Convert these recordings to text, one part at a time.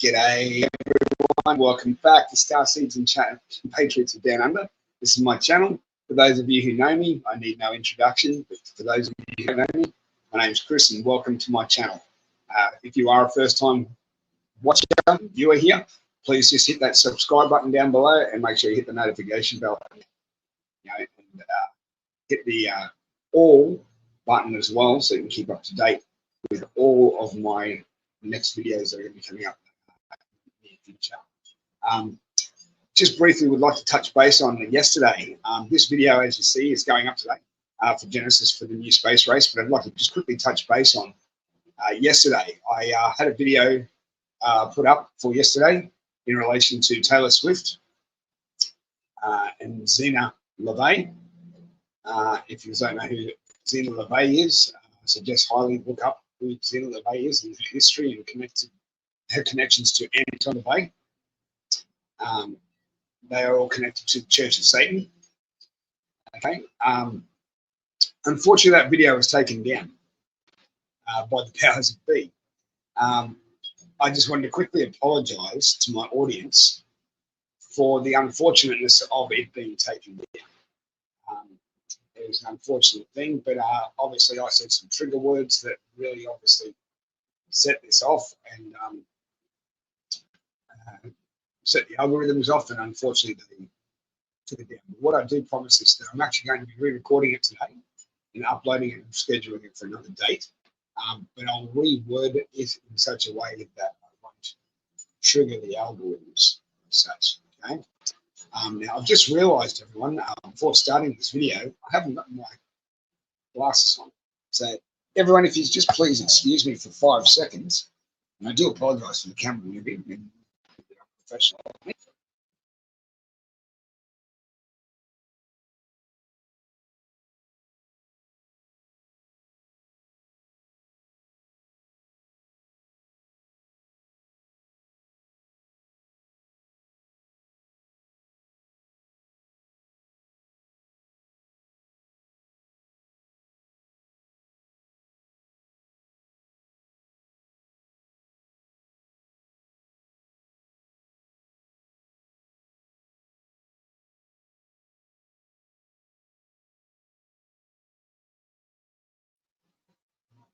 G'day everyone, welcome back to Starseeds and Patriots of Down Under. This is my channel. For those of you who know me, I need no introduction, but for those of you who don't know me, my name's Chris and welcome to my channel. If you are a first time watcher, viewer here, please just hit that subscribe button down below and make sure you hit the notification bell, and hit the all button as well so you can keep up to date with all of my next videos that are going to be coming up in the near future. Just briefly would like to touch base on yesterday. This video, as you see, is going up today for Genesis for the new space race, but I'd like to just quickly touch base on yesterday. I had a video put up for yesterday in relation to Taylor Swift and Zena LeVay. If you don't know who Zena LeVay is, I suggest highly look up who Zena LeVay is and her history and her connections to Anton LeVay. They are all connected to the Church of Satan. Okay. Unfortunately, that video was taken down by the powers that be. I just wanted to quickly apologise to my audience for the unfortunateness of it being taken down. It was an unfortunate thing, but obviously I said some trigger words that really obviously set this off and set the algorithms off, and unfortunately they took it down. But what I do promise is that I'm actually going to be re-recording it today and uploading it and scheduling it for another date. But I'll reword it in such a way that I won't trigger the algorithms as such. Okay. Now, I've just realised, everyone, before starting this video, I haven't got my glasses on. So, everyone, if you just please excuse me for 5 seconds, and I do apologise for the camera moving, and professional.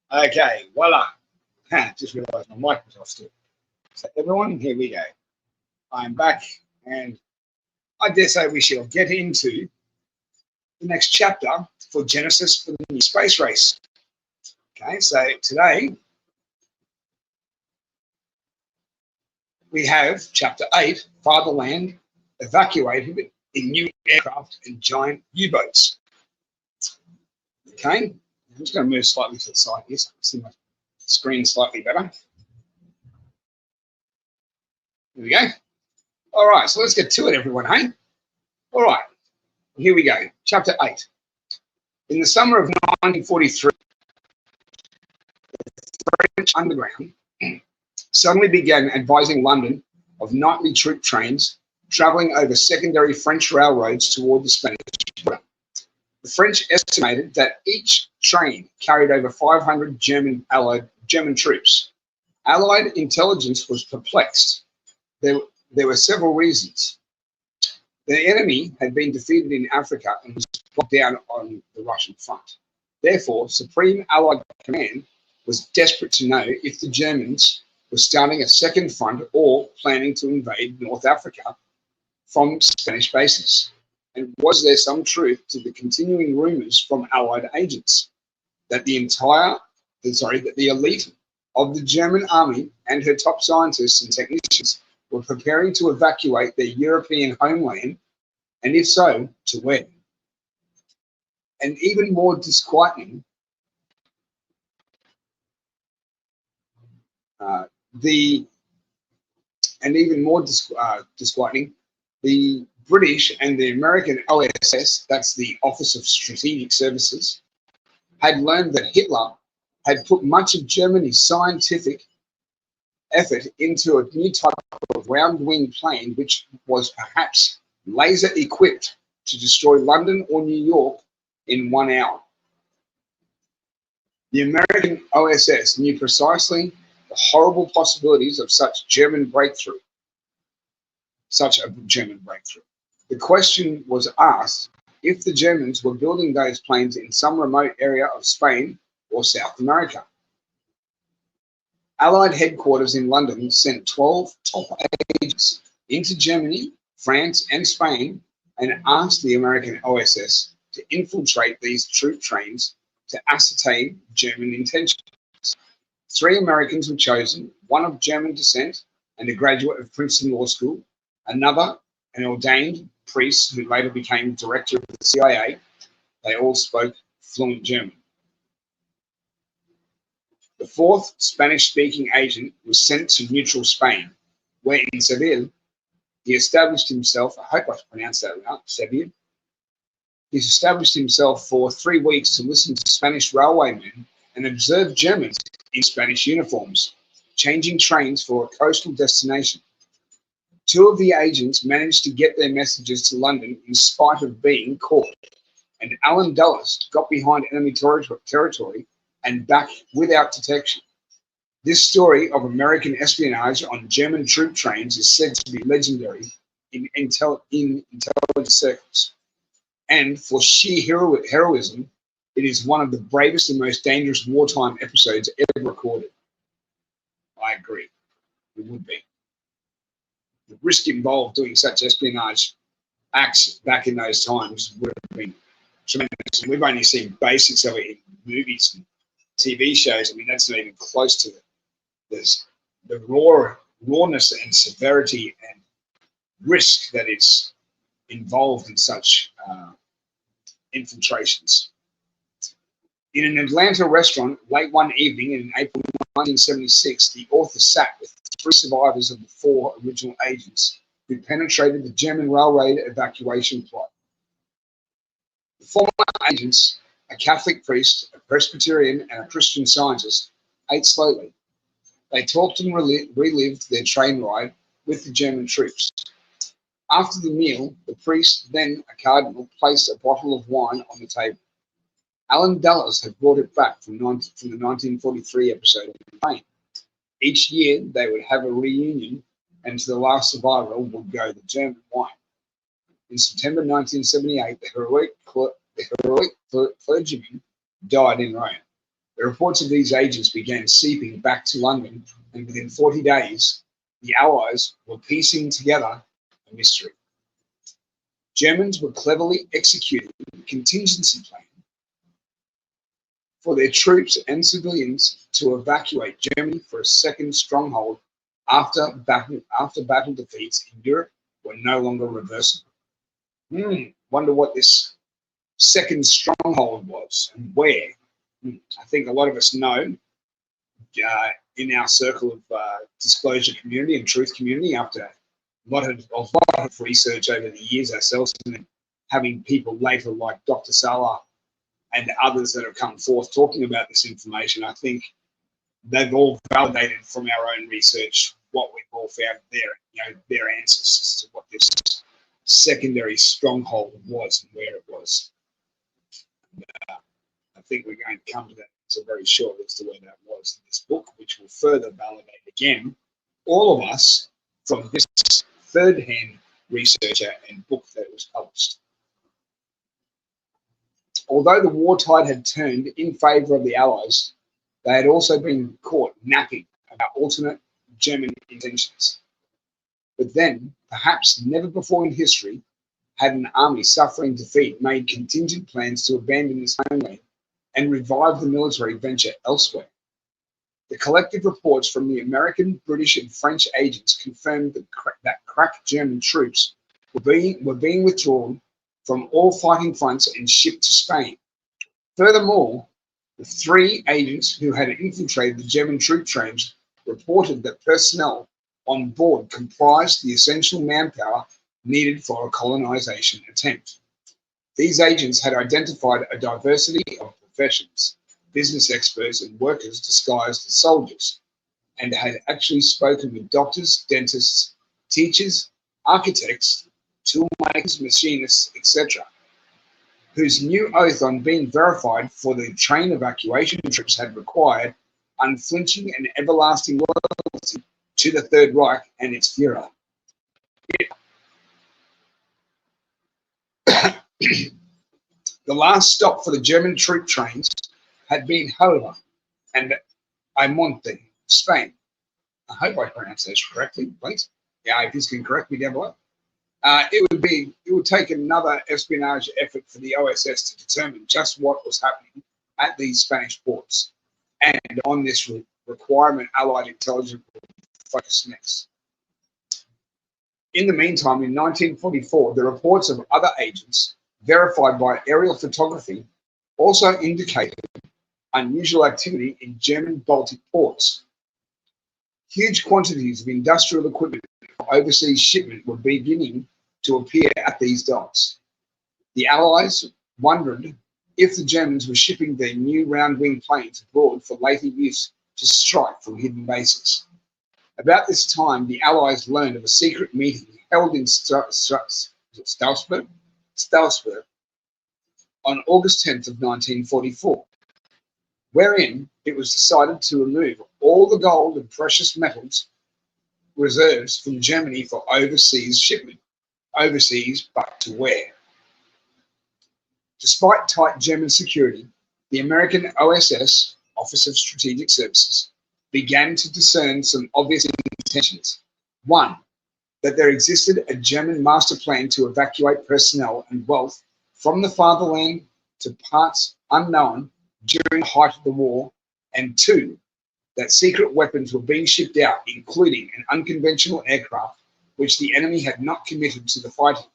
Okay, voila. Just realised my mic was off still. So everyone, here we go. I'm back, and I dare say we shall get into the next chapter for Genesis for the new space race. Okay, so today we have chapter 8, Fatherland evacuated in new aircraft and giant U-boats. Okay. I'm just going to move slightly to the side here so I can see my screen slightly better. There we go. All right, so let's get to it, everyone, hey? All right, here we go. Chapter 8. In the summer of 1943, the French underground suddenly began advising London of nightly troop trains travelling over secondary French railroads toward the Spanish border. The French estimated that each train carried over 500 German troops. Allied intelligence was perplexed. There were several reasons. The enemy had been defeated in Africa and was blocked down on the Russian front. Therefore, Supreme Allied Command was desperate to know if the Germans were starting a second front or planning to invade North Africa from Spanish bases. And was there some truth to the continuing rumours from Allied agents that the elite of the German army and her top scientists and technicians were preparing to evacuate their European homeland, and if so, to where? And even more disquieting, the British and the American OSS, that's the Office of Strategic Services, had learned that Hitler had put much of Germany's scientific effort into a new type of round-wing plane, which was perhaps laser-equipped to destroy London or New York in 1 hour. The American OSS knew precisely the horrible possibilities of such a German breakthrough. The question was asked if the Germans were building those planes in some remote area of Spain or South America. Allied headquarters in London sent 12 top agents into Germany, France, and Spain and asked the American OSS to infiltrate these troop trains to ascertain German intentions. 3 Americans were chosen, one of German descent and a graduate of Princeton Law School, another an ordained priest who later became director of the CIA. They all spoke fluent German. The 4th Spanish-speaking agent was sent to neutral Spain, where in Seville, he established himself, I hope I pronounced that right, Seville. He established himself for 3 weeks to listen to Spanish railwaymen and observe Germans in Spanish uniforms, changing trains for a coastal destination. 2 of the agents managed to get their messages to London in spite of being caught, and Alan Dulles got behind enemy territory and back without detection. This story of American espionage on German troop trains is said to be legendary in intelligence circles. And for sheer heroism, it is one of the bravest and most dangerous wartime episodes ever recorded. I agree. It would be. The risk involved doing such espionage acts back in those times would have been tremendous. And we've only seen basics of it in movies and TV shows. I mean, that's not even close to the rawness and severity and risk that is involved in such infiltrations. In an Atlanta restaurant late one evening in April 1976, the author sat with 3 survivors of the 4 original agents who penetrated the German railway evacuation plot. The former agents, a Catholic priest, a Presbyterian, and a Christian Scientist, ate slowly. They talked and relived their train ride with the German troops. After the meal, the priest, then a cardinal, placed a bottle of wine on the table. Alan Dulles had brought it back from the 1943 episode of the plane. Each year, they would have a reunion, and to the last survivor would go the German wine. In September 1978, the heroic clergyman died in Rome. The reports of these agents began seeping back to London, and within 40 days, the Allies were piecing together a mystery. Germans were cleverly executing a contingency plan for their troops and civilians to evacuate Germany for a second stronghold after battle defeats in Europe were no longer reversible. Wonder what this second stronghold was and where. I think a lot of us know in our circle of disclosure community and truth community, after a lot of research over the years ourselves, and having people later like Dr. Salah and others that have come forth talking about this information, I think they've all validated from our own research what we've all found their answers as to what this secondary stronghold was and where it was. I think we're going to come to that so very shortly as to where that was in this book, which will further validate again all of us from this third-hand researcher and book that was published. Although the war tide had turned in favour of the Allies, they had also been caught napping about alternate German intentions. But then, perhaps never before in history, had an army suffering defeat made contingent plans to abandon its homeland and revive the military venture elsewhere. The collective reports from the American, British, and French agents confirmed that crack German troops were being withdrawn from all fighting fronts and shipped to Spain. Furthermore, the 3 agents who had infiltrated the German troop trains reported that personnel on board comprised the essential manpower needed for a colonization attempt. These agents had identified a diversity of professions, business experts and workers disguised as soldiers, and had actually spoken with doctors, dentists, teachers, architects, toolmakers, machinists, etc., whose new oath on being verified for the train evacuation trips had required unflinching and everlasting loyalty to the Third Reich and its Führer. The last stop for the German troop trains had been Huelva and Aymonte, Spain. I hope I pronounced those correctly, please. Yeah, if you can correct me down below. It would take another espionage effort for the OSS to determine just what was happening at these Spanish ports, and on this requirement, Allied intelligence would focus next. In the meantime, in 1944, the reports of other agents, verified by aerial photography, also indicated unusual activity in German Baltic ports. Huge quantities of industrial equipment for overseas shipment were beginning to appear at these docks. The Allies wondered if the Germans were shipping their new round-wing planes abroad for later use to strike from hidden bases. About this time, the Allies learned of a secret meeting held in Strasbourg on August 10th of 1944, wherein it was decided to remove all the gold and precious metals reserves from Germany for overseas shipment. Overseas, but to where? Despite tight German security, the American OSS, Office of Strategic Services, began to discern some obvious intentions. One, that there existed a German master plan to evacuate personnel and wealth from the fatherland to parts unknown during the height of the war, and two, that secret weapons were being shipped out, including an unconventional aircraft, which the enemy had not committed to the fighting.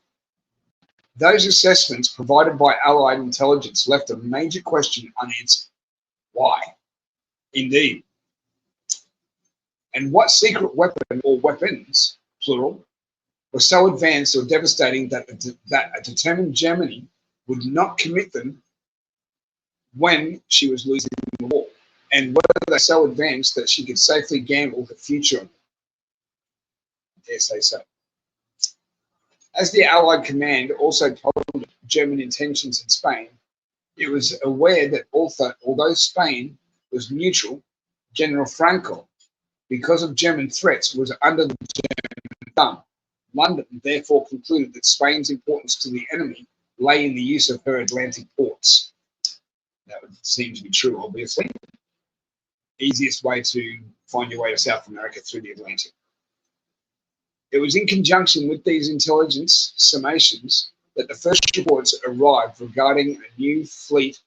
Those assessments provided by Allied intelligence left a major question unanswered. Why? Indeed. And what secret weapon or weapons, plural, were so advanced or devastating that a determined Germany would not commit them when she was losing the war? And were they so advanced that she could safely gamble her future on them? I dare say so. As the Allied command also told German intentions in Spain, it was aware that although Spain was neutral, General Franco, because of German threats, was under the German thumb. London therefore concluded that Spain's importance to the enemy lay in the use of her Atlantic ports. That would seem to be true, obviously. Easiest way to find your way to South America through the Atlantic. It was in conjunction with these intelligence summations that the first reports arrived regarding a new fleet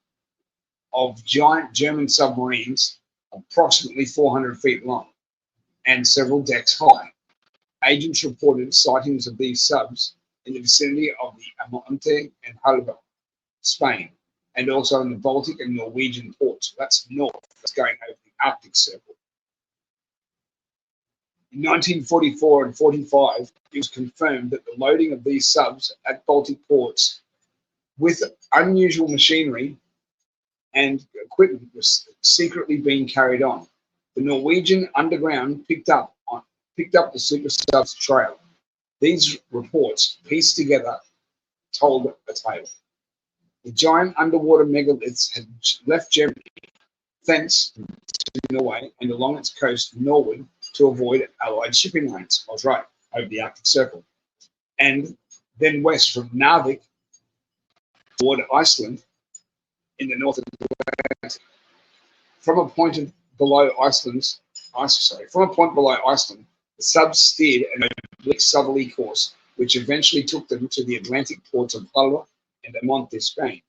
of giant German submarines approximately 400 feet long and several decks high. Agents reported sightings of these subs in the vicinity of the Aymonte and Huelva, Spain, and also in the Baltic and Norwegian ports. That's north, that's going over the Arctic Circle. In 1944 and 45, it was confirmed that the loading of these subs at Baltic ports with unusual machinery and equipment was secretly being carried on. The Norwegian underground picked up the super subs trail. These reports, pieced together, told a tale. The giant underwater megaliths had left Germany, thence to Norway and along its coast northward to avoid Allied shipping lanes. I was right, over the Arctic Circle. And then west from Narvik toward Iceland in the north of the Atlantic. From a point below Iceland, the subs steered an oblique southerly course, which eventually took them to the Atlantic ports of Huelva and Aymonte, Spain.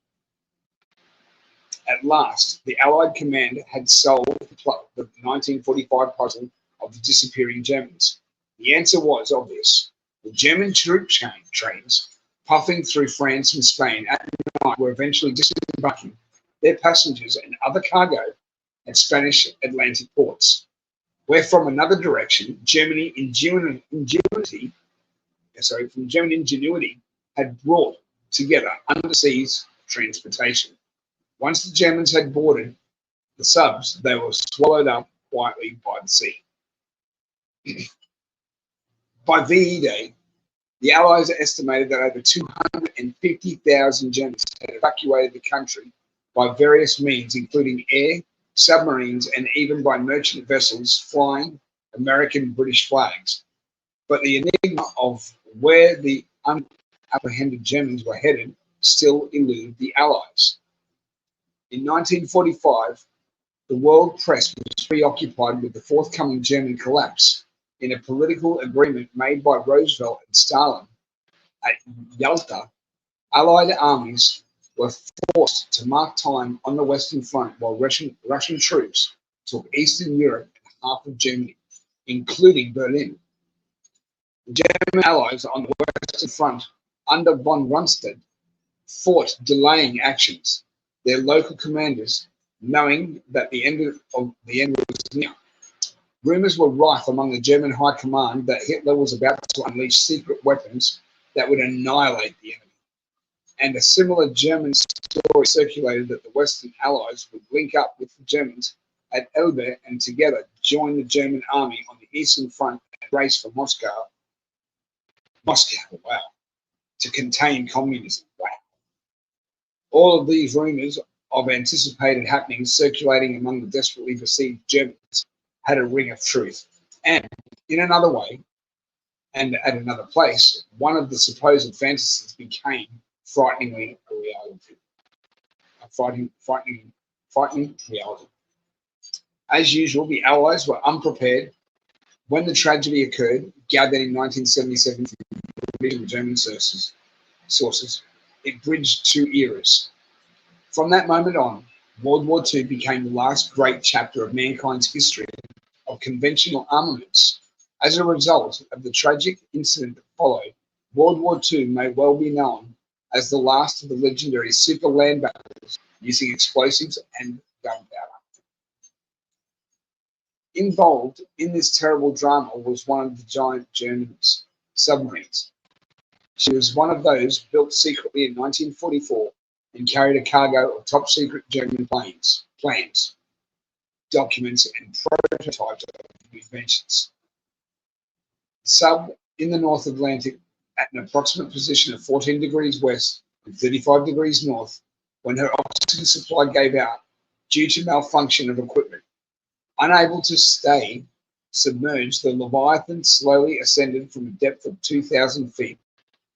At last, the Allied command had solved the 1945 puzzle of the disappearing Germans. The answer was obvious. The German troop trains puffing through France and Spain at night were eventually disembarking their passengers and other cargo at Spanish Atlantic ports, where from another direction, German ingenuity had brought together underseas transportation. Once the Germans had boarded the subs, they were swallowed up quietly by the sea. By VE Day, the Allies estimated that over 250,000 Germans had evacuated the country by various means, including air, submarines, and even by merchant vessels flying American British flags. But the enigma of where the unapprehended Germans were headed still eluded the Allies. In 1945, the world press was preoccupied with the forthcoming German collapse in a political agreement made by Roosevelt and Stalin at Yalta. Allied armies were forced to mark time on the Western Front while Russian troops took Eastern Europe and half of Germany, including Berlin. The German Allies on the Western Front under von Rundstedt fought delaying actions, their local commanders knowing that the end was near. Rumors were rife among the German high command that Hitler was about to unleash secret weapons that would annihilate the enemy. And a similar German story circulated that the Western Allies would link up with the Germans at Elbe and together join the German army on the Eastern Front and race for Moscow, wow, to contain communism. Wow. All of these rumors of anticipated happenings circulating among the desperately besieged Germans had a ring of truth. And in another way, and at another place, one of the supposed fantasies became frighteningly a reality. A frightening reality. As usual, the Allies were unprepared when the tragedy occurred, gathered in 1977 from German sources. It bridged two eras. From that moment on, World War II became the last great chapter of mankind's history of conventional armaments. As a result of the tragic incident that followed, World War II may well be known as the last of the legendary super land battles using explosives and gunpowder. Involved in this terrible drama was one of the giant German submarines. She was one of those built secretly in 1944 and carried a cargo of top-secret German plans, documents, and prototypes of inventions. The sub in the North Atlantic at an approximate position of 14 degrees west and 35 degrees north when her oxygen supply gave out due to malfunction of equipment. Unable to stay submerged, the Leviathan slowly ascended from a depth of 2,000 feet,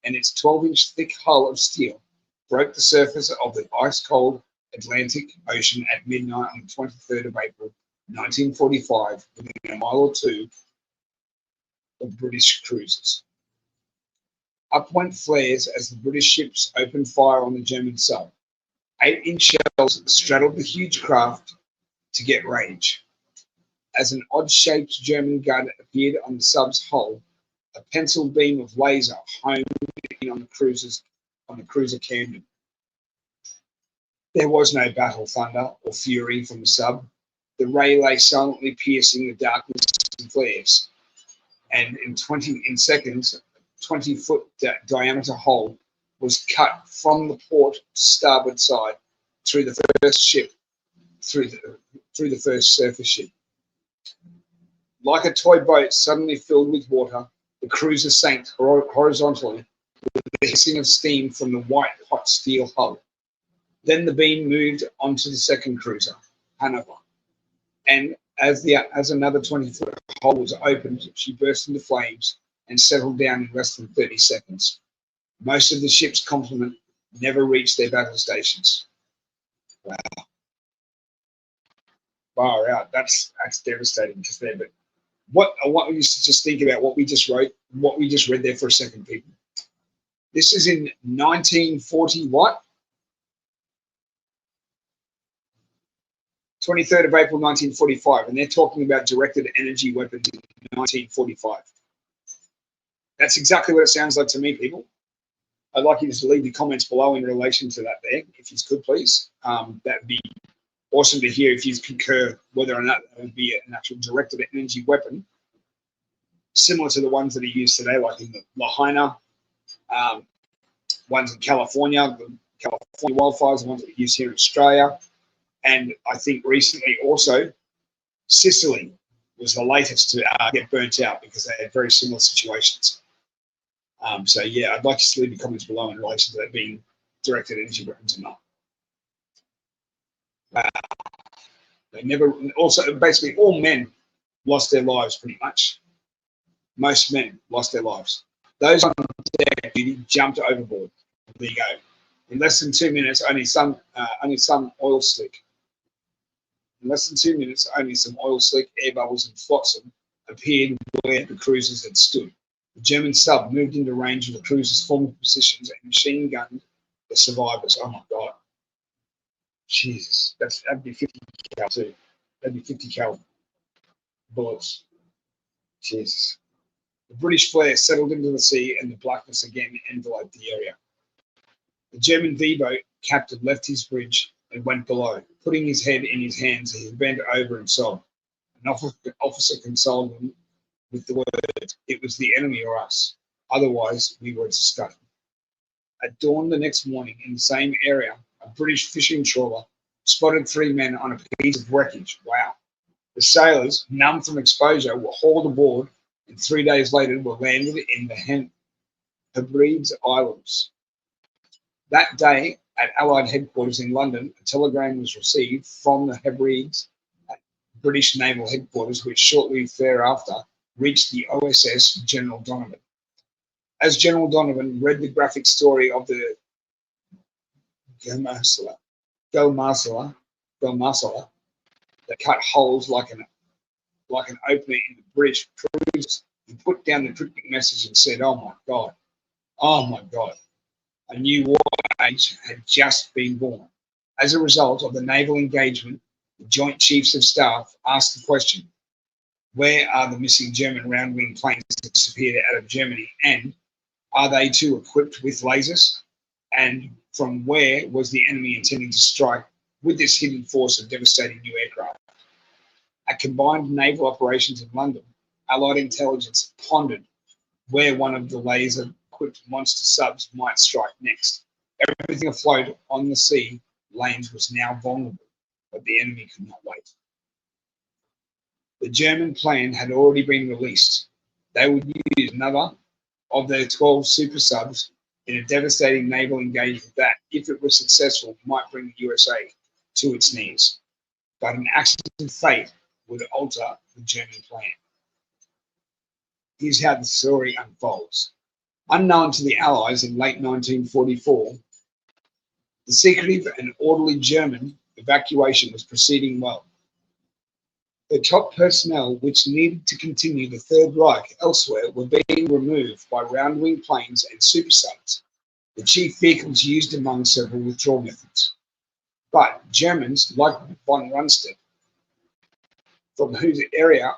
and its 12-inch thick hull of steel broke the surface of the ice-cold Atlantic Ocean at midnight on the 23rd of April, 1945, within a mile or two of British cruisers. Up went flares as the British ships opened fire on the German sub. 8-inch shells straddled the huge craft to get range. As an odd-shaped German gun appeared on the sub's hull, a pencil beam of laser homed in on the cruiser Camden. There was no battle thunder or fury from the sub. The ray lay silently piercing the darkness and flares, and in seconds, 20-foot diameter hole was cut from the port starboard side through the first ship, through the first surface ship. Like a toy boat suddenly filled with water, the cruiser sank horizontally with the hissing of steam from the white-hot steel hull. Then the beam moved onto the second cruiser, Hanover, and as another 20-foot hole was opened, she burst into flames and settled down in less than 30 seconds. Most of the ship's complement never reached their battle stations. Wow. Far out. That's devastating just there. But what I want you to just think about what we just read there for a second, people. This is in 1940 what? 23rd of April 1945, and they're talking about directed energy weapons in 1945. That's exactly what it sounds like to me, people. I'd like you to leave the comments below in relation to that there, if you could, please. That'd be awesome to hear if you concur whether or not that would be an actual directed energy weapon, similar to the ones that are used today, like in the Lahaina, ones in California, the California wildfires, the ones that are used here in Australia. And I think recently also, Sicily was the latest to get burnt out because they had very similar situations. So yeah, I'd like you to leave the comments below in relation to that being directed energy weapons or not. They never, also, basically, all men lost their lives pretty much. Most men lost their lives. Those on deck duty jumped overboard. There you go. In less than 2 minutes, only some oil slick. In less than 2 minutes, only some oil slick, air bubbles, and flotsam appeared where the cruisers had stood. The German sub moved into range of the cruisers' former positions and machine gunned the survivors. Oh my God. Jesus. That'd be 50 cal too. That'd be 50 cal bullets. Jesus. The British flare settled into the sea and the blackness again enveloped the area. The German V-boat captain left his bridge and went below. Putting his head in his hands, he bent over and sobbed. An officer consoled him with the words, "It was the enemy or us. Otherwise, we were to scuttle." At dawn the next morning, in the same area, a British fishing trawler spotted 3 men on a piece of wreckage. Wow. The sailors, numb from exposure, were hauled aboard and 3 days later were landed in the Hebrides Islands. That day, at Allied headquarters in London, a telegram was received from the Hebrides at British Naval Headquarters, which shortly thereafter reached the OSS General Donovan. As General Donovan read the graphic story of the Go Marsala that cut holes like an opening in the British cruisers, he put down the cryptic message and said, "Oh my God, oh my God." A new war age had just been born. As a result of the naval engagement, the Joint Chiefs of Staff asked the question, where are the missing German round-wing planes that disappeared out of Germany, and are they too equipped with lasers? And from where was the enemy intending to strike with this hidden force of devastating new aircraft? At combined naval operations in London, Allied intelligence pondered where one of the laser-equipped monster subs might strike next. Everything afloat on the sea lanes was now vulnerable, but the enemy could not wait. The German plan had already been released. They would use another of their 12 super subs in a devastating naval engagement that, if it was successful, might bring the USA to its knees. But an accident of fate would alter the German plan. Here's how the story unfolds. Unknown to the Allies in late 1944, the secretive and orderly German evacuation was proceeding well. The top personnel which needed to continue the Third Reich elsewhere were being removed by round-wing planes and super subs, the chief vehicles used among several withdrawal methods. But Germans, like von Rundstedt, from whose area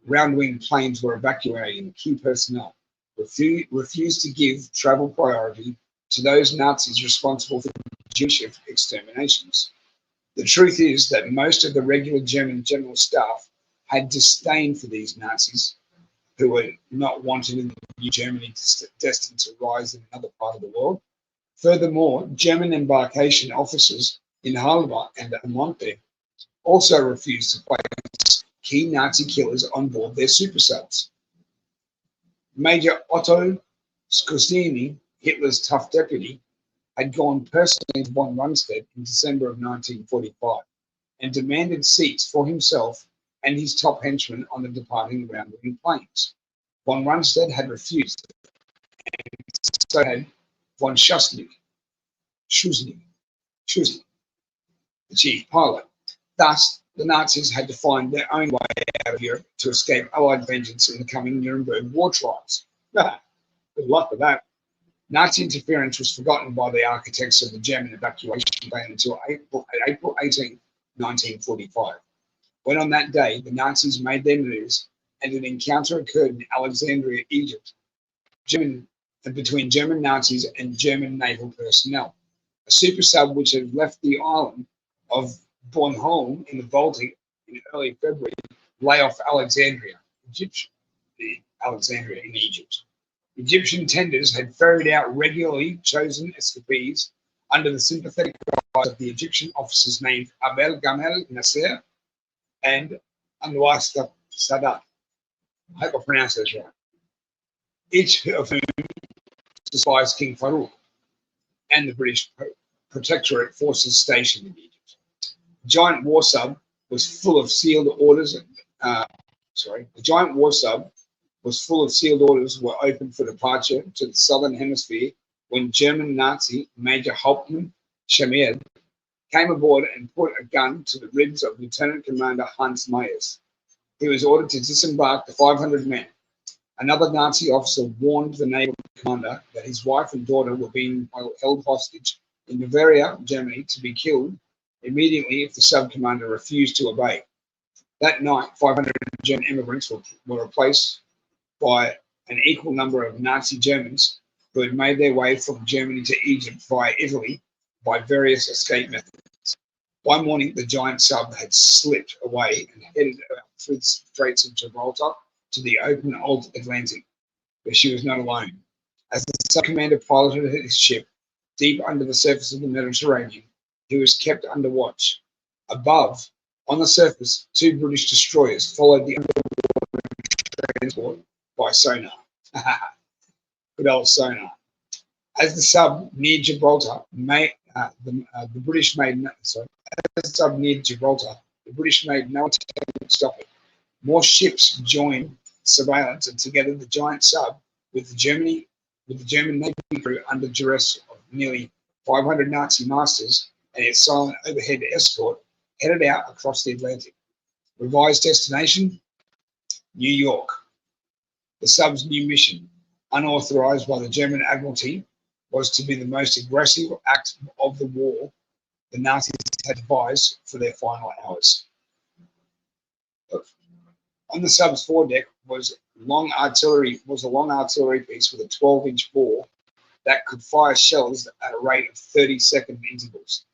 round-wing planes were evacuating key personnel, refused to give travel priority to those Nazis responsible for Jewish exterminations. The truth is that most of the regular German general staff had disdain for these Nazis, who were not wanted in the new Germany destined to rise in another part of the world. Furthermore, German embarkation officers in Halva and Amonte also refused to place key Nazi killers on board their super subs. Major Otto Skorzeny, Hitler's tough deputy, had gone personally to von Rundstedt in December of 1945 and demanded seats for himself and his top henchmen on the departing round-wing planes. Von Rundstedt had refused, and so had von Schuschnigg, the chief pilot. Thus, the Nazis had to find their own way out of Europe to escape Allied vengeance in the coming Nuremberg war trials. Good luck with that. Nazi interference was forgotten by the architects of the German evacuation plan until April 18, 1945, when on that day the Nazis made their moves and an encounter occurred in Alexandria, Egypt, between German Nazis and German naval personnel. A super sub which had left the island of Bornholm in the Baltic in early February lay off Alexandria in Egypt. Egyptian tenders had ferried out regularly chosen escapees under the sympathetic advice of the Egyptian officers named Abel Gamel Nasser and Anwar Sadat. I hope I pronounced those right. Each of whom despised King Farouk and the British Protectorate forces stationed in Egypt. The giant war sub was full of sealed orders. The giant war sub was full of sealed orders were open for departure to the southern hemisphere when German Nazi Major Hauptmann Schmied came aboard and put a gun to the ribs of Lieutenant Commander Hans Meyers. He was ordered to disembark the 500 men. Another Nazi officer warned the naval commander that his wife and daughter were being held hostage in Bavaria, Germany, to be killed immediately if the sub-commander refused to obey. That night, 500 German immigrants were replaced by an equal number of Nazi Germans who had made their way from Germany to Egypt via Italy by various escape methods. By morning, the giant sub had slipped away and headed through the Straits of Gibraltar to the open old Atlantic, where she was not alone. As the sub-commander piloted his ship deep under the surface of the Mediterranean, he was kept under watch. Above, on the surface, 2 British destroyers followed the underwater transport by sonar. Good old sonar. As the sub neared Gibraltar, the British made no attempt to stop it. More ships joined surveillance, and together the giant sub with the German Navy crew under duress of nearly 500 Nazi masters and its silent overhead escort headed out across the Atlantic. Revised destination, New York. The sub's new mission, unauthorized by the German Admiralty, was to be the most aggressive act of the war the Nazis had devised for their final hours. On the sub's foredeck was a long artillery piece with a 12-inch bore that could fire shells at a rate of 30-second intervals.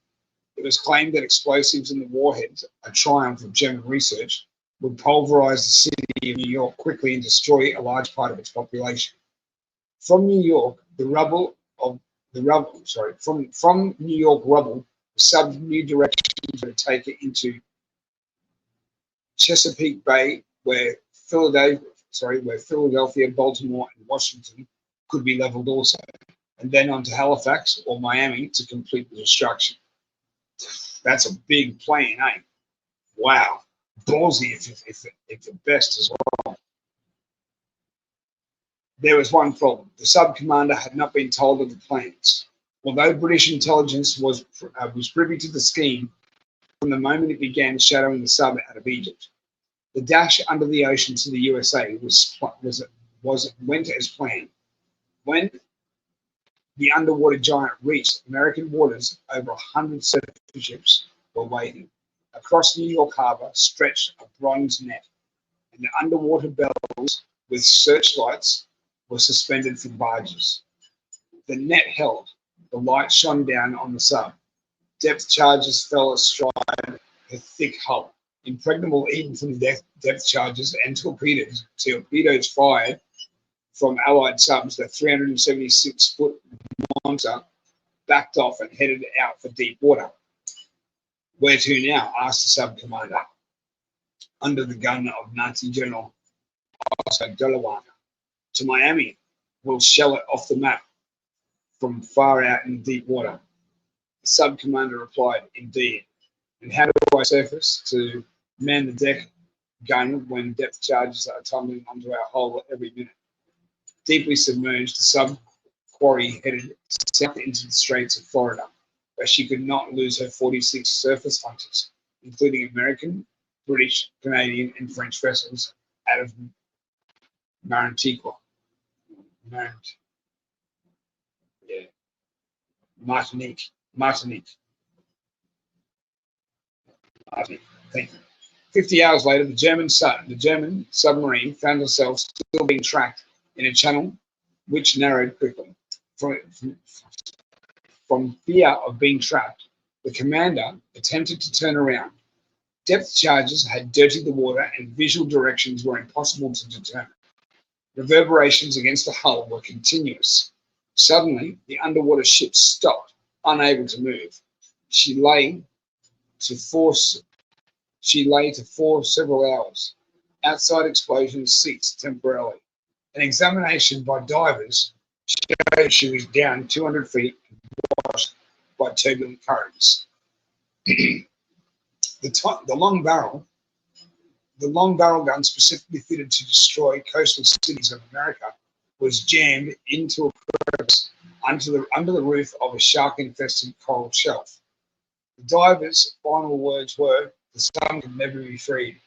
It was claimed that explosives in the warheads, a triumph of German research, would pulverize the city of New York quickly and destroy a large part of its population. From New York rubble, the sub's new directions were to take it into Chesapeake Bay, where Philadelphia, Baltimore, and Washington could be leveled also, and then on to Halifax or Miami to complete the destruction. That's a big plane, eh? Wow. Ballsy if the best as well. There was one problem. The sub-commander had not been told of the plans. Although British intelligence was privy to the scheme from the moment it began shadowing the sub out of Egypt. The dash under the ocean to the USA went as planned. When the underwater giant reached American waters, over 100 surface ships were waiting. Across New York Harbor stretched a bronze net, and the underwater bells with searchlights were suspended from barges. The net held. The light shone down on the sub. Depth charges fell astride her thick hull. Impregnable even from the depth charges and torpedoes fired from Allied subs, the 376-foot monster backed off and headed out for deep water. Where to now? Asked the sub-commander. Under the gun of Nazi General Oscar Delawana. To Miami. We'll shell it off the map from far out in deep water. The sub-commander replied, indeed. And how do I surface to man the deck gun when depth charges are tumbling onto our hull every minute? Deeply submerged, the sub-quarry headed south into the Straits of Florida, where she could not lose her 46 surface hunters, including American, British, Canadian, and French vessels out of Martinique. Thank you. 50 hours later, the German submarine found herself still being tracked in a channel which narrowed quickly. From fear of being trapped, the commander attempted to turn around. Depth charges had dirtied the water and visual directions were impossible to determine. Reverberations against the hull were continuous. Suddenly, the underwater ship stopped, unable to move. She lay to for several hours. Outside explosions ceased temporarily. An examination by divers showed she was down 200 feet and washed by turbulent currents. The long barrel gun specifically fitted to destroy coastal cities of America was jammed into a crevice under the roof of a shark-infested coral shelf. The diver's final words were, "The sun can never be freed."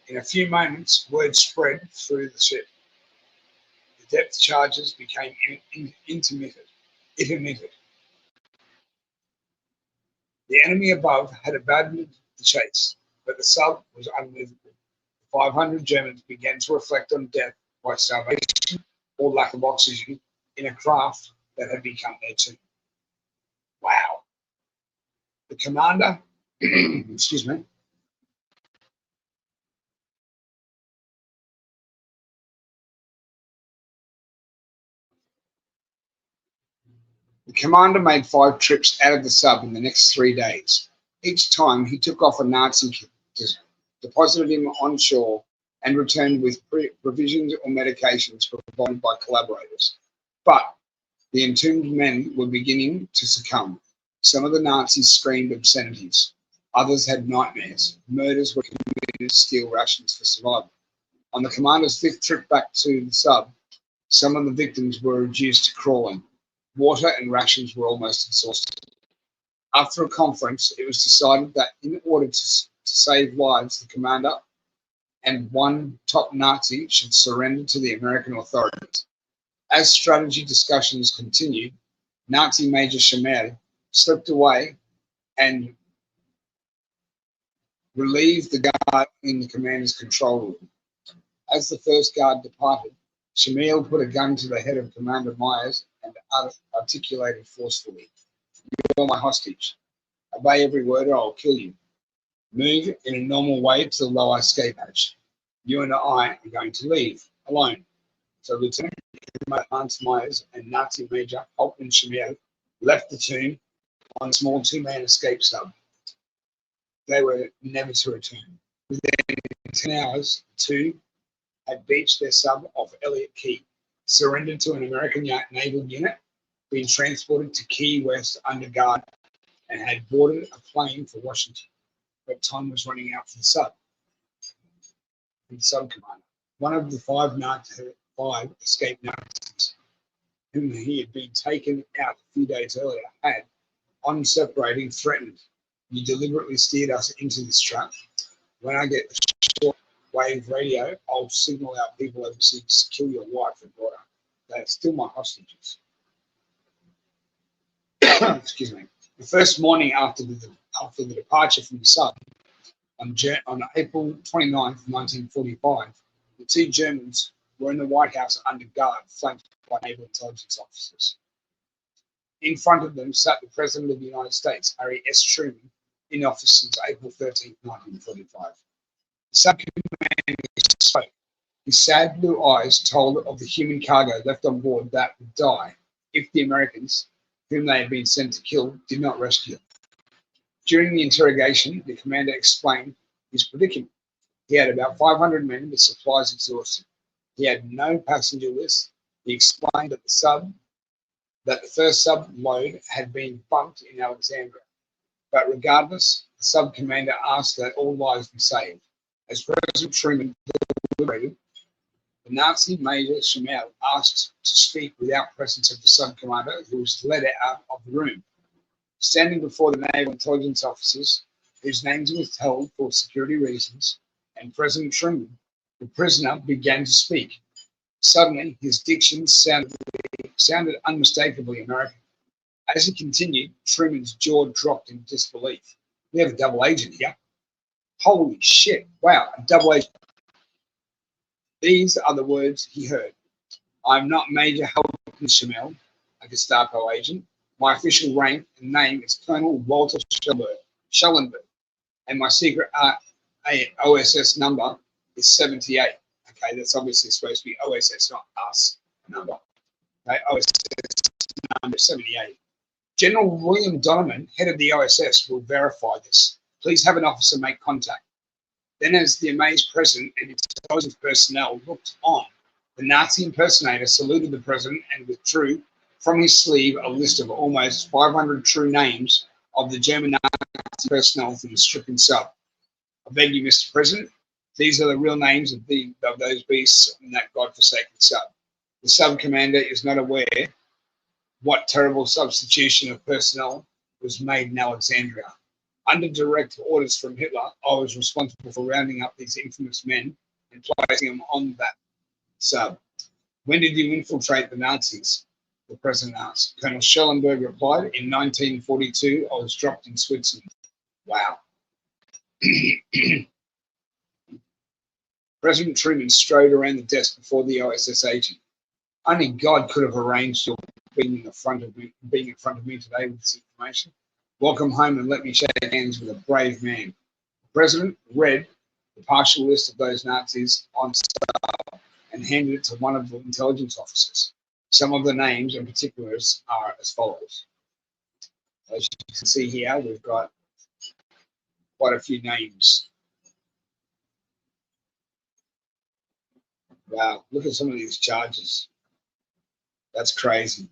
In a few moments, word spread through the ship. The depth charges became intermittent. The enemy above had abandoned the chase, but the sub was unmovable. 500 Germans began to reflect on death by starvation or lack of oxygen in a craft that had become their tomb. Wow. The commander, excuse me, the commander made 5 trips out of the sub in the next 3 days. Each time he took off a Nazi kit, deposited him on shore, and returned with provisions or medications provided by collaborators. But the entombed men were beginning to succumb. Some of the Nazis screamed obscenities. Others had nightmares. Murders were committed to steal rations for survival. On the commander's 5th trip back to the sub, some of the victims were reduced to crawling. Water and rations were almost exhausted. After a conference, it was decided that in order to save lives, the commander and one top Nazi should surrender to the American authorities. As strategy discussions continued, Nazi Major Schimmel slipped away and relieved the guard in the commander's control room. As the first guard departed, Schimmel put a gun to the head of Commander Myers and articulated forcefully, "You're my hostage. Obey every word or I'll kill you. Move in a normal way to the lower escape hatch. You and I are going to leave alone." So Lieutenant Hans Myers and Nazi Major Hauptmann Schimmel left the tomb on a small 2-man escape sub. They were never to return. Within 10 hours, the two had beached their sub off Elliott Key, surrendered to an American naval unit, been transported to Key West under guard, and had boarded a plane for Washington. But time was running out for the sub. The sub commander, one of the 5 escaped Nazis, whom he had been taken out a few days earlier, had, on separating, threatened, "You deliberately steered us into this trap. When I get the short-wave radio, I'll signal out people overseas to kill your wife and daughter. They are still my hostages." Excuse me. The first morning after the departure from the sub, on April 29th, 1945, the 2 Germans were in the White House under guard, flanked by naval intelligence officers. In front of them sat the President of the United States, Harry S. Truman, in office since April 13th, 1945. The sub-commander spoke. His sad blue eyes told of the human cargo left on board that would die if the Americans, whom they had been sent to kill, did not rescue them. During the interrogation, the commander explained his predicament. He had about 500 men with supplies exhausted. He had no passenger list. He explained that the first sub load had been bumped in Alexandria. But regardless, the sub commander asked that all lives be saved. As President Truman deliberated, the Nazi Major Schimmel asked to speak without presence of the sub commander, who was led out of the room. Standing before the naval intelligence officers, whose names were withheld for security reasons, and President Truman, the prisoner began to speak. Suddenly, his diction sounded unmistakably American. As he continued, Truman's jaw dropped in disbelief. "We have a double agent here." "Holy shit, wow, a double agent." These are the words he heard. "I'm not Major Hauptmann Schimmel, a Gestapo agent. My official rank and name is Colonel Walter Schellenberg, and my secret OSS number is 78. Okay, that's obviously supposed to be OSS, not us number. Okay, OSS number 78. General William Donovan, head of the OSS, will verify this. Please have an officer make contact." Then, as the amazed president and intelligence personnel looked on, the Nazi impersonator saluted the president and withdrew from his sleeve a list of almost 500 true names of the German Nazi personnel from the stricken sub. I beg you, Mr. President, these are the real names of those beasts in that godforsaken sub. The sub commander is not aware what terrible substitution of personnel was made in Alexandria. Under direct orders from Hitler, I was responsible for rounding up these infamous men and placing them on that sub. When did you infiltrate the Nazis? The president asked. Colonel Schellenberg replied, in 1942, I was dropped in Switzerland. Wow. President Truman strode around the desk before the OSS agent. Only God could have arranged your being in front of me today with this information. Welcome home and let me shake hands with a brave man. The president read the partial list of those Nazis on sub and handed it to one of the intelligence officers. Some of the names and particulars are as follows. As you can see here, we've got quite a few names. Wow, look at some of these charges. That's crazy.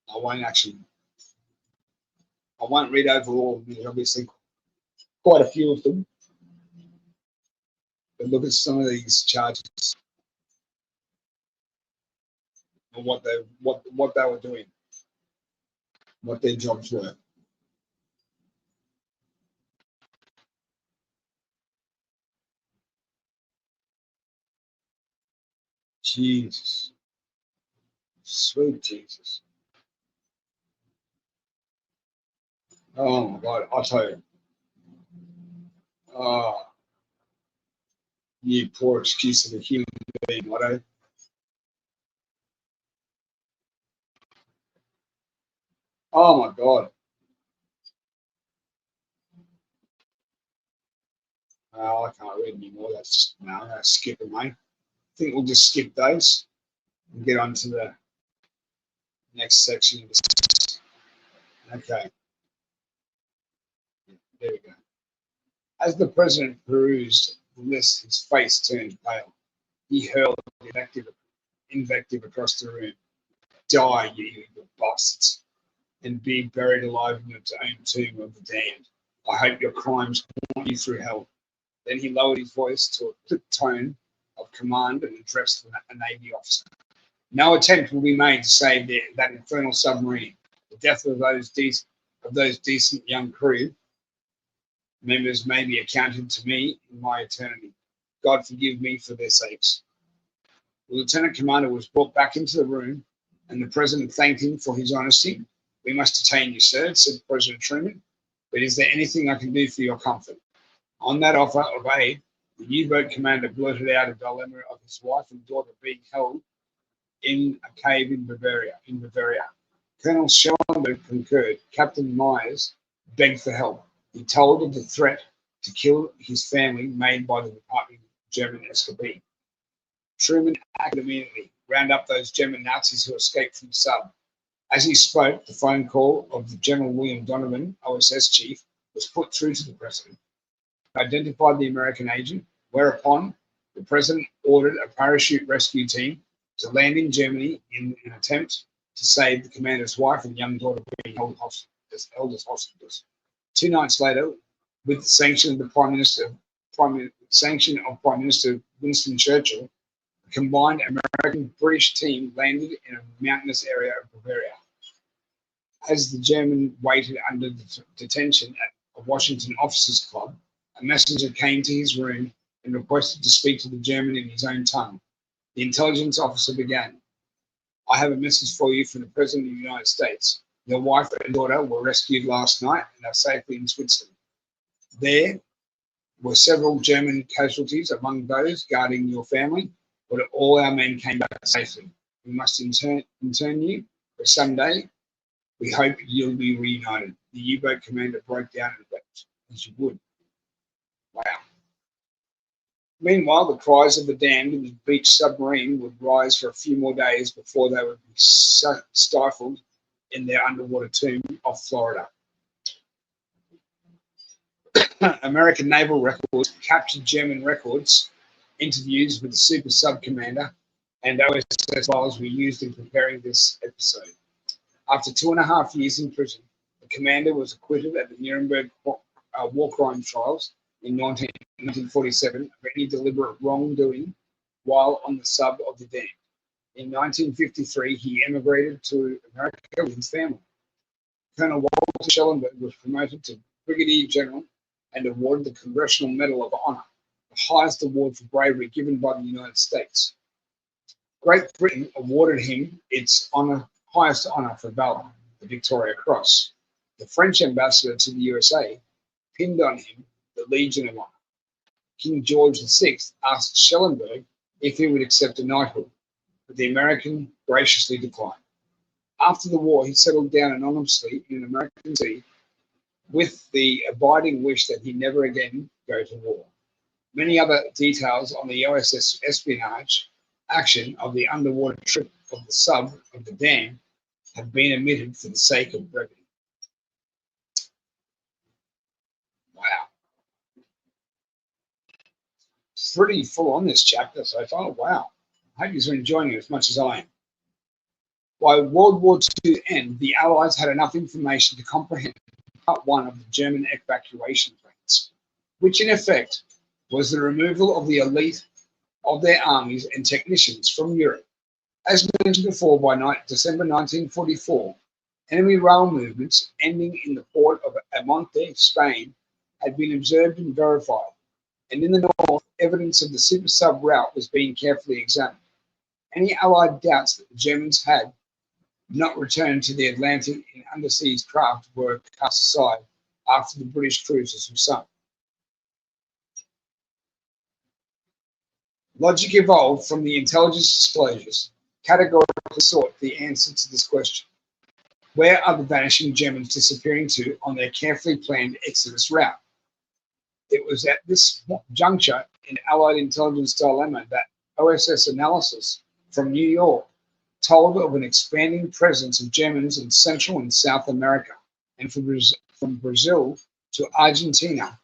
I won't read over all of them. There's obviously quite a few of them. But look at some of these charges and what they were doing, what their jobs were. Jesus. Sweet Jesus. Oh my God, I'll tell you. Oh, you poor excuse of a human being, Otto. Oh my God. Oh, I can't read anymore. That's skip it, mate. I think we'll just skip those and get on to the next section. Okay. There we go. As the president perused the list, his face turned pale. He hurled invective across the room. Die, you evil bastards, and be buried alive in its own tomb of the damned. I hope your crimes haunt you through hell. Then he lowered his voice to a clipped tone of command and addressed a Navy officer. No attempt will be made to save that infernal submarine. The death of those decent young crew members may be accounted to me in my eternity. God forgive me for their sakes. The lieutenant commander was brought back into the room, and the president thanked him for his honesty. We must detain you, sir, said President Truman, but is there anything I can do for your comfort? On that offer of aid, the U-boat commander blurted out a dilemma of his wife and daughter being held in a cave in Bavaria. Colonel Schellenberg concurred. Captain Myers begged for help. He told of the threat to kill his family made by the departing German SKB. Truman acted immediately, round up those German Nazis who escaped from the sub. As he spoke, the phone call of the General William Donovan, OSS chief, was put through to the president. He identified the American agent, whereupon the president ordered a parachute rescue team to land in Germany in an attempt to save the commander's wife and young daughter being held as hostages. 2 nights later, with the sanction of Prime Minister Winston Churchill, a combined American-British team landed in a mountainous area of Bavaria. As the German waited under detention at a Washington officers' club, a messenger came to his room and requested to speak to the German in his own tongue. The intelligence officer began. I have a message for you from the President of the United States. Your wife and daughter were rescued last night and are safely in Switzerland. There were several German casualties among those guarding your family, but all our men came back safely. We must intern you, but someday we hope you'll be reunited. The U-boat commander broke down and wept, as you would. Wow. Meanwhile, the cries of the damned in the beached submarine would rise for a few more days before they would be stifled in their underwater tomb off Florida. American naval records captured German records, interviews with the super sub commander, and OSS files were used in preparing this episode. After 2.5 years in prison, the commander was acquitted at the Nuremberg war crime trials in 19 in 1947 of any deliberate wrongdoing while on the sub of the dam. In 1953, he emigrated to America with his family. Colonel Walter Schellenberg was promoted to Brigadier General and awarded the Congressional Medal of Honor, the highest award for bravery given by the United States. Great Britain awarded him its highest honor for valor, the Victoria Cross. The French ambassador to the USA pinned on him the Legion of Honor. King George VI asked Schellenberg if he would accept a knighthood, but the American graciously declined. After the war, he settled down anonymously in an American city with the abiding wish that he never again go to war. Many other details on the OSS espionage action of the underwater trip of the sub of the dam have been omitted for the sake of brevity. Wow. Pretty full on this chapter so far. Wow. I hope you're enjoying it as much as I am. By World War II's end, the Allies had enough information to comprehend part one of the German evacuation plans, which in effect was the removal of the elite of their armies and technicians from Europe. As mentioned before, by December 1944, enemy rail movements ending in the port of Amonte, Spain, had been observed and verified, and in the north, evidence of the super sub route was being carefully examined. Any Allied doubts that the Germans had not returned to the Atlantic in undersea craft were cast aside after the British cruisers were sunk. Logic evolved from the intelligence disclosures, categorically sought the answer to this question. Where are the vanishing Germans disappearing to on their carefully planned exodus route? It was at this juncture in Allied intelligence dilemma that OSS analysis from New York told of an expanding presence of Germans in Central and South America, and from Brazil to Argentina.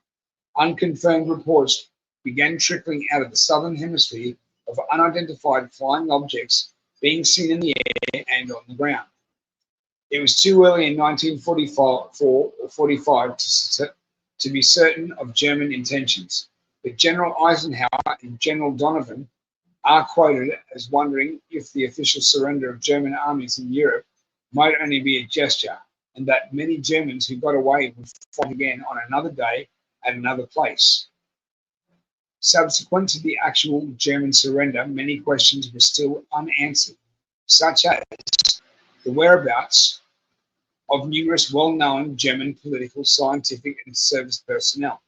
Unconfirmed reports began trickling out of the southern hemisphere of unidentified flying objects being seen in the air and on the ground. It was too early in 1944 or 45 to be certain of German intentions, but General Eisenhower and General Donovan are quoted as wondering if the official surrender of German armies in Europe might only be a gesture, and that many Germans who got away would fight again on another day at another place. Subsequent to the actual German surrender, many questions were still unanswered, such as the whereabouts of numerous well-known German political, scientific, and service personnel.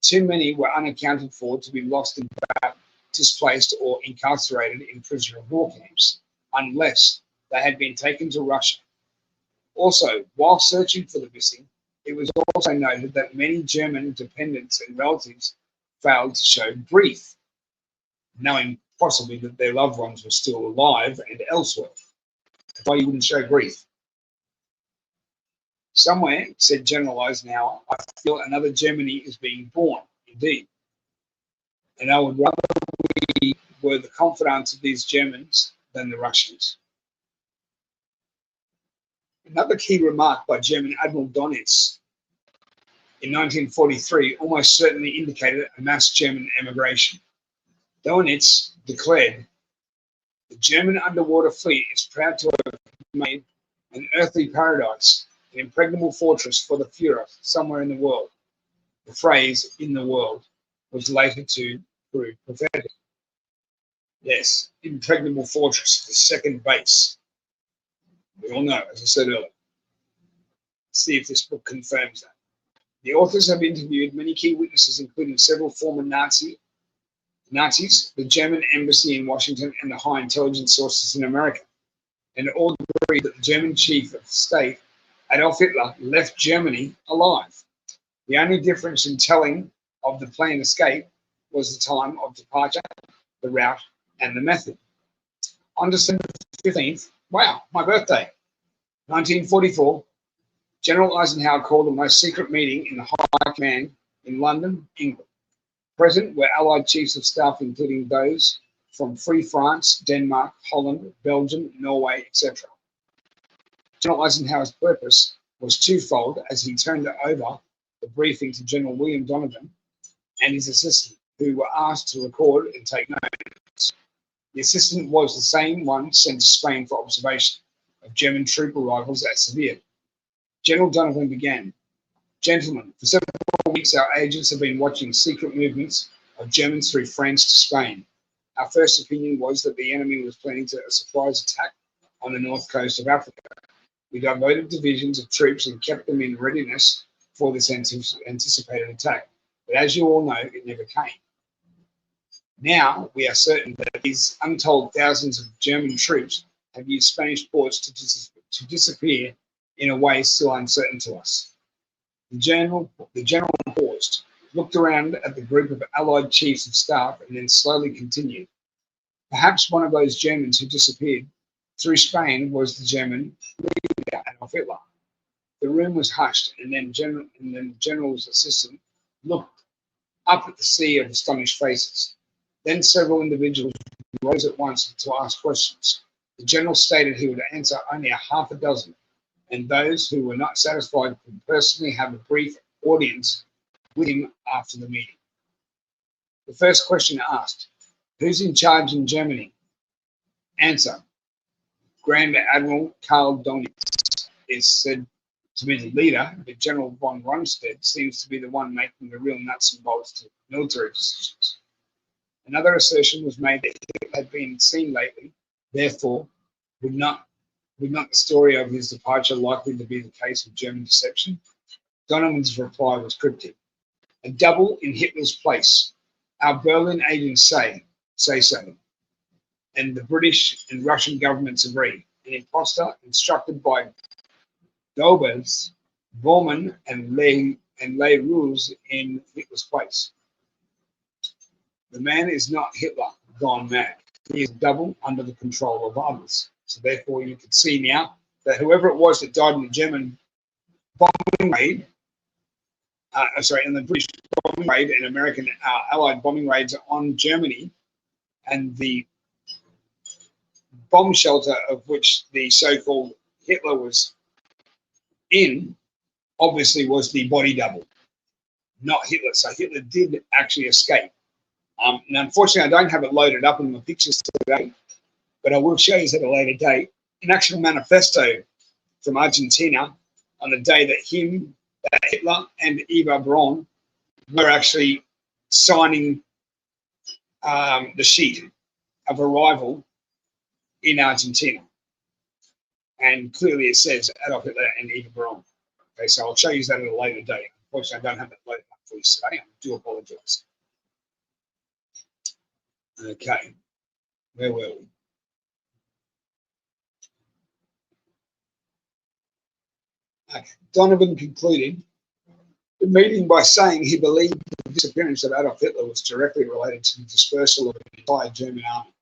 Too many were unaccounted for to be lost in battle, displaced, or incarcerated in prisoner of war camps, unless they had been taken to Russia. Also, while searching for the missing, it was also noted that many German dependents and relatives failed to show grief, knowing possibly that their loved ones were still alive and elsewhere. Why you wouldn't show grief? Somewhere, said General Eisenhower, I feel another Germany is being born, indeed. And I would rather we were the confidants of these Germans than the Russians. Another key remark by German Admiral Donitz in 1943 almost certainly indicated a mass German emigration. Donitz declared, the German underwater fleet is proud to have made an earthly paradise, an impregnable fortress for the Führer somewhere in the world. The phrase, in the world, was later to prove prophetic. Yes, impregnable fortress, the second base. We all know, as I said earlier. Let's see if this book confirms that. The authors have interviewed many key witnesses, including several former Nazis, the German embassy in Washington, and the high intelligence sources in America, and all agree that the German chief of state, Adolf Hitler, left Germany alive. The only difference in telling of the planned escape was the time of departure, the route, and the method. On December 15th, wow, my birthday, 1944, General Eisenhower called a most secret meeting in the High Command in London, England. Present were Allied chiefs of staff, including those from Free France, Denmark, Holland, Belgium, Norway, etc. General Eisenhower's purpose was twofold as he turned over the briefing to General William Donovan. and his assistant, who were asked to record and take notes. The assistant was the same one sent to Spain for observation of German troop arrivals at Seville. General Donovan began, "Gentlemen, for several weeks our agents have been watching secret movements of Germans through France to Spain. Our first opinion was that the enemy was planning a surprise attack on the north coast of Africa. We diverted divisions of troops and kept them in readiness for this anticipated attack. But as you all know, it never came. Now we are certain that these untold thousands of German troops have used Spanish ports to disappear in a way still uncertain to us." The general paused, looked around at the group of Allied chiefs of staff, and then slowly continued. "Perhaps one of those Germans who disappeared through Spain was the German leader, Adolf Hitler." The room was hushed, and then the general's assistant looked up at the sea of astonished faces. Then several individuals rose at once to ask questions. The general stated he would answer only a half a dozen, and those who were not satisfied could personally have a brief audience with him after the meeting. The first question asked, "Who's in charge in Germany?" Answer, "Grand Admiral Karl Dönitz is said to be the leader, but General von Rundstedt seems to be the one making the real nuts and bolts of military decisions." Another assertion was made that he had been seen lately, therefore would not the story of his departure likely to be the case of German deception? Donovan's reply was cryptic. "A double in Hitler's place. Our Berlin agents say so, and the British and Russian governments agree. An imposter instructed by Goebbels, Bormann, and Les Rules in Hitler's place. The man is not Hitler gone mad. He is double under the control of others." So therefore you can see now that whoever it was that died in the German bombing raid, in the British bombing raid and American Allied bombing raids on Germany, and the bomb shelter of which the so-called Hitler was in, obviously was the body double, not Hitler. So Hitler did actually escape. And unfortunately, I don't have it loaded up in my pictures today, but I will show you at a later date an actual manifesto from Argentina on the day that Hitler and Eva Braun were actually signing the sheet of arrival in Argentina. And clearly it says Adolf Hitler and Eva Braun. Okay, so I'll show you that at a later date. Unfortunately, I don't have it loaded up for you today. I do apologize. Okay, where were we? Okay. Donovan concluded the meeting by saying he believed the disappearance of Adolf Hitler was directly related to the dispersal of the entire German army.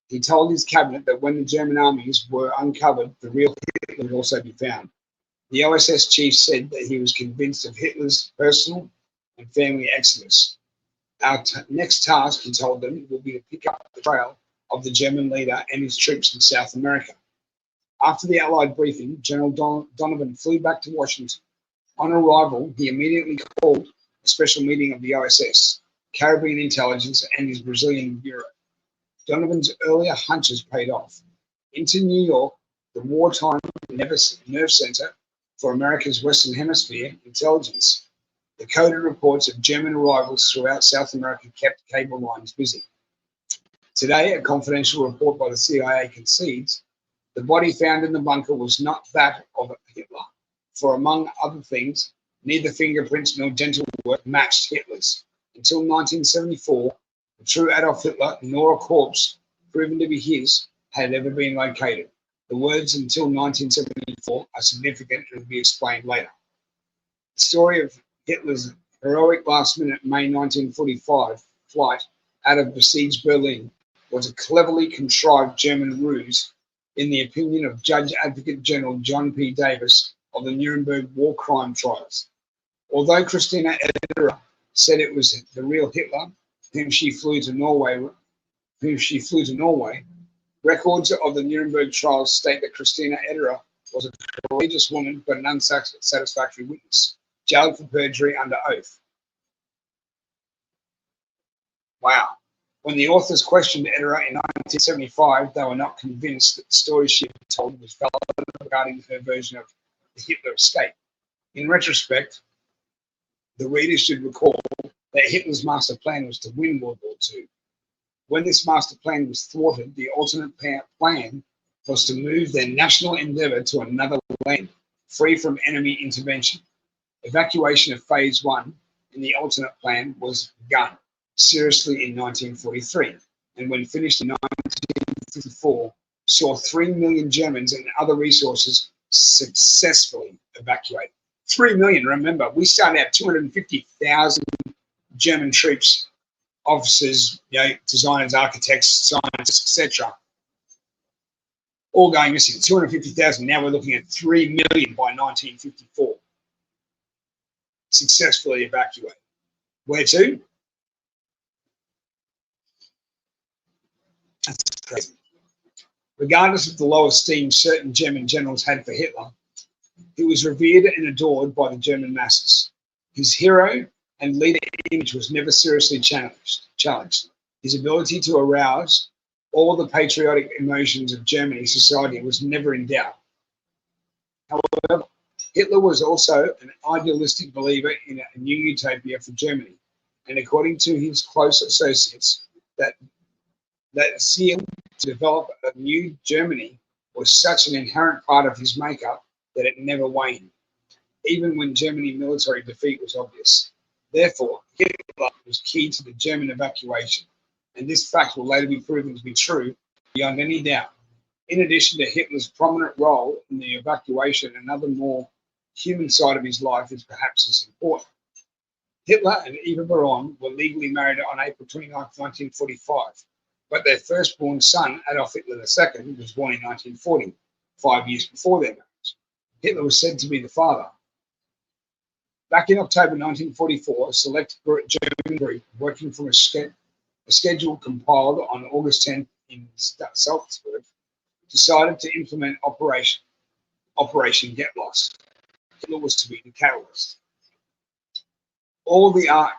He told his cabinet that when the German armies were uncovered, the real Hitler would also be found. The OSS chief said that he was convinced of Hitler's personal and family exodus. Our next task, he told them, will be to pick up the trail of the German leader and his troops in South America. After the Allied briefing, General Donovan flew back to Washington. On arrival, he immediately called a special meeting of the OSS, Caribbean Intelligence, and his Brazilian Bureau. Donovan's earlier hunches paid off. Into New York, the wartime nerve center for America's Western Hemisphere intelligence, the coded reports of German arrivals throughout South America kept cable lines busy. Today, a confidential report by the CIA concedes the body found in the bunker was not that of Hitler, for among other things, neither fingerprints nor dental work matched Hitler's. Until 1974, the true Adolf Hitler nor a corpse proven to be his had ever been located. The words "until 1974" are significant and will be explained later. The story of Hitler's heroic last-minute May 1945 flight out of besieged Berlin was a cleverly contrived German ruse, in the opinion of Judge Advocate General John P. Davis of the Nuremberg war crime trials. Although Christina Ederer said it was the real Hitler whom she flew to Norway, records of the Nuremberg trials state that Christina Ederer was a courageous woman but an unsatisfactory witness, jailed for perjury under oath. Wow. When the authors questioned Eder in 1975, they were not convinced that the story she had told was valid regarding her version of the Hitler escape. In retrospect, the reader should recall that Hitler's master plan was to win World War II. When this master plan was thwarted, the alternate plan was to move their national endeavour to another land, free from enemy intervention. Evacuation of Phase 1 in the alternate plan was begun seriously in 1943, and when finished in 1954, saw 3 million Germans and other resources successfully evacuated. 3 million, remember, we started out 250,000 German troops, officers, designers, architects, scientists, etc., all going missing. 250,000. Now we're looking at 3 million by 1954. Successfully evacuated. Where to? That's crazy. Regardless of the low esteem certain German generals had for Hitler, he was revered and adored by the German masses. His hero and leader image was never seriously challenged. His ability to arouse all the patriotic emotions of German society was never in doubt. However, Hitler was also an idealistic believer in a new utopia for Germany, and according to his close associates, that zeal to develop a new Germany was such an inherent part of his makeup that it never waned, even when Germany's military defeat was obvious. Therefore, Hitler was key to the German evacuation, and this fact will later be proven to be true beyond any doubt. In addition to Hitler's prominent role in the evacuation, another more human side of his life is perhaps as important. Hitler and Eva Braun were legally married on April 29, 1945, but their firstborn son, Adolf Hitler II, was born in 1940, 5 years before their marriage. Hitler was said to be the father. Back in October 1944, a select German group working from a schedule compiled on August 10th in Salzburg decided to implement Operation Get Lost. Hitler was to be the catalyst. All the art,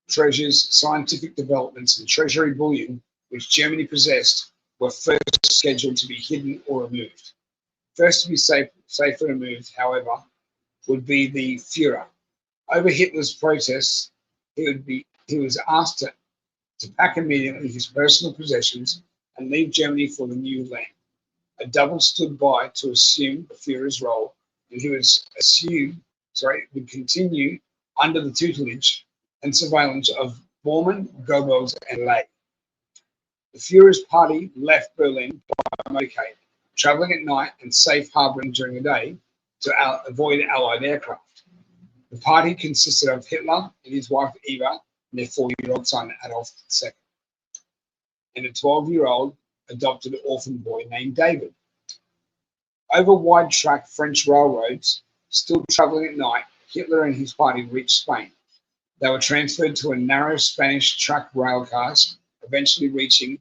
treasures, scientific developments, and treasury bullion which Germany possessed were first scheduled to be hidden or removed. First to be safer removed, however, would be the Führer. Over Hitler's protests, he was asked to pack immediately his personal possessions and leave Germany for the new land. A double stood by to assume the Führer's role, and he would continue under the tutelage and surveillance of Bormann, Goebbels, and Leith. The Führer's party left Berlin by motorcade, traveling at night and safe harboring during the day to avoid Allied aircraft. The party consisted of Hitler and his wife Eva and their 4-year-old son Adolf II, and a 12-year-old adopted orphan boy named David. Over wide-track French railroads, still traveling at night, Hitler and his party reached Spain. They were transferred to a narrow Spanish track rail cars, eventually reaching,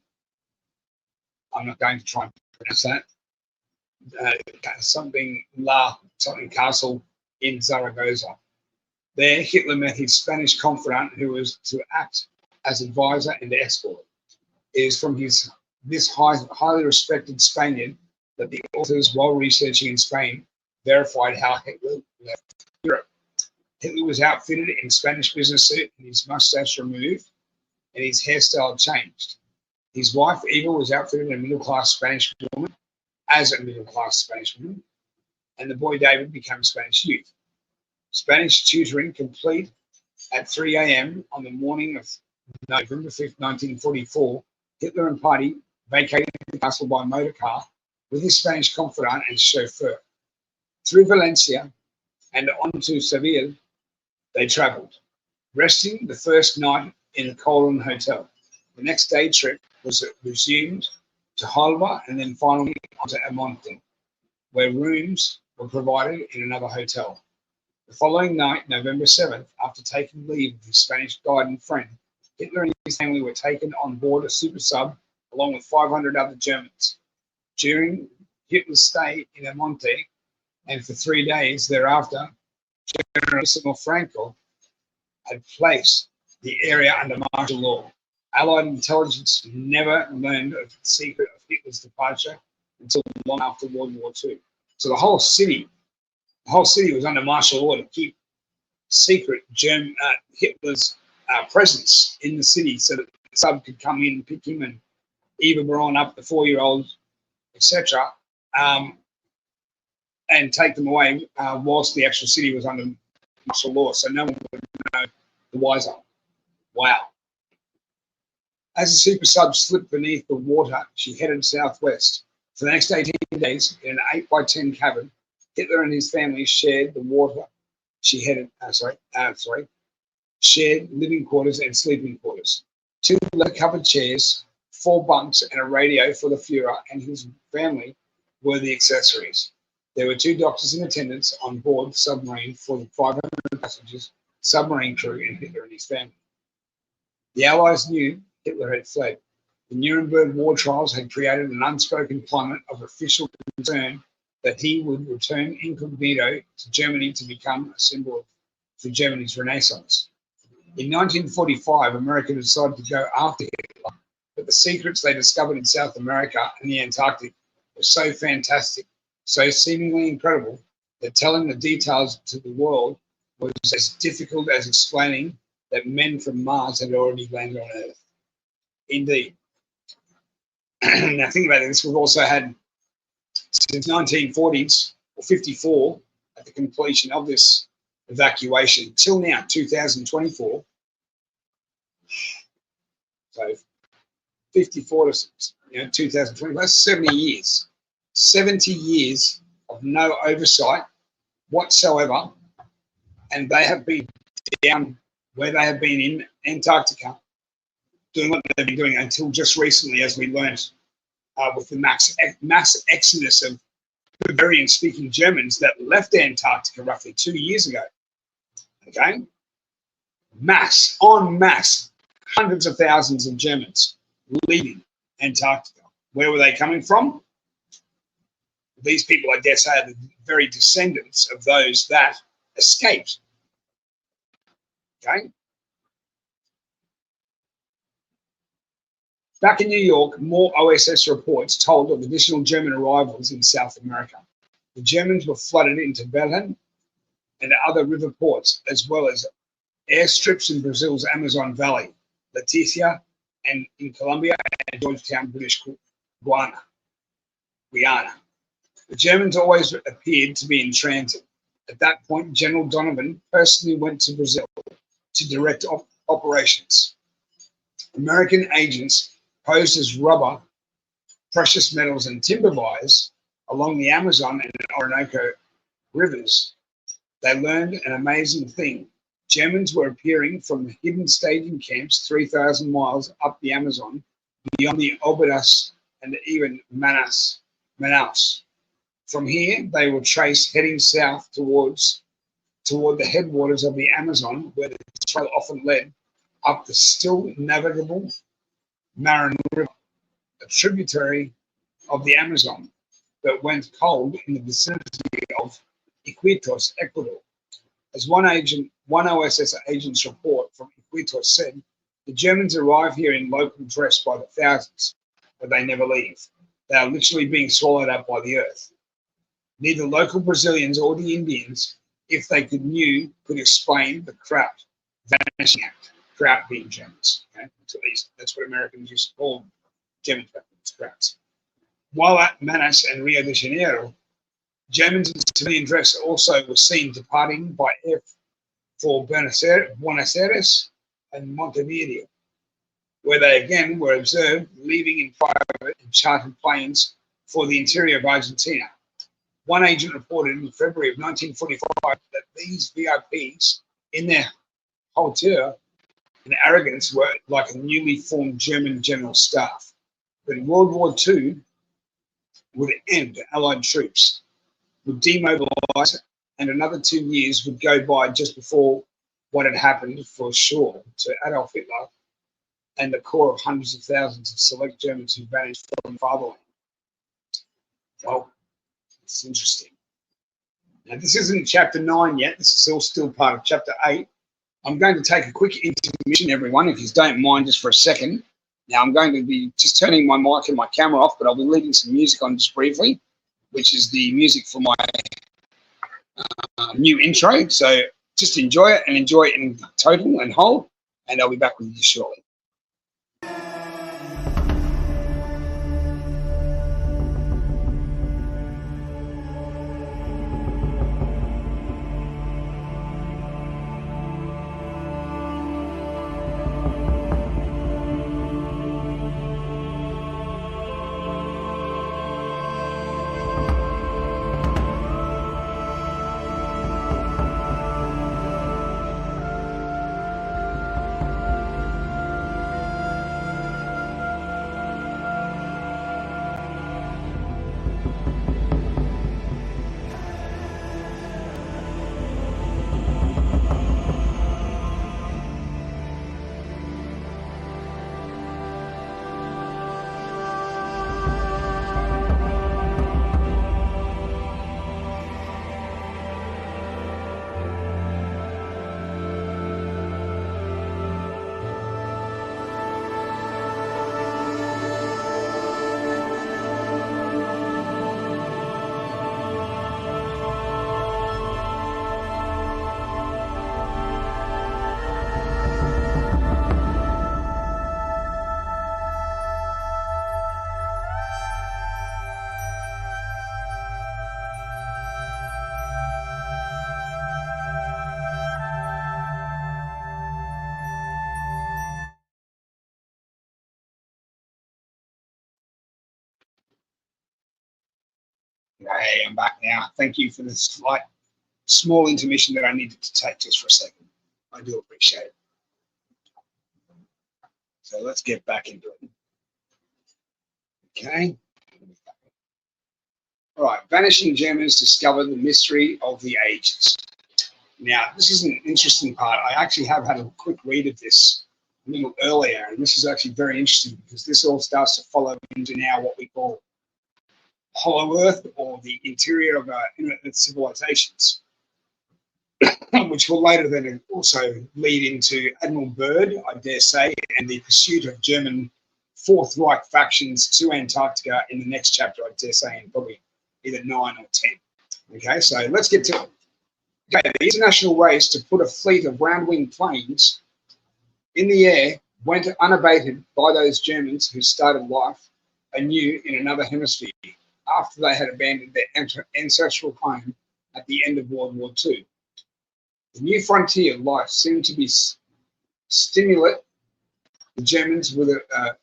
I'm not going to try and pronounce that, something castle in Zaragoza. There, Hitler met his Spanish confidant, who was to act as advisor and escort. It is from this highly respected Spaniard that the authors, while researching in Spain, verified how Hitler left Europe. Hitler was outfitted in Spanish business suit and his mustache removed and his hairstyle changed. His wife, Eva, was outfitted in a middle-class Spanish woman, and the boy David became a Spanish youth. Spanish tutoring complete at 3 a.m. on the morning of November 5th, 1944, Hitler and party vacated the castle by motor car with his Spanish confidant and chauffeur. Through Valencia and on to Seville, they travelled, resting the first night in a Colon hotel. The next day trip was resumed to Huelva and then finally on to Amonte, where rooms were provided in another hotel. The following night, November 7th, after taking leave of his Spanish guide and friend, Hitler and his family were taken on board a super sub along with 500 other Germans. During Hitler's stay in Amonte and for 3 days thereafter, Generalissimo Franco had placed the area under martial law. Allied intelligence never learned of the secret of Hitler's departure until long after World War II. So the whole city was under martial law to keep secret Hitler's presence in the city, so that the sub could come in and pick him and Eva Braun up, the 4-year-old, etc., and take them away whilst the actual city was under martial law, so no one would know the wiser. Wow. As the super sub slipped beneath the water, she headed southwest. For the next 18 days, in an 8x10 cabin, Hitler and his family shared the water. Shared living quarters and sleeping quarters. 2 lead-covered chairs, 4 bunks, and a radio for the Fuhrer and his family were the accessories. There were 2 doctors in attendance on board the submarine for the 500 passengers, submarine crew, and Hitler and his family. The Allies knew Hitler had fled. The Nuremberg war trials had created an unspoken climate of official concern that he would return incognito to Germany to become a symbol for Germany's Renaissance. In 1945, America decided to go after Hitler, but the secrets they discovered in South America and the Antarctic were so fantastic, so seemingly incredible, that telling the details to the world was as difficult as explaining that men from Mars had already landed on Earth. Indeed. Now think about this, we've also had, since 1940s, or 54, at the completion of this evacuation, till now, 2024, so 54 to 2020, that's 70 years. 70 years of no oversight whatsoever, and they have been down where they have been in Antarctica, doing what they've been doing until just recently, as we learned with the mass exodus of Bavarian-speaking Germans that left Antarctica roughly 2 years ago. Okay? Mass, hundreds of thousands of Germans leaving Antarctica. Where were they coming from? These people, I dare say, are the very descendants of those that escaped. Okay? Back in New York, more OSS reports told of additional German arrivals in South America. The Germans were flooded into Belém and other river ports, as well as airstrips in Brazil's Amazon Valley, Leticia, and in Colombia and Georgetown, British Guiana. The Germans always appeared to be in transit. At that point, General Donovan personally went to Brazil to direct operations. American agents posed as rubber, precious metals, and timber buyers along the Amazon and Orinoco rivers. They learned an amazing thing. Germans were appearing from hidden staging camps 3,000 miles up the Amazon, beyond the Obidos and even Manaus. From here, they were traced heading south toward the headwaters of the Amazon, where the trail often led up the still navigable Maran River, a tributary of the Amazon that went cold in the vicinity of Iquitos, Ecuador. As one OSS agent's report from Iquitos said, the Germans arrive here in local dress by the thousands, but they never leave. They are literally being swallowed up by the earth. Neither local Brazilians or the Indians, if they could explain the Kraut vanishing act. Kraut being Germans. Okay? At least that's what Americans used to call Germans back then, Krauts. While at Manaus and Rio de Janeiro, Germans in civilian dress also were seen departing by air for Buenos Aires and Montevideo, where they again were observed leaving in private and chartered planes for the interior of Argentina. One agent reported in February of 1945 that these VIPs, in their hauteur and arrogance, were like a newly formed German general staff. But World War II would end, Allied troops would demobilize, and another 2 years would go by just before what had happened for sure to Adolf Hitler and the core of hundreds of thousands of select Germans who vanished from fatherland. Well, it's interesting. Now, this isn't chapter 9 yet. This is all still part of chapter 8. I'm going to take a quick intermission, everyone, if you don't mind, just for a second. Now, I'm going to be just turning my mic and my camera off, but I'll be leaving some music on just briefly, which is the music for my new intro. So just enjoy it and enjoy it in total and whole, and I'll be back with you shortly. Hey, I'm back now. Thank you for this slight, small intermission that I needed to take just for a second. I do appreciate it. So let's get back into it. Okay. All right. Vanishing Germans discover the mystery of the ages. Now, this is an interesting part. I actually have had a quick read of this a little earlier, and this is actually very interesting because this all starts to follow into now what we call Hollow Earth, or the interior of our infinite civilizations, which will later then also lead into Admiral Byrd, I dare say, and the pursuit of German Fourth Reich factions to Antarctica in the next chapter, I dare say, in probably either 9 or 10. Okay, so let's get to it. Okay, the international race to put a fleet of round-wing planes in the air went unabated by those Germans who started life anew in another hemisphere after they had abandoned their ancestral home at the end of World War II. The new frontier of life seemed to stimulate the Germans with a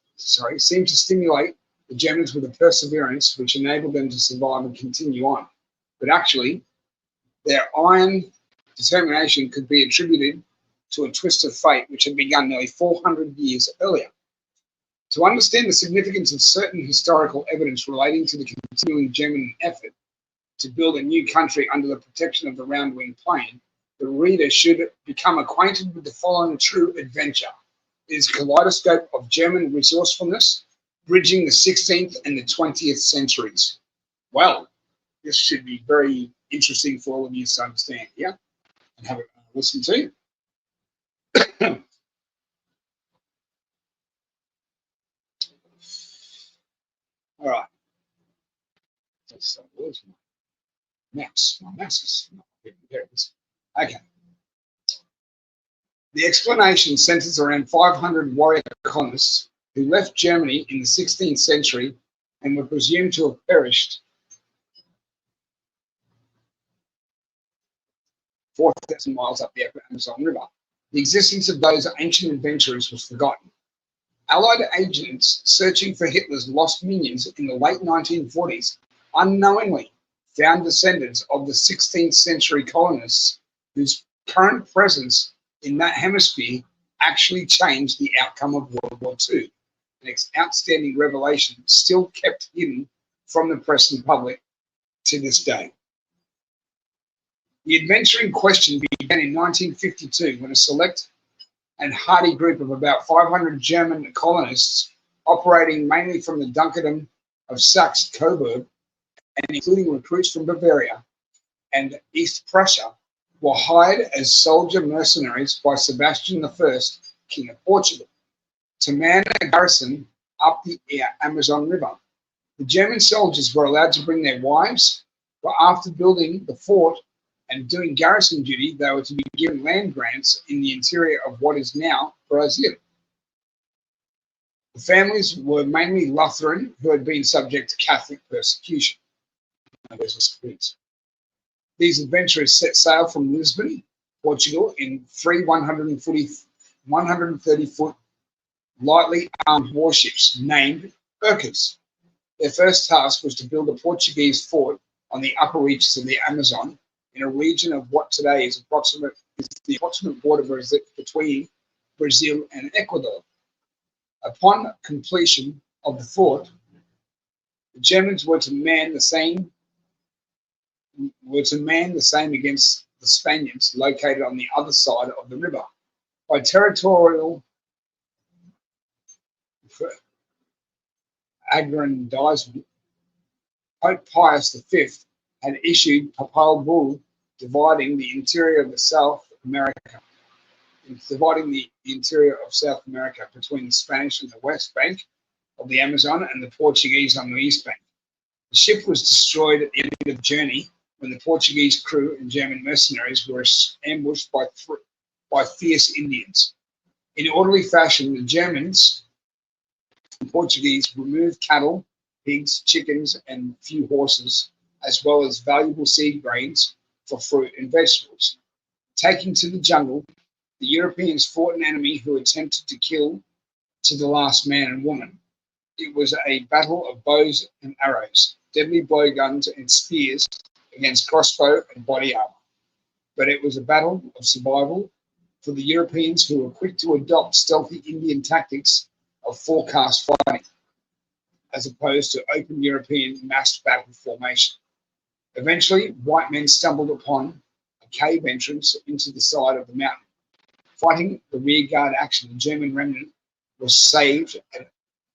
perseverance which enabled them to survive and continue on. But actually, their iron determination could be attributed to a twist of fate which had begun nearly 400 years earlier. To understand the significance of certain historical evidence relating to the continuing German effort to build a new country under the protection of the round-wing plane, the reader should become acquainted with the following true adventure. It is a kaleidoscope of German resourcefulness, bridging the 16th and the 20th centuries. Well, this should be very interesting for all of you to understand, yeah? And have a listen to. All right. So where's my mouse? My mouse is not here. There it is. Okay. The explanation centers around 500 warrior colonists who left Germany in the 16th century and were presumed to have perished 4,000 miles up the Amazon River. The existence of those ancient adventurers was forgotten. Allied agents searching for Hitler's lost minions in the late 1940s unknowingly found descendants of the 16th century colonists whose current presence in that hemisphere actually changed the outcome of World War II. An outstanding revelation still kept hidden from the press and public to this day. The adventure in question began in 1952 when a select and hardy group of about 500 German colonists operating mainly from the dukedom of Saxe-Coburg and including recruits from Bavaria and East Prussia were hired as soldier mercenaries by Sebastian I, King of Portugal, to man a garrison up the Amazon River. The German soldiers were allowed to bring their wives, but after building the fort and doing garrison duty, they were to be given land grants in the interior of what is now Brazil. The families were mainly Lutheran who had been subject to Catholic persecution. These adventurers set sail from Lisbon, Portugal, in three 130-foot lightly armed warships named Urcas. Their first task was to build a Portuguese fort on the upper reaches of the Amazon in a region of what today is the approximate border between Brazil and Ecuador. Upon completion of the fort, the Germans were to man the same against the Spaniards located on the other side of the river. By territorial aggrandizement, Pope Pius V had issued papal bull dividing the interior of South America between the Spanish on the west bank of the Amazon and the Portuguese on the east bank. The ship was destroyed at the end of the journey when the Portuguese crew and German mercenaries were ambushed by fierce Indians. In orderly fashion, the Germans and Portuguese removed cattle, pigs, chickens, and a few horses, as well as valuable seed grains for fruit and vegetables. Taking to the jungle, the Europeans fought an enemy who attempted to kill to the last man and woman. It was a battle of bows and arrows, deadly blowguns and spears against crossbow and body armor. But it was a battle of survival for the Europeans, who were quick to adopt stealthy Indian tactics of forecast fighting, as opposed to open European massed battle formation. Eventually, white men stumbled upon a cave entrance into the side of the mountain. Fighting the rearguard action, the German remnant was saved, and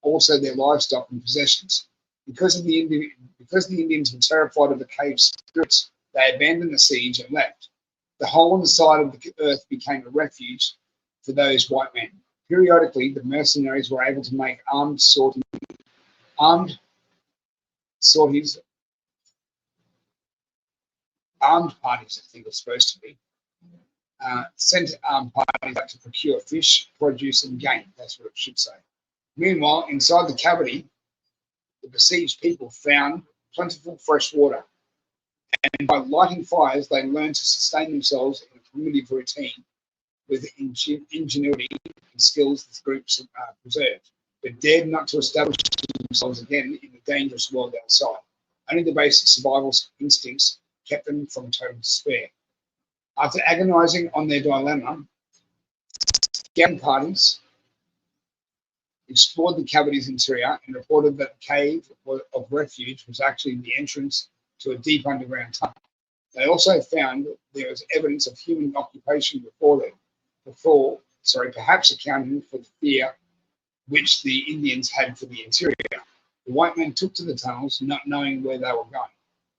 also their livestock and possessions. Because the Indians were terrified of the cave spirits, they abandoned the siege and left. The hole in the side of the earth became a refuge for those white men. Periodically, the mercenaries were able to make armed sorties, armed parties, I think it's supposed to be, sent armed parties out to procure fish, produce, and game. That's what it should say. Meanwhile, inside the cavity, the besieged people found plentiful fresh water, and by lighting fires, they learned to sustain themselves in a primitive routine with ingenuity and skills the groups preserved, but dared not to establish themselves again in the dangerous world outside. Only the basic survival instincts kept them from total despair. After agonizing on their dilemma, scouting parties explored the cavity's interior and reported that the cave of refuge was actually the entrance to a deep underground tunnel. They also found there was evidence of human occupation perhaps accounting for the fear which the Indians had for the interior. The white men took to the tunnels, not knowing where they were going,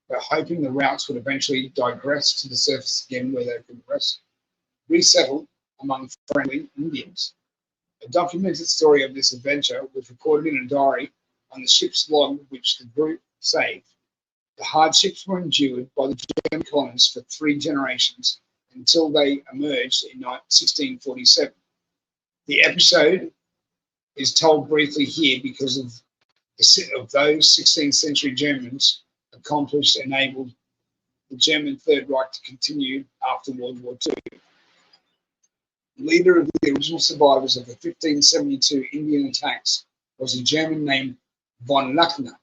but hoping the routes would eventually digress to the surface again, where they could resettle among friendly Indians. A documented story of this adventure was recorded in a diary on the ship's log, which the group saved. The hardships were endured by the German colonists for 3 generations until they emerged in 1647. The episode is told briefly here because of those 16th century Germans enabled the German Third Reich to continue after World War II. The leader of the original survivors of the 1572 Indian attacks was a German named von Lachner.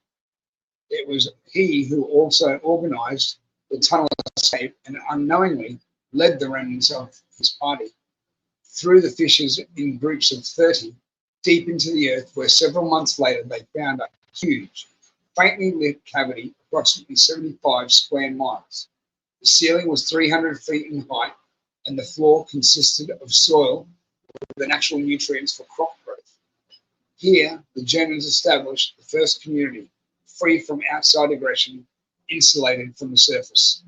It was he who also organized the tunnel escape and unknowingly led the remnants of his party through the fissures in groups of 30 deep into the earth, where several months later they found a huge, faintly lit cavity approximately 75 square miles. The ceiling was 300 feet in height, and the floor consisted of soil with the natural nutrients for crop growth. Here, the Germans established the first community, free from outside aggression, insulated from the surface.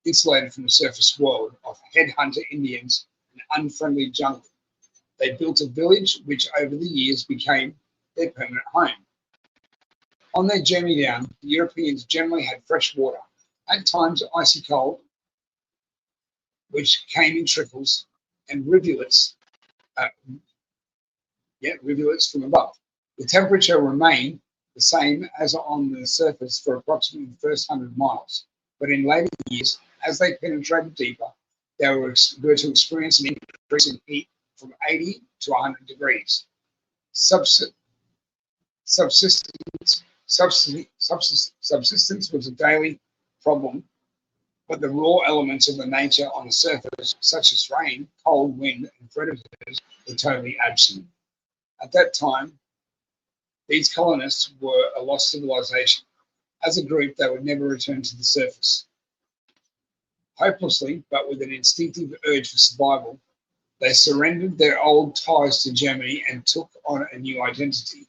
insulated from the surface world of headhunter Indians and unfriendly jungle. They built a village which over the years became their permanent home. On their journey down, the Europeans generally had fresh water, at times icy cold, which came in trickles, and uh, rivulets from above. The temperature remained the same as on the surface for approximately the first 100 miles, but in later years, as they penetrated deeper, they were to experience an increase in heat from 80 to 100 degrees. Subsistence was a daily problem, but the raw elements of the nature on the surface, such as rain, cold, wind, and predators, were totally absent. At that time, these colonists were a lost civilization. As a group, they would never return to the surface. Hopelessly, but with an instinctive urge for survival, they surrendered their old ties to Germany and took on a new identity.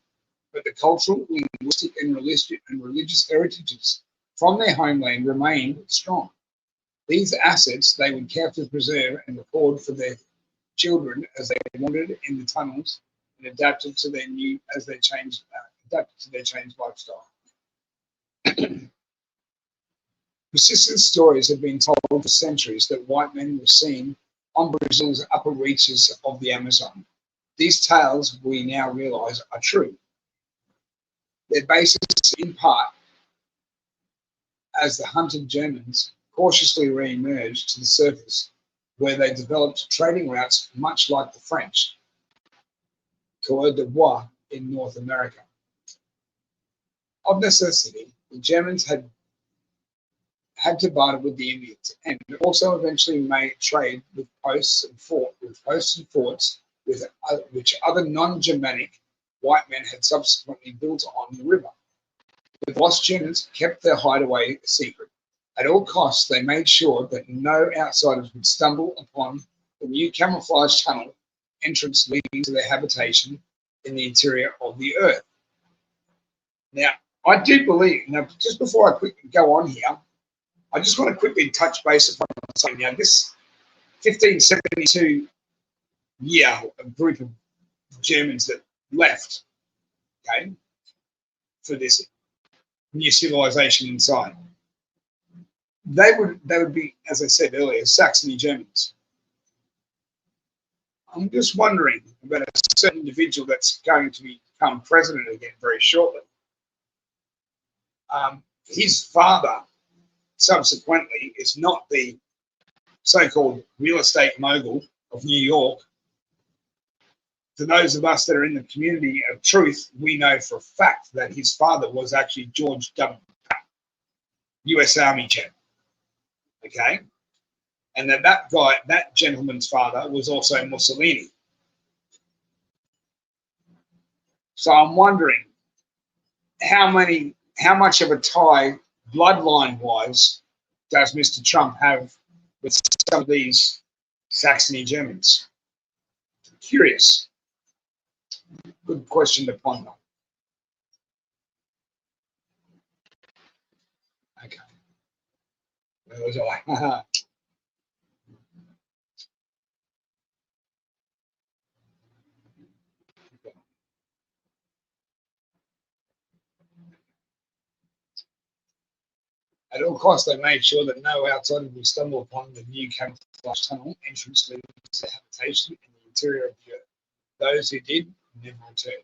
But the cultural, linguistic, and religious heritages from their homeland remained strong. These assets they would carefully preserve and record for their children as they wandered in the tunnels and adapted to their changed lifestyle. Persistent stories have been told for centuries that white men were seen on Brazil's upper reaches of the Amazon. These tales, we now realize, are true. Their basis, in part, as the hunted Germans cautiously re-emerged to the surface, where they developed trading routes much like the French, coureurs de bois in North America. Of necessity, the Germans had to barter with the Indians and also eventually made trade with posts and forts which other non-Germanic white men had subsequently built on the river. The lost Germans kept their hideaway a secret. At all costs, they made sure that no outsiders would stumble upon the new camouflage tunnel entrance leading to their habitation in the interior of the earth. Now, I do believe, just before I quickly go on here, I just want to quickly touch base upon something. Now, this 1572 year, a group of Germans that left, okay, for this new civilization inside, they would be, as I said earlier, Saxony Germans. I'm just wondering about a certain individual that's going to become president again very shortly. His father, subsequently, is not the so-called real estate mogul of New York. For those of us that are in the community of truth, we know for a fact that his father was actually George W. U.S. Army general. Okay? And that gentleman's father was also Mussolini. So I'm wondering how much of a tie bloodline-wise does Mr. Trump have with some of these Saxony Germans? I'm curious. Good question to ponder. Okay. Where was I? At all costs, they made sure that no outsider would stumble upon the new camouflage tunnel entrance leading to their habitation in the interior of the earth. Those who did never returned.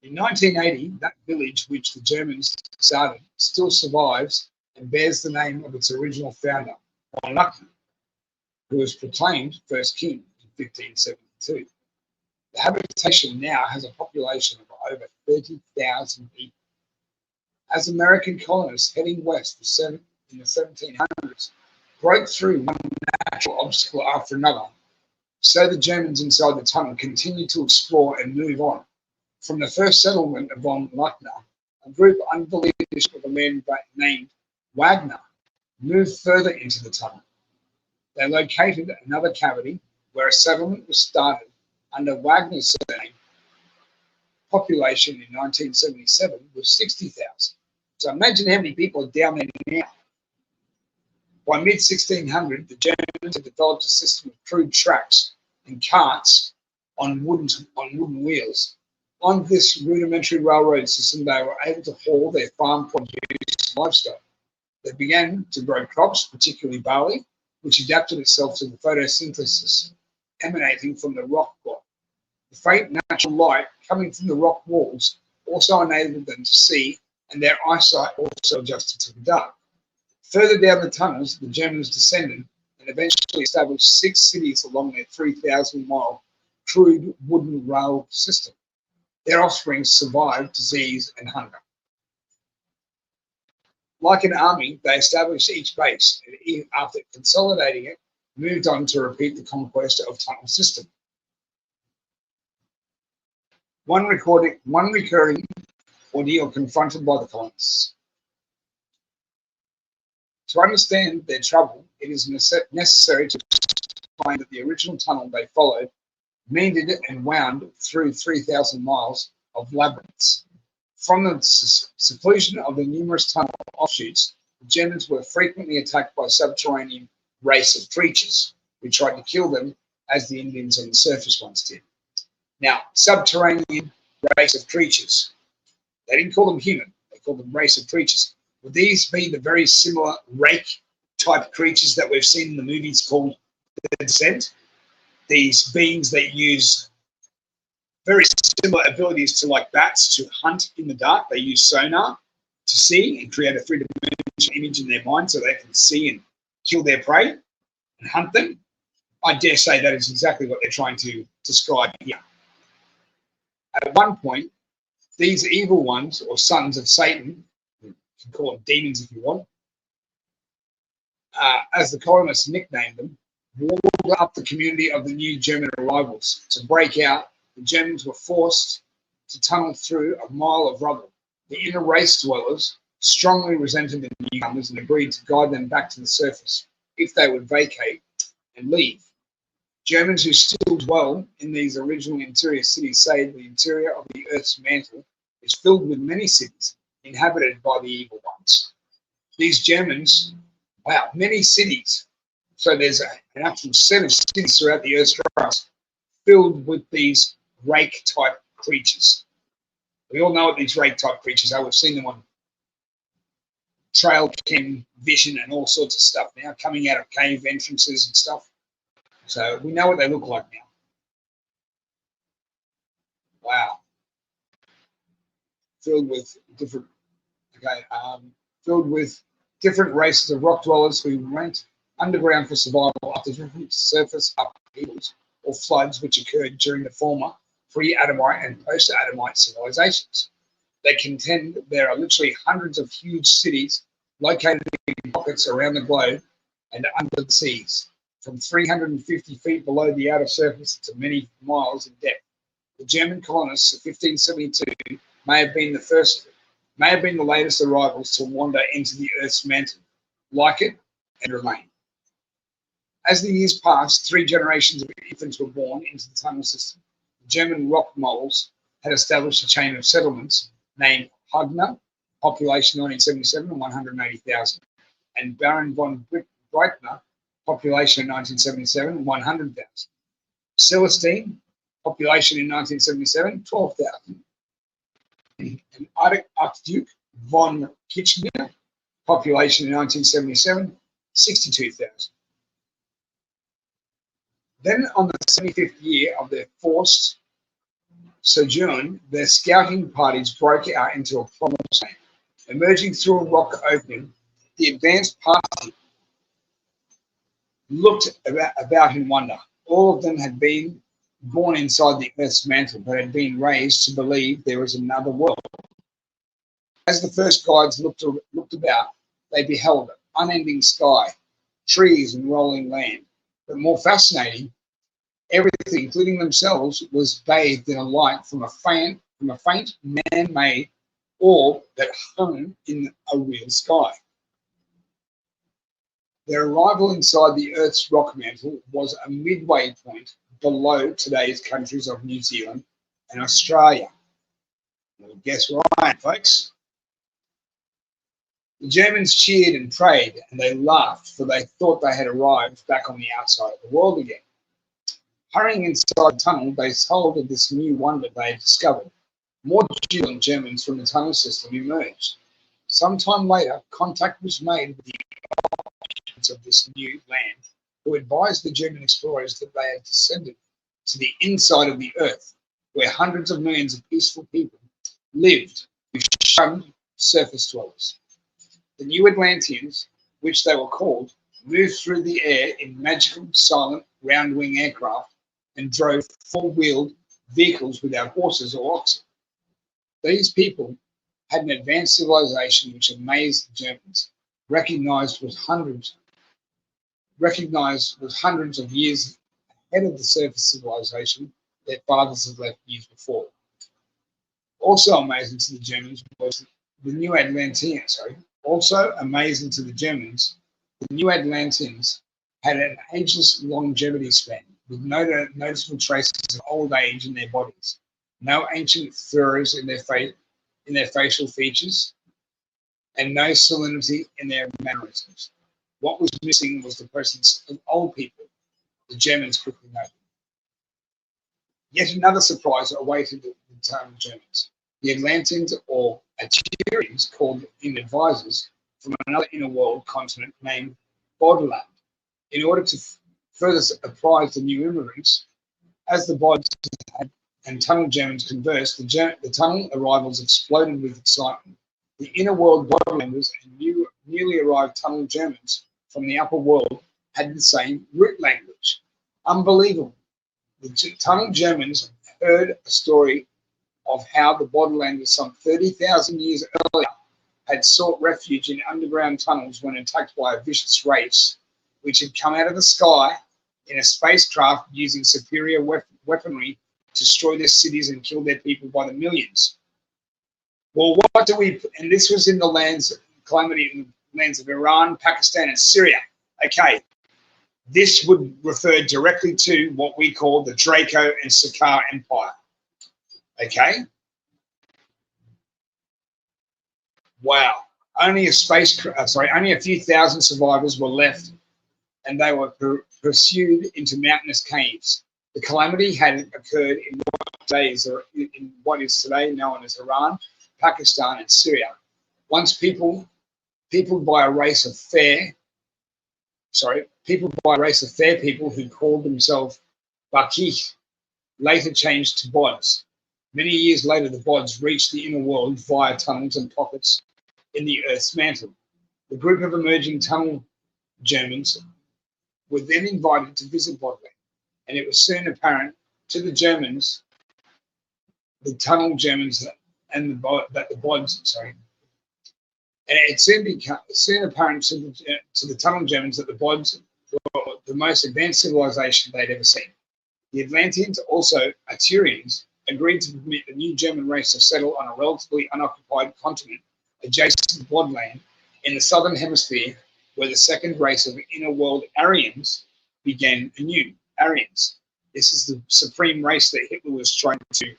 In 1980, that village which the Germans started still survives and bears the name of its original founder, Leith, who was proclaimed first king in 1572. The habitation now has a population of over 30,000 people. As American colonists heading west in the 1700s broke through one natural obstacle after another, so the Germans inside the tunnel continued to explore and move on. From the first settlement of von Leith, a group under the leadership of a man named Wagner moved further into the tunnel. They located another cavity where a settlement was started under Wagner's surname. Population in 1977 was 60,000. So imagine how many people are down there now. By mid-1600, the Germans had developed a system of crude tracks and carts on wooden wheels. On this rudimentary railroad system, they were able to haul their farm produce and livestock. They began to grow crops, particularly barley, which adapted itself to the photosynthesis emanating from the rock wall. The faint natural light coming from the rock walls also enabled them to see, and their eyesight also adjusted to the dark. Further down the tunnels, the Germans descended and eventually established 6 cities along their 3,000-mile crude wooden rail system. Their offspring survived disease and hunger. Like an army, they established each base, and after consolidating it, moved on to repeat the conquest of tunnel system. One recurring ordeal confronted by the colonists. To understand their trouble, it is necessary to explain that the original tunnel they followed meandered and wound through 3,000 miles of labyrinths. From the seclusion of the numerous tunnel offshoots, the Germans were frequently attacked by subterranean race of creatures who tried to kill them as the Indians on the surface once did. Now, subterranean race of creatures, they didn't call them human, they called them race of creatures. Would these be the very similar rake type creatures that we've seen in the movies called The Descent? These beings that use very similar abilities to like bats to hunt in the dark. They use sonar to see and create a three-dimensional image in their mind so they can see and kill their prey and hunt them. I dare say that is exactly what they're trying to describe here. At one point, these evil ones, or sons of Satan, you can call them demons if you want, as the colonists nicknamed them, walled up the community of the new German arrivals. To break out, the Germans were forced to tunnel through a mile of rubble. The inner race dwellers strongly resented the newcomers and agreed to guide them back to the surface if they would vacate and leave. Germans who still dwell in these original interior cities say the interior of the Earth's mantle is filled with many cities inhabited by the evil ones. These Germans, wow, many cities. So there's an actual 7 cities throughout the Earth's crust filled with these rake-type creatures. We all know what these rake-type creatures are. We've seen them on trail cam vision and all sorts of stuff now, coming out of cave entrances and stuff. So we know what they look like now. Wow. Filled with different races of rock dwellers who went underground for survival after different surface upheavals or floods which occurred during the former pre-Adamite and post-Adamite civilizations. They contend there are literally hundreds of huge cities located in pockets around the globe and under the seas, from 350 feet below the outer surface to many miles in depth. The German colonists of 1572 may have been the latest arrivals to wander into the Earth's mantle, like it, and remain. As the years passed, 3 generations of infants were born into the tunnel system. The German rock moles had established a chain of settlements named Hugner, population 1977, 180,000, and Baron von Breitner, population in 1977, 100,000. Celestine, population in 1977, 12,000. And Archduke von Kitchener, population in 1977, 62,000. Then on the 75th year of their forced sojourn, their scouting parties broke out into a promised land. Emerging through a rock opening, the advanced party looked about in wonder. All of them had been born inside the Earth's mantle, but had been raised to believe there was another world. As the first guides looked about, they beheld an unending sky, trees and rolling land. But more fascinating, everything, including themselves, was bathed in a light from a faint man-made orb that hung in a real sky. Their arrival inside the Earth's rock mantle was a midway point below today's countries of New Zealand and Australia. Well, guess where I am, folks? The Germans cheered and prayed, and they laughed, for they thought they had arrived back on the outside of the world again. Hurrying inside the tunnel, they told of this new wonder they had discovered. More jubilant Germans from the tunnel system emerged. Sometime later, contact was made with the inhabitants of this new land, who advised the German explorers that they had descended to the inside of the earth, where hundreds of millions of peaceful people lived, who shunned surface dwellers. The New Atlanteans, which they were called, moved through the air in magical, silent, round-wing aircraft and drove four-wheeled vehicles without horses or oxen. These people had an advanced civilization which amazed the Germans, recognized with hundreds of years ahead of the surface civilization their fathers had left years before. Also amazing to the Germans was the New Atlanteans. Also amazing to the Germans, the New Atlanteans had an ageless longevity span with no noticeable traces of old age in their bodies, no ancient furrows in their facial features, and no salinity in their mannerisms. What was missing was the presence of old people, the Germans quickly noted. Yet another surprise awaited the Germans. The Atlanteans, or Aturians, called in advisors from another inner world continent named Bodland, in order to further apprise the new immigrants. As the Bods and tunnel Germans conversed, the tunnel arrivals exploded with excitement. The inner world Bodlanders and newly arrived tunnel Germans from the upper world had the same root language. Unbelievable. The tunnel Germans heard a story of how the Bodlanders some 30,000 years earlier had sought refuge in underground tunnels when attacked by a vicious race which had come out of the sky in a spacecraft using superior weaponry to destroy their cities and kill their people by the millions. Well, and this was in the calamity in the lands of Iran, Pakistan, and Syria. Okay, this would refer directly to what we call the Draco and Sakar Empire. Okay. Wow. Only a few thousand survivors were left, and they were pursued into mountainous caves. The calamity had occurred in what is today known as Iran, Pakistan, and Syria. Once peopled by a race of fair people who called themselves Bakih, later changed to Bods. Many years later, the Bods reached the inner world via tunnels and pockets in the Earth's mantle. The group of emerging tunnel Germans were then invited to visit Bodland, and it was soon apparent to the Germans, the tunnel Germans, and the Bods, and it soon apparent to the tunnel Germans that the Bods were the most advanced civilization they'd ever seen. The Atlanteans, also Aturians, agreed to permit the new German race to settle on a relatively unoccupied continent adjacent to Bodland in the southern hemisphere, where the second race of inner world Aryans began anew. Aryans. This is the supreme race that Hitler was trying to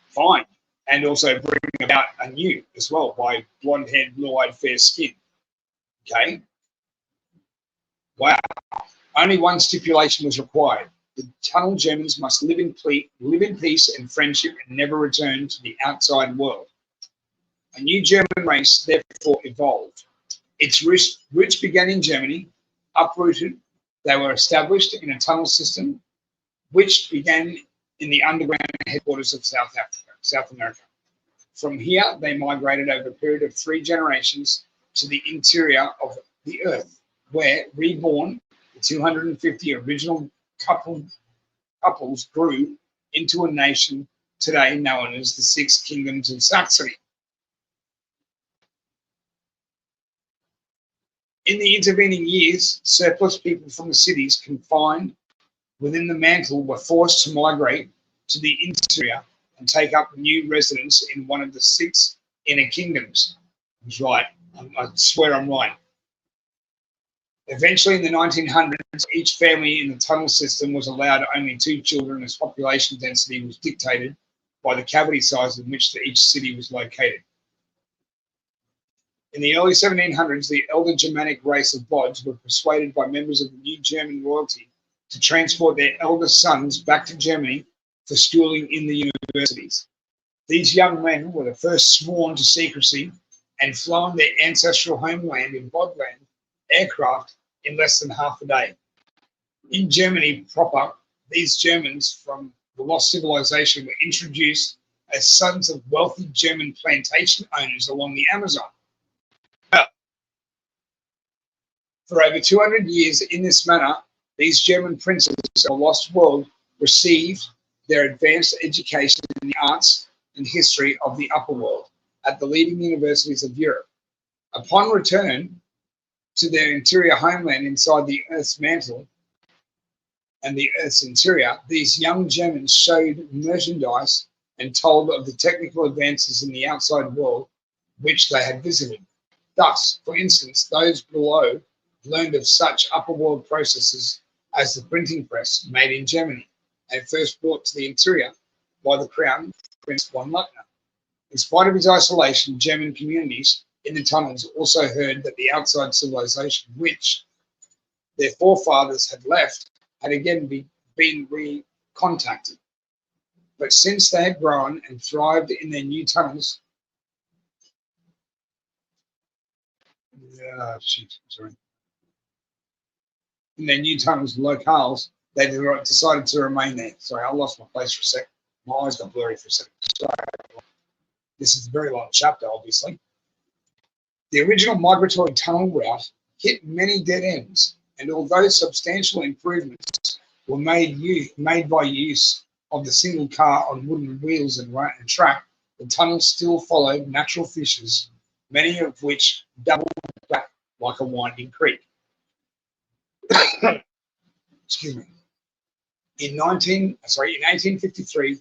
find and also bring about anew as well by blonde-haired, blue-eyed, fair skin. Okay? Wow. Only one stipulation was required. The tunnel Germans must live in peace and friendship and never return to the outside world. A new German race therefore evolved. Its roots began in Germany. Uprooted, they were established in a tunnel system which began in the underground headquarters of South America. From here, they migrated over a period of 3 generations to the interior of the Earth, where, reborn, the 250 original couples grew into a nation today known as the 6 Kingdoms of Saxony. In the intervening years, surplus people from the cities confined within the mantle were forced to migrate to the interior and take up new residence in one of the 6 inner kingdoms. I was right. I swear I'm right. Eventually, in the 1900s, each family in the tunnel system was allowed only 2 children as population density was dictated by the cavity size in which each city was located. In the early 1700s, the elder Germanic race of Bods were persuaded by members of the new German royalty to transport their eldest sons back to Germany for schooling in the universities. These young men were the first sworn to secrecy and flown their ancestral homeland in Bodland aircraft in less than half a day. In Germany proper, these Germans from the lost civilization were introduced as sons of wealthy German plantation owners along the Amazon. For over 200 years, in this manner, these German princes of the lost world received their advanced education in the arts and history of the upper world at the leading universities of Europe. Upon return to their interior homeland inside the Earth's mantle and the Earth's interior, these young Germans showed merchandise and told of the technical advances in the outside world which they had visited. Thus, for instance, those below learned of such upper world processes as the printing press made in Germany and first brought to the interior by the Crown Prince von Luckner. In spite of his isolation, German communities in the tunnels also heard that the outside civilization, which their forefathers had left, had again been recontacted. But since they had grown and thrived in their new tunnels, in their new tunnels and locales, they decided to remain there. Sorry, I lost my place for a sec. My eyes got blurry for a second. Sorry. This is a very long chapter, obviously. The original migratory tunnel route hit many dead ends, and although substantial improvements were made by use of the single car on wooden wheels and track, the tunnel still followed natural fissures, many of which doubled back like a winding creek. Excuse me. In 1853,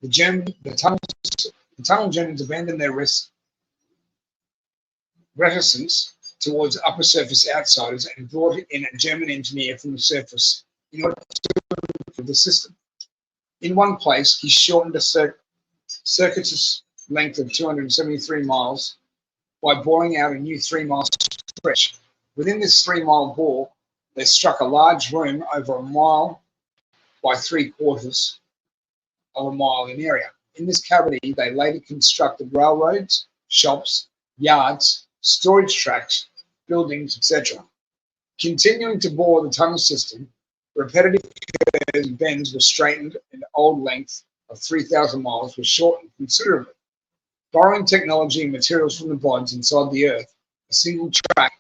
the tunnel Germans abandoned their reticence towards upper surface outsiders and brought in a German engineer from the surface in order to improve the system. In one place, he shortened a circuitous length of 273 miles by boring out a new 3-mile stretch. Within this 3-mile bore, they struck a large room over a mile by 3/4 of a mile in area. In this cavity, they later constructed railroads, shops, yards, storage tracks, buildings, etc. Continuing to bore the tunnel system, repetitive curves and bends were straightened, and the old length of 3,000 miles was shortened considerably. Borrowing technology and materials from the bonds inside the Earth, a single track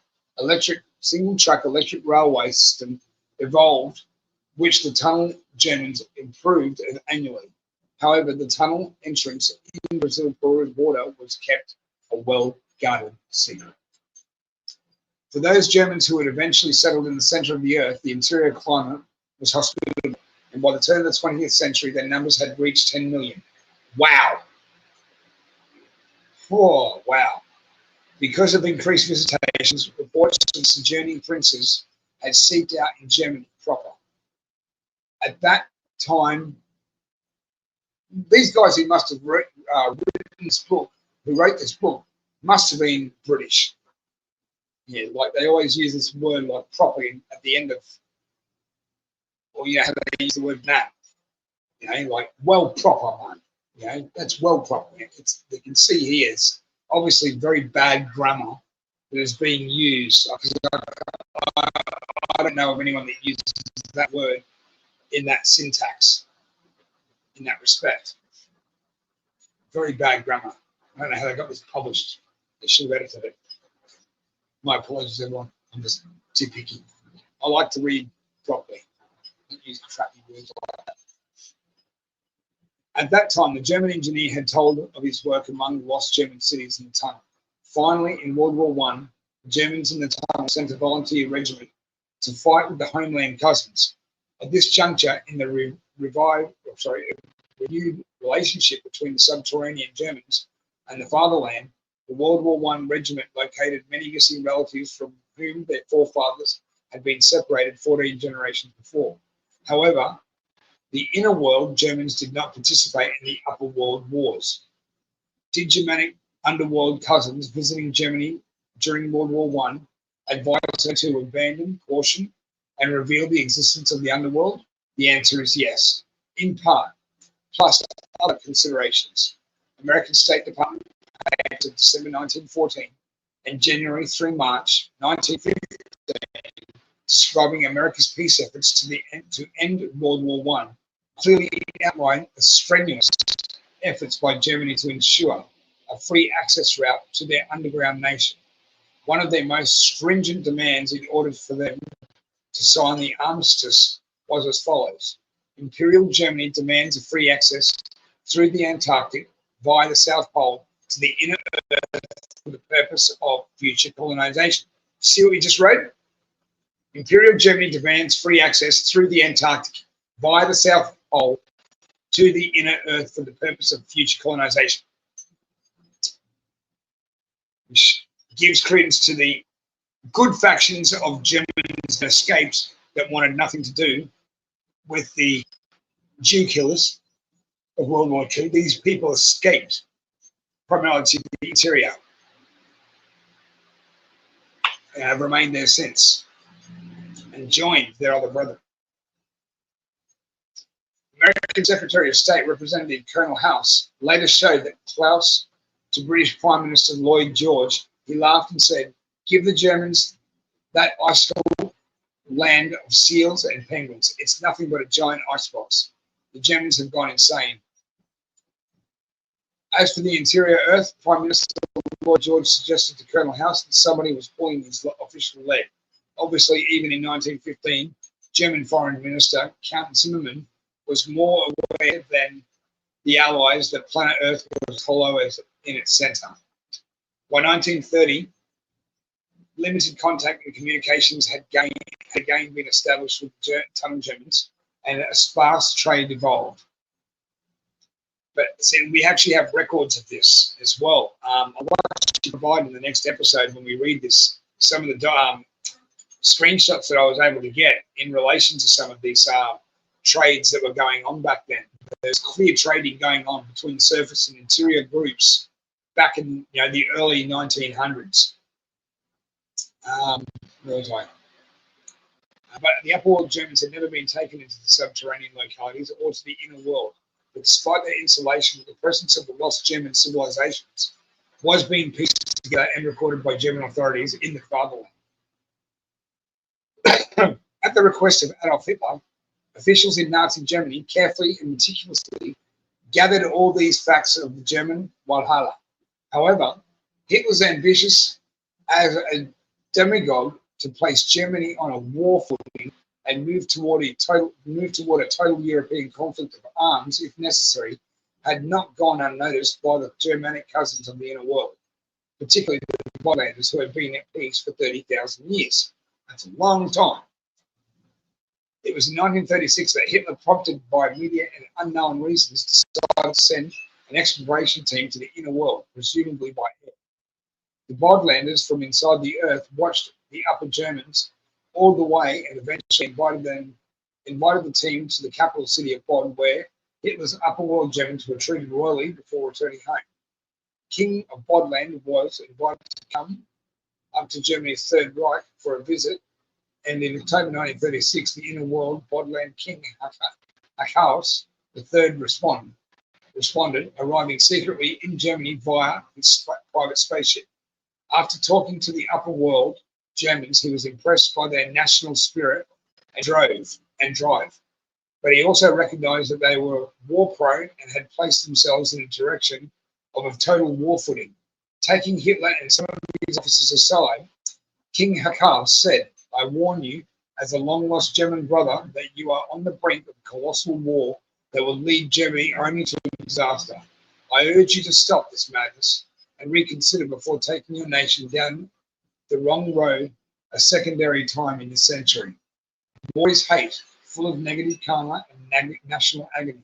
electric railway system evolved, which the tunnel Germans improved annually. However, the tunnel entrance in Brazil-Peru border was kept a well-guarded secret. For those Germans who had eventually settled in the center of the Earth, the interior climate was hospitable, and by the turn of the 20th century, their numbers had reached 10 million. Wow! Oh, wow. Because of increased visitations, reports of sojourning princes had seeped out in Germany proper. At that time, these guys who must have written this book, who wrote this book, must have been British. Yeah, like they always use this word like properly at the end of, or you know how they use the word now. You know, like well proper, man. You know, that's well proper. It's, you can see here it's obviously very bad grammar that is being used. I don't know of anyone that uses that word in that syntax, in that respect. Very bad grammar. I don't know how they got this published. They should have edited it. My apologies, everyone. I'm just too picky. I like to read properly. I don't use crappy words like that. At that time, the German engineer had told of his work among lost German cities in the tunnel. Finally, in World War I, the Germans in the tunnel sent a volunteer regiment to fight with the homeland cousins. At this juncture, in the renewed relationship between the subterranean Germans and the fatherland, the World War I regiment located many missing relatives from whom their forefathers had been separated 14 generations before. However, the inner world Germans did not participate in the upper world wars. Did Germanic underworld cousins visiting Germany during World War I advised her to abandon caution and reveal the existence of the underworld? The answer is yes, in part, plus other considerations. American State Department of December 1914 and January through March 1915, describing America's peace efforts to end World War I, clearly outlined the strenuous efforts by Germany to ensure a free access route to their underground nation. One of their most stringent demands in order for them to sign the armistice was as follows. Imperial Germany demands a free access through the Antarctic via the South Pole to the inner Earth for the purpose of future colonization. See what we just wrote? Imperial Germany demands free access through the Antarctic via the South Pole to the inner Earth for the purpose of future colonization, which gives credence to the good factions of Germans that escaped that wanted nothing to do with the Jew killers of World War II. These people escaped primarily to the interior and have remained there since and joined their other brethren. American Secretary of State Representative Colonel House later showed that Klaus to British Prime Minister Lloyd George. He laughed and said, "Give the Germans that icicle land of seals and penguins. It's nothing but a giant icebox. The Germans have gone insane." As for the interior Earth, Prime Minister Lloyd George suggested to Colonel House that somebody was pulling his official leg. Obviously, even in 1915, German Foreign Minister Count Zimmermann was more aware than the Allies that planet Earth was hollow in its centre. By 1930, limited contact and communications had again been established with the Tunnel Germans, and a sparse trade evolved. But see, we actually have records of this as well. I want to provide in the next episode when we read this some of the screenshots that I was able to get in relation to some of these trades that were going on back then. There's clear trading going on between surface and interior groups back in the early 1900s. Where was I? But the upper world Germans had never been taken into the subterranean localities or to the inner world. But despite their insulation, the presence of the lost German civilizations was being pieced together and recorded by German authorities in the fatherland. At the request of Adolf Hitler, officials in Nazi Germany carefully and meticulously gathered all these facts of the German Walhalla. However, Hitler was ambitious as a demagogue to place Germany on a war footing and move toward a total European conflict of arms, if necessary, had not gone unnoticed by the Germanic cousins of the inner world, particularly the Botlanders who had been at peace for 30,000 years. That's a long time. It was in 1936 that Hitler, prompted by media and unknown reasons, decided to send an exploration team to the inner world, presumably by air. The Bodlanders from inside the earth watched the upper Germans all the way and eventually invited the team to the capital city of Bonn, where Hitler's upper world Germans were treated royally before returning home. King of Bodland was invited to come up to Germany's Third Reich for a visit, and in October 1936, the inner world Bodland King Hakaus III responded, arriving secretly in Germany via his private spaceship. After talking to the upper world Germans, he was impressed by their national spirit and drive. But he also recognized that they were war-prone and had placed themselves in a direction of a total war footing. Taking Hitler and some of his officers aside, King Hakaus said, "I warn you, as a long-lost German brother, that you are on the brink of a colossal war that will lead Germany only to disaster. I urge you to stop this madness and reconsider before taking your nation down the wrong road a secondary time in this century. War is hate, full of negative karma and national agony.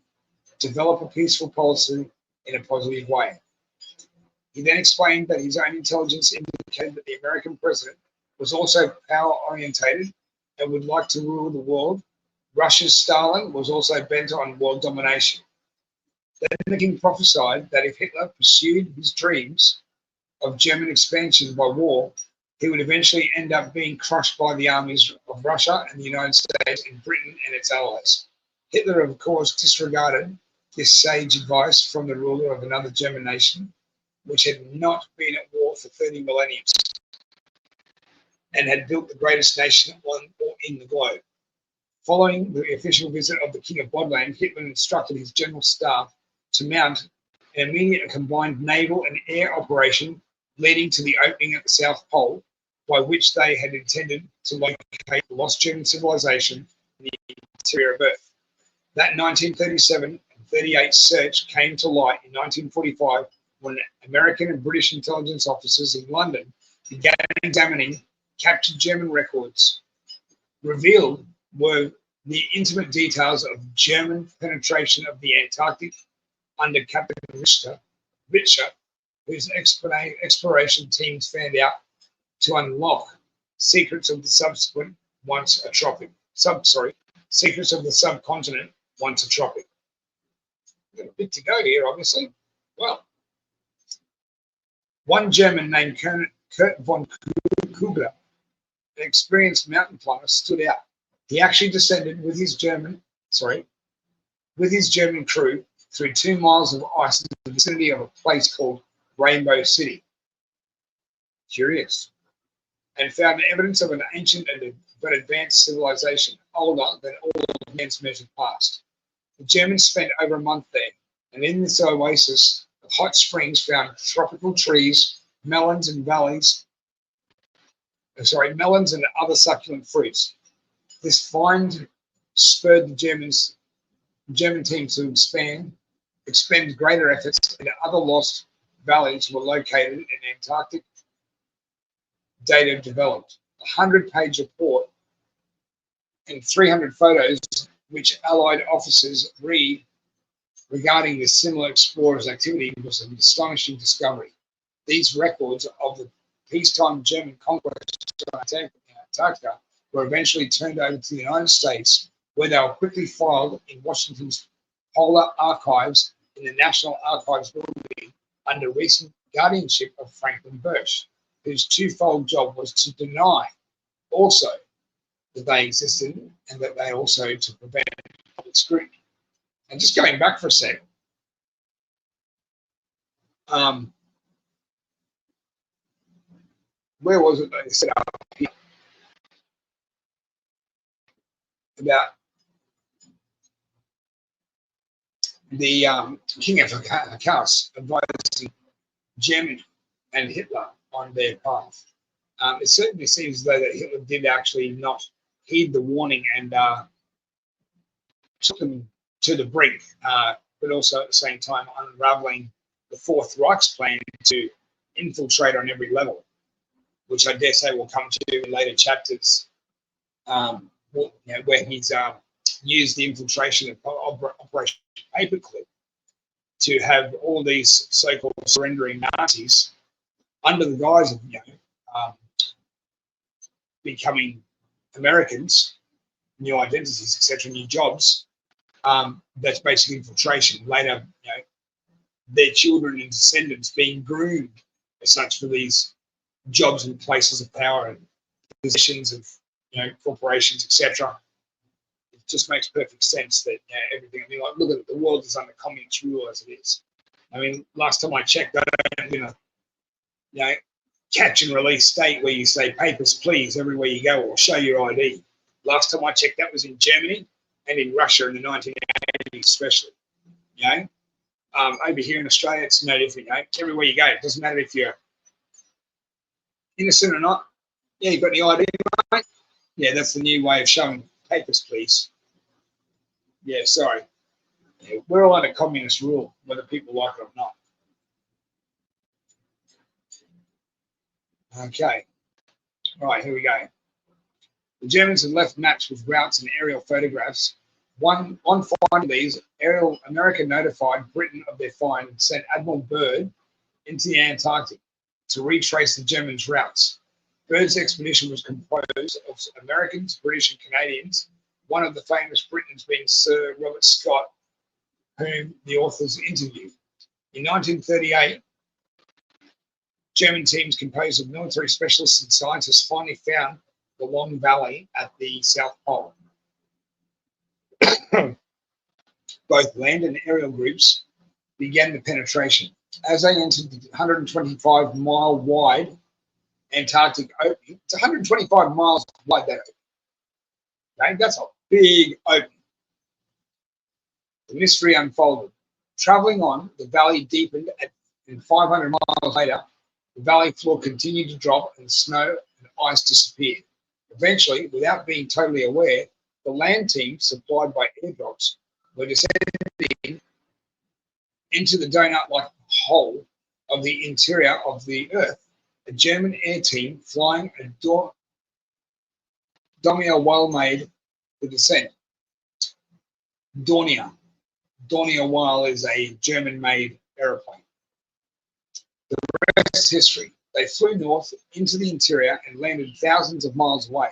Develop a peaceful policy in a positive way." He then explained that his own intelligence indicated that the American president was also power-orientated and would like to rule the world. Russia's Stalin was also bent on world domination. Then the king prophesied that if Hitler pursued his dreams of German expansion by war, He would eventually end up being crushed by the armies of Russia and the United States and Britain and its allies. Hitler, of course, disregarded this sage advice from the ruler of another German nation, which had not been at war for 30 millennia and had built the greatest nation on or in the globe. Following the official visit of the King of Bodland, Hitler instructed his general staff to mount an immediate combined naval and air operation leading to the opening at the South Pole, by which they had intended to locate the lost German civilization in the interior of Earth. That 1937 and 38 search came to light in 1945 when American and British intelligence officers in London began examining captured German records. Revealed were the intimate details of German penetration of the Antarctic under Captain Richter, whose exploration teams found out to unlock secrets of the subsequent once a tropic. Secrets of the subcontinent once a tropic. We've got a bit to go here, obviously. Well, one German named Kurt von Kugler, an experienced mountain climber, stood out. He actually descended with his German crew through 2 miles of ice in the vicinity of a place called Rainbow City. Curious. And found evidence of an ancient but advanced civilization, older than all of man's measured past. The Germans spent over a month there, and in this oasis of hot springs found tropical trees, melons and other succulent fruits. This find spurred the German team to expend greater efforts, and other lost valleys were located in Antarctic data developed. A 100-page report and 300 photos which Allied officers read regarding this similar explorers' activity was an astonishing discovery. These records of the peacetime German conquest of Antarctica were eventually turned over to the United States, where they were quickly filed in Washington's Polar Archives in the National Archives building under recent guardianship of Franklin Birch, whose twofold job was to deny also that they existed and that they also to prevent public scrutiny. And just going back for a sec, where was it they set up here? About the King of Chaos advising Germany and Hitler on their path. It certainly seems as though that Hitler did actually not heed the warning and took them to the brink, but also at the same time unraveling the Fourth Reich's plan to infiltrate on every level, which I dare say we'll come to in later chapters, where he's used the infiltration of Operation Paperclip to have all these so-called surrendering Nazis under the guise of becoming Americans, new identities, etc., new jobs. That's basically infiltration. Later, their children and descendants being groomed as such for these jobs and places of power and positions of corporations, etc. It just makes perfect sense that everything. I mean, like, look at it. The world is under communist rule as it is. I mean, last time I checked, I don't catch and release state where you say papers, please, everywhere you go, or show your ID. Last time I checked, that was in Germany and in Russia in the 1980s, especially. Over here in Australia, it's no different. Everywhere you go, it doesn't matter if you're innocent or not. Yeah, you've got the ID, mate. Yeah, that's the new way of showing papers, please. Yeah, sorry. Yeah, we're all under communist rule, whether people like it or not. Okay. All right, here we go. The Germans had left maps with routes and aerial photographs. On finding these, America notified Britain of their find and sent Admiral Byrd into the Antarctic to retrace the Germans' routes. Byrd's expedition was composed of Americans, British, and Canadians, one of the famous Britons being Sir Robert Scott, whom the authors interviewed. In 1938, German teams composed of military specialists and scientists finally found the Long Valley at the South Pole. Both land and aerial groups began the penetration. As they entered the 125-mile wide Antarctic opening, it's 125 miles wide, that opening. Okay? That's a big opening. The mystery unfolded. Traveling on, the valley deepened, and 500 miles later, the valley floor continued to drop and snow and ice disappeared. Eventually, without being totally aware, the land team, supplied by airdrops, were descending into the donut-like hole of the interior of the Earth. A German air team flying a Dornier well made the descent. Dornier Weil is a German-made aeroplane. The rest is history. They flew north into the interior and landed thousands of miles away.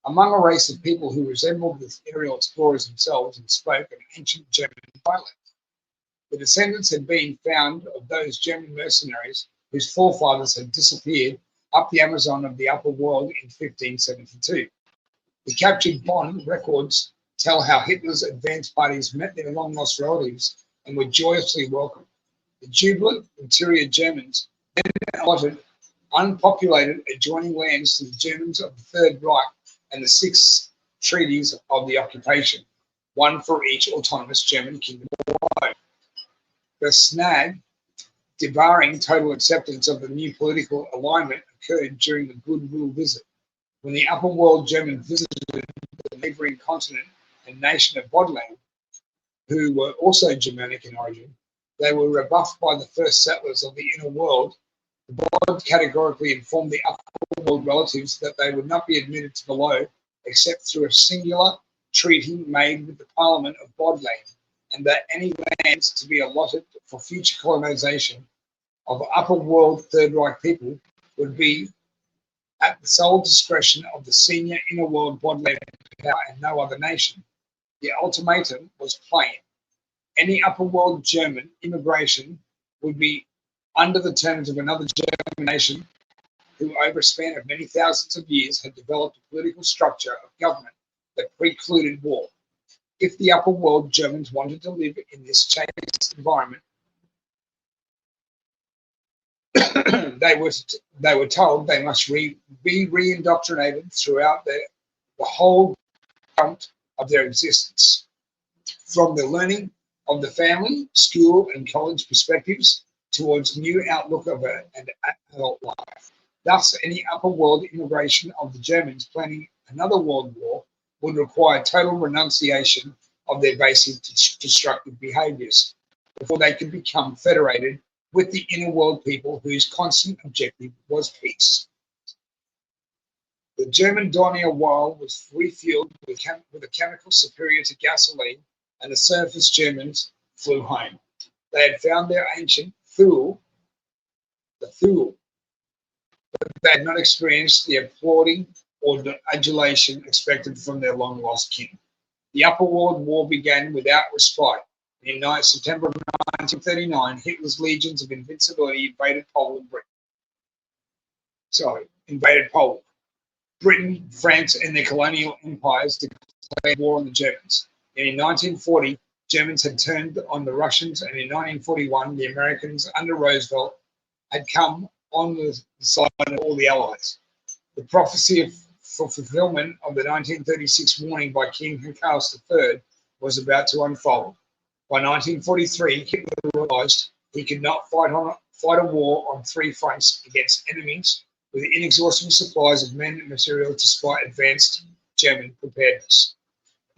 Among a race of people who resembled the aerial explorers themselves and spoke an ancient German dialect. The descendants had been found of those German mercenaries whose forefathers had disappeared up the Amazon of the upper world in 1572. The captured Bonn records tell how Hitler's advance parties met their long-lost relatives and were joyously welcomed. The jubilant interior Germans then allotted unpopulated adjoining lands to the Germans of the Third Reich and the 6 treaties of the occupation, one for each autonomous German kingdom alone. The snag, debarring total acceptance of the new political alignment, occurred during the goodwill visit. When the upper world German visited the neighboring continent and nation of Bodland, who were also Germanic in origin, they were rebuffed by the first settlers of the inner world. The Bod categorically informed the upper world relatives that they would not be admitted to below except through a singular treaty made with the Parliament of Bodland, and that any lands to be allotted for future colonization of upper world Third Reich people would be at the sole discretion of the senior inner world Bodland power and no other nation. The ultimatum was plain. Any upper world German immigration would be under the terms of another German nation who over a span of many thousands of years had developed a political structure of government that precluded war. If the upper world Germans wanted to live in this changed environment, they were told they must be re-indoctrinated throughout the whole count of their existence, from the learning of the family, school, and college perspectives towards new outlook of an adult life. Thus, any upper world immigration of the Germans planning another world war would require total renunciation of their basic destructive behaviors before they could become federated with the inner world people whose constant objective was peace. The German Dornier Weil was refueled with a chemical superior to gasoline, and the surface Germans flew home. They had found their ancient Thule, but they had not experienced the applauding or the adulation expected from their long-lost king. The Upper World War began without respite. In September of 1939, Hitler's legions of invincibility invaded Poland. Britain, France, and their colonial empires declared war on the Germans. And in 1940, Germans had turned on the Russians, and in 1941, the Americans under Roosevelt had come on the side of all the Allies. The prophecy for fulfillment of the 1936 warning by King Charles III was about to unfold. By 1943, Hitler realized he could not fight a war on 3 fronts against enemies with inexhaustible supplies of men and material despite advanced German preparedness.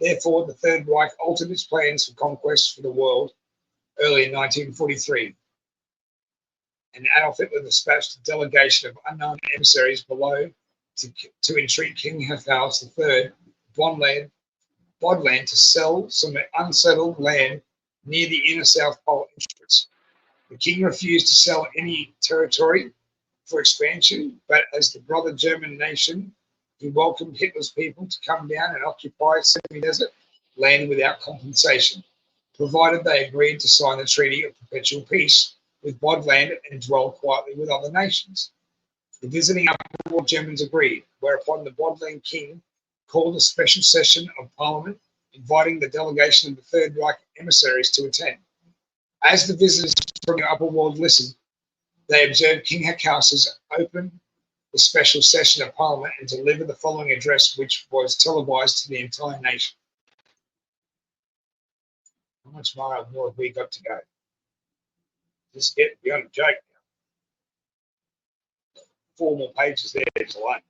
Therefore, the Third Reich altered its plans for conquest for the world early in 1943. And Adolf Hitler dispatched a delegation of unknown emissaries below to entreat King Charles III, Bodland, to sell some unsettled land near the inner South Pole entrance. The king refused to sell any territory for expansion, but as the brother German nation, he welcomed Hitler's people to come down and occupy semi-desert land without compensation, provided they agreed to sign the Treaty of Perpetual Peace with Bodland and dwell quietly with other nations. The visiting upper world Germans agreed, whereupon the Bodland king called a special session of parliament, inviting the delegation of the Third Reich emissaries to attend. As the visitors from the upper world listened, they observed King Hakausis open the special session of parliament and deliver the following address, which was televised to the entire nation. How much more have we got to go? Just get beyond a joke now. 4 more pages there to one.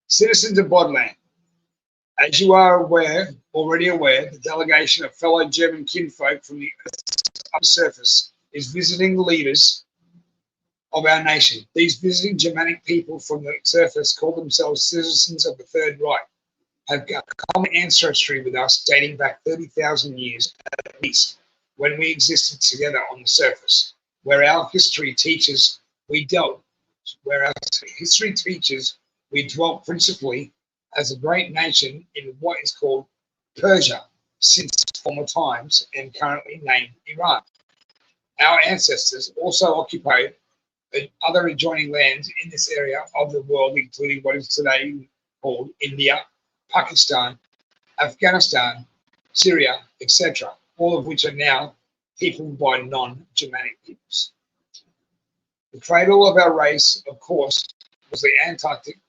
Citizens of Bodland, as you are already aware, the delegation of fellow German kinfolk from the Earth's upper surface is visiting the leaders of our nation. These visiting Germanic people from the surface call themselves citizens of the Third Reich, have got common ancestry with us dating back 30,000 years at least, when we existed together on the surface, where our history teaches we dwelt principally as a great nation in what is called Persia since former times and currently named Iran. Our ancestors also occupied other adjoining lands in this area of the world, including what is today called India, Pakistan, Afghanistan, Syria, etc., all of which are now peopled by non-Germanic peoples. The cradle of our race, of course, was the Antarctic,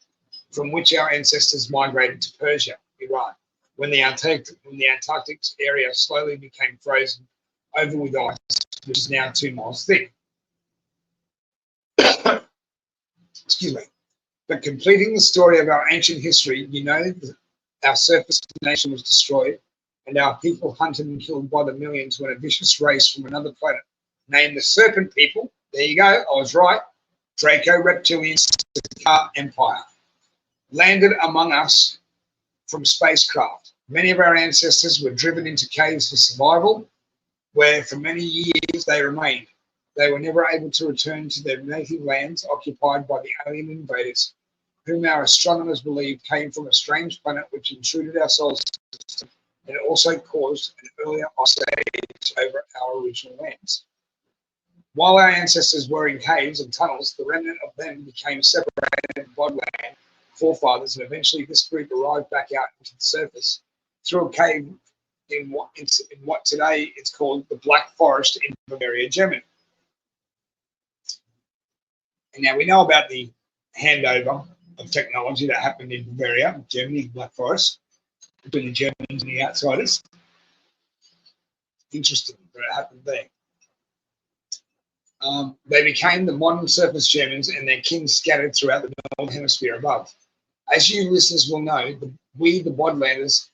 from which our ancestors migrated to Persia, Iran, when the Antarctic area slowly became frozen over with ice, which is now 2 miles thick. Excuse me. But completing the story of our ancient history, you know that our surface nation was destroyed and our people hunted and killed by the millions when a vicious race from another planet named the Serpent People, there you go, I was right, Draco-Reptilian Empire, landed among us from spacecraft. Many of our ancestors were driven into caves for survival, where for many years they remained. They were never able to return to their native lands occupied by the alien invaders, whom our astronomers believe came from a strange planet which intruded our solar system and also caused an earlier ice age over our original lands. While our ancestors were in caves and tunnels, the remnant of them became separated Bodland forefathers, and eventually this group arrived back out into the surface through a cave in what today is called the Black Forest in Bavaria, Germany. And now we know about the handover of technology that happened in Bavaria, Germany, Black Forest, between the Germans and the outsiders. Interesting that it happened there. They became the modern surface Germans and their kin scattered throughout the Northern Hemisphere above. As you listeners will know, we, the Bodlanders,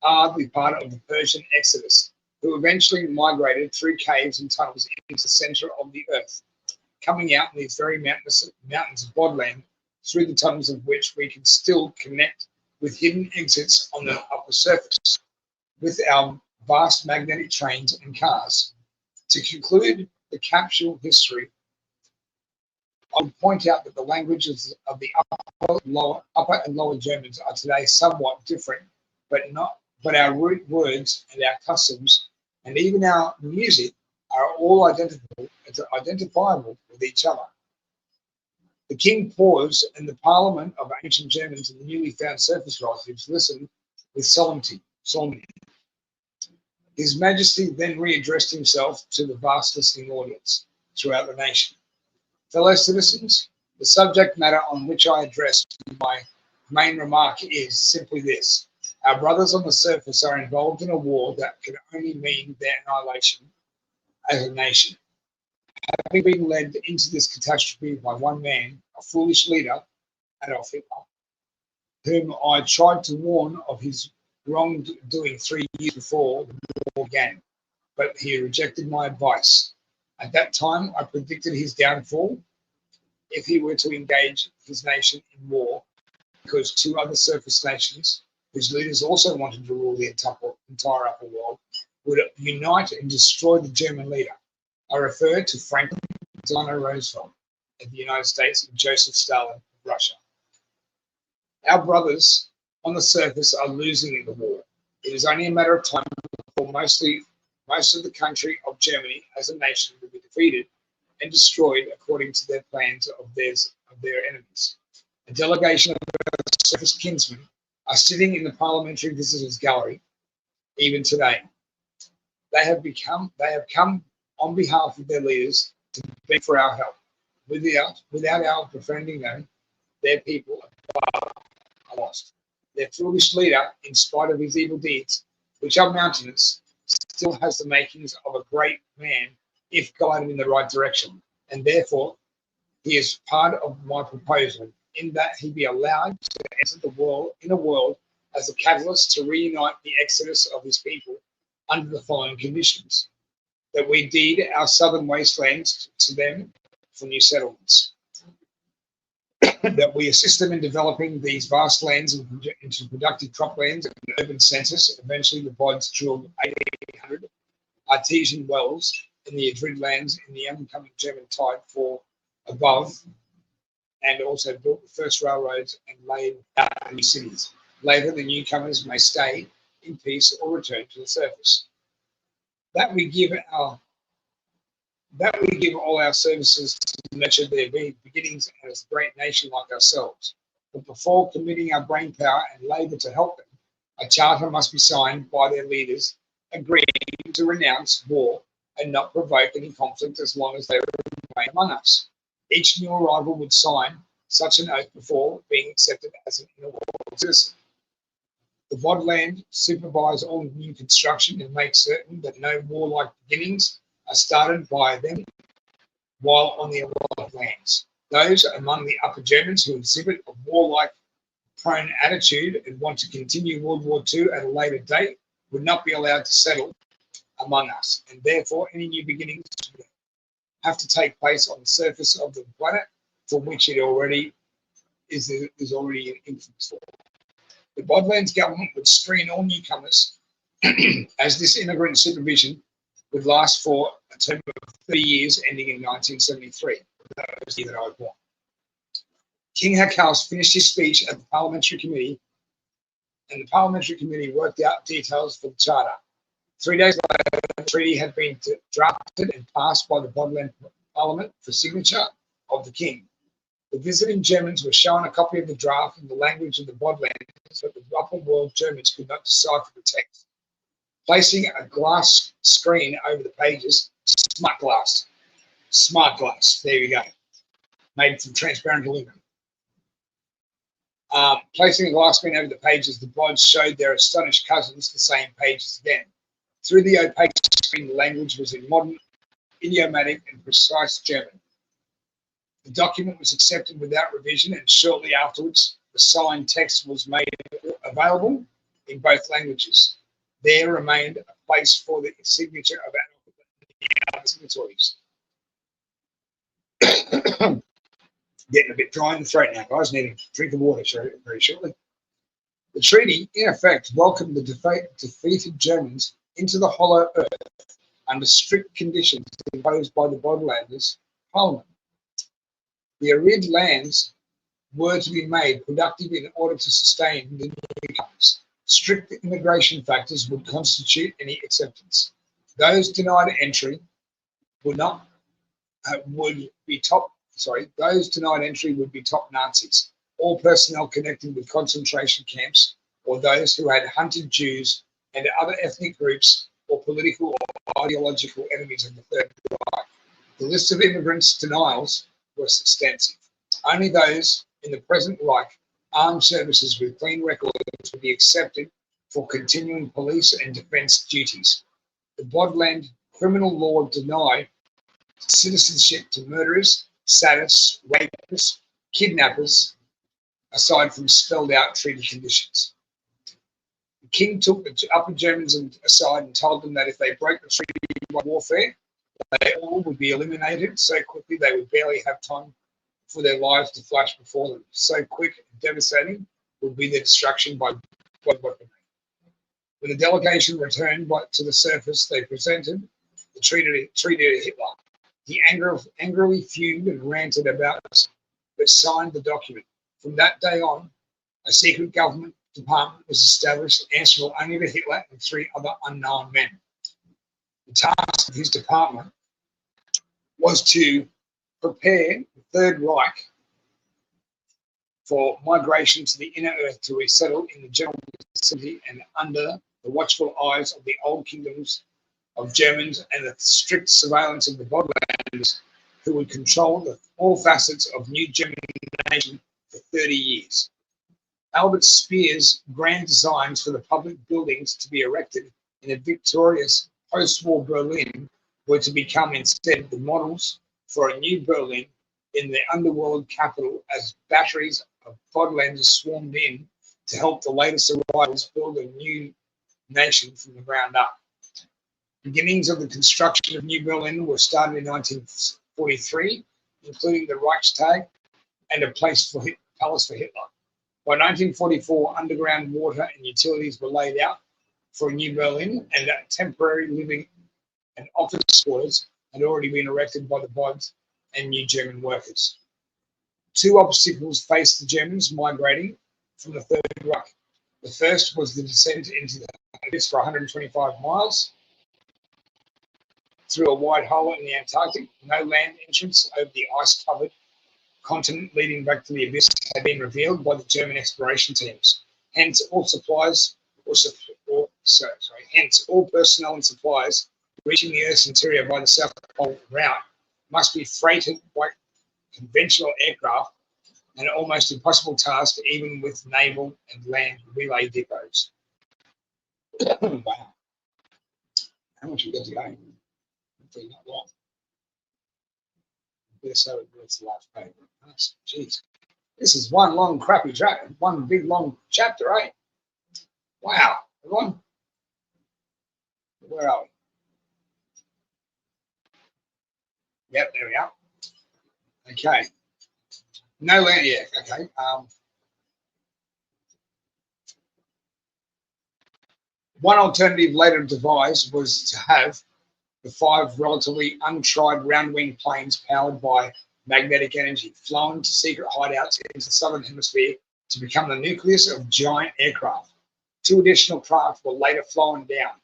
are the part of the Persian exodus, who eventually migrated through caves and tunnels into the center of the earth, coming out in these very mountains of Bodland, through the tunnels of which we can still connect with hidden exits on the upper surface with our vast magnetic trains and cars. To conclude the capsule history, I would point out that the languages of the upper and lower Germans are today somewhat different, but our root words and our customs and even our music are all identifiable with each other. The king paused, and the parliament of ancient Germans and the newly found surface relatives listened with solemnity. His Majesty then readdressed himself to the vast listening audience throughout the nation. Fellow citizens, the subject matter on which I address my main remark is simply this. Our brothers on the surface are involved in a war that can only mean their annihilation as a nation. Having been led into this catastrophe by one man, a foolish leader, Adolf Hitler, whom I tried to warn of his wrongdoing 3 years before the war began, but he rejected my advice. At that time, I predicted his downfall if he were to engage his nation in war, because 2 other surface nations, whose leaders also wanted to rule the entire upper world, would unite and destroy the German leader. I refer to Franklin Delano Roosevelt of the United States and Joseph Stalin of Russia. Our brothers on the surface are losing in the war. It is only a matter of time before most of the country of Germany as a nation would be defeated and destroyed according to their plans of their enemies. A delegation of surface kinsmen are sitting in the parliamentary visitors gallery even today. They have come on behalf of their leaders to beg for our help. Without our befriending them, their people are lost. Their foolish leader, in spite of his evil deeds, which are mountainous, still has the makings of a great man if guided in the right direction. And therefore, he is part of my proposal in that he be allowed to enter the world as a catalyst to reunite the exodus of his people under the following conditions: that we deed our southern wastelands to them for new settlements, that we assist them in developing these vast lands into productive croplands and urban centres. Eventually, the Bods drilled 1,800 artesian wells in the Adrid lands in the oncoming German tide for above, and also built the first railroads and laid out new cities. Later, the newcomers may stay in peace or return to the surface. That we give all our services to nurture their beginnings as a great nation like ourselves. But before committing our brain power and labour to help them, a charter must be signed by their leaders, agreeing to renounce war and not provoke any conflict as long as they remain among us. Each new arrival would sign such an oath before being accepted as an inner-world citizen. The Bodland supervise all new construction and make certain that no warlike beginnings are started by them while on the allotted lands. Those among the Upper Germans who exhibit a warlike prone attitude and want to continue World War II at a later date would not be allowed to settle among us, and therefore any new beginnings have to take place on the surface of the planet from which it already is already in infant form. The Bodlands government would screen all newcomers as this immigrant supervision would last for a term of 30 years ending in 1973. That was the year that I was born. King Hackhouse finished his speech at the Parliamentary Committee, and the Parliamentary Committee worked out details for the Charter. 3 days later, the treaty had been drafted and passed by the Bodland Parliament for signature of the King. The visiting Germans were shown a copy of the draft in the language of the Bodlands, but the upper world Germans could not decipher the text. Placing a glass screen over the pages, smart glass, there you go, made from transparent aluminum. Placing a glass screen over the pages, the Bods showed their astonished cousins the same pages again. Through the opaque screen, the language was in modern, idiomatic, and precise German. The document was accepted without revision, and shortly afterwards, the signed text was made available in both languages. There remained a place for the signature of our signatories. Getting a bit dry in the throat now, guys. Need a drink of water very shortly. The treaty, in effect, welcomed the defeated Germans into the hollow earth under strict conditions imposed by the Bodlanders' Parliament. The arid lands were to be made productive in order to sustain the newcomers. Strict immigration factors would constitute any acceptance. Those denied entry would be top Nazis. All personnel connected with concentration camps, or those who had hunted Jews and other ethnic groups or political or ideological enemies of the Third Reich. The list of immigrants' denials was extensive. Only those in the present Reich armed services with clean records would be accepted for continuing police and defence duties. The Bodland criminal law denied citizenship to murderers, sadists, rapists, kidnappers, aside from spelled out treaty conditions. The King took the Upper Germans aside and told them that if they broke the treaty by warfare, they all would be eliminated so quickly they would barely have time for their lives to flash before them. So quick and devastating would be the destruction by weaponry. When the delegation returned to the surface, they presented the treaty to Hitler. He angrily fumed and ranted about us, but signed the document. From that day on, a secret government department was established, answerable only to Hitler and 3 other unknown men. The task of his department was to prepare the Third Reich for migration to the inner earth to resettle in the general vicinity and under the watchful eyes of the old kingdoms of Germans and the strict surveillance of the Boglanders, who would control all facets of new German nation for 30 years. Albert Speer's grand designs for the public buildings to be erected in a victorious post-war Berlin were to become instead the models for a new Berlin in the underworld capital as batteries of Boglanders swarmed in to help the latest arrivals build a new nation from the ground up. Beginnings of the construction of New Berlin were started in 1943, including the Reichstag and a palace for Hitler. By 1944, underground water and utilities were laid out for New Berlin, and temporary living and office quarters had already been erected by the Bogs and new German workers. Two obstacles faced the Germans migrating from the Third Reich. The first was the descent into the abyss for 125 miles through a wide hole in the Antarctic. No land entrance over the ice-covered continent leading back to the abyss had been revealed by the German exploration teams. Hence, all personnel and supplies reaching the Earth's interior by the South Pole route must be freighted by conventional aircraft, an almost impossible task even with naval and land relay depots. Wow. How much we got to go? Hopefully not long. So it's the last page. Jeez. This is one long crappy chapter, one big long chapter, eh? Wow. Everyone? Where are we? Yep, there we are. Okay. No land, yeah, okay. One alternative later devised was to have the 5 relatively untried round-wing planes powered by magnetic energy flown to secret hideouts in the southern hemisphere to become the nucleus of giant aircraft. 2 additional craft were later flown down,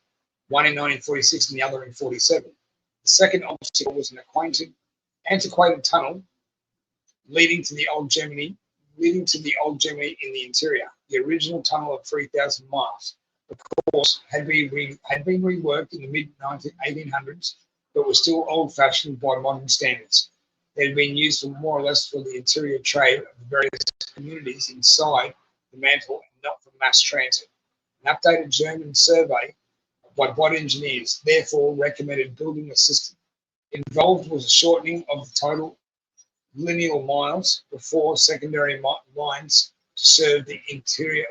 one in 1946 and the other in 1947. The second obstacle was an antiquated tunnel leading to the old Germany in the interior. The original tunnel of 3,000 miles, of course, had been reworked in the mid-1800s, but was still old-fashioned by modern standards. It had been used more or less for the interior trade of the various communities inside the mantle and not for mass transit. An updated German survey by body engineers therefore recommended building a system. Involved was a shortening of the total lineal miles before secondary lines to serve the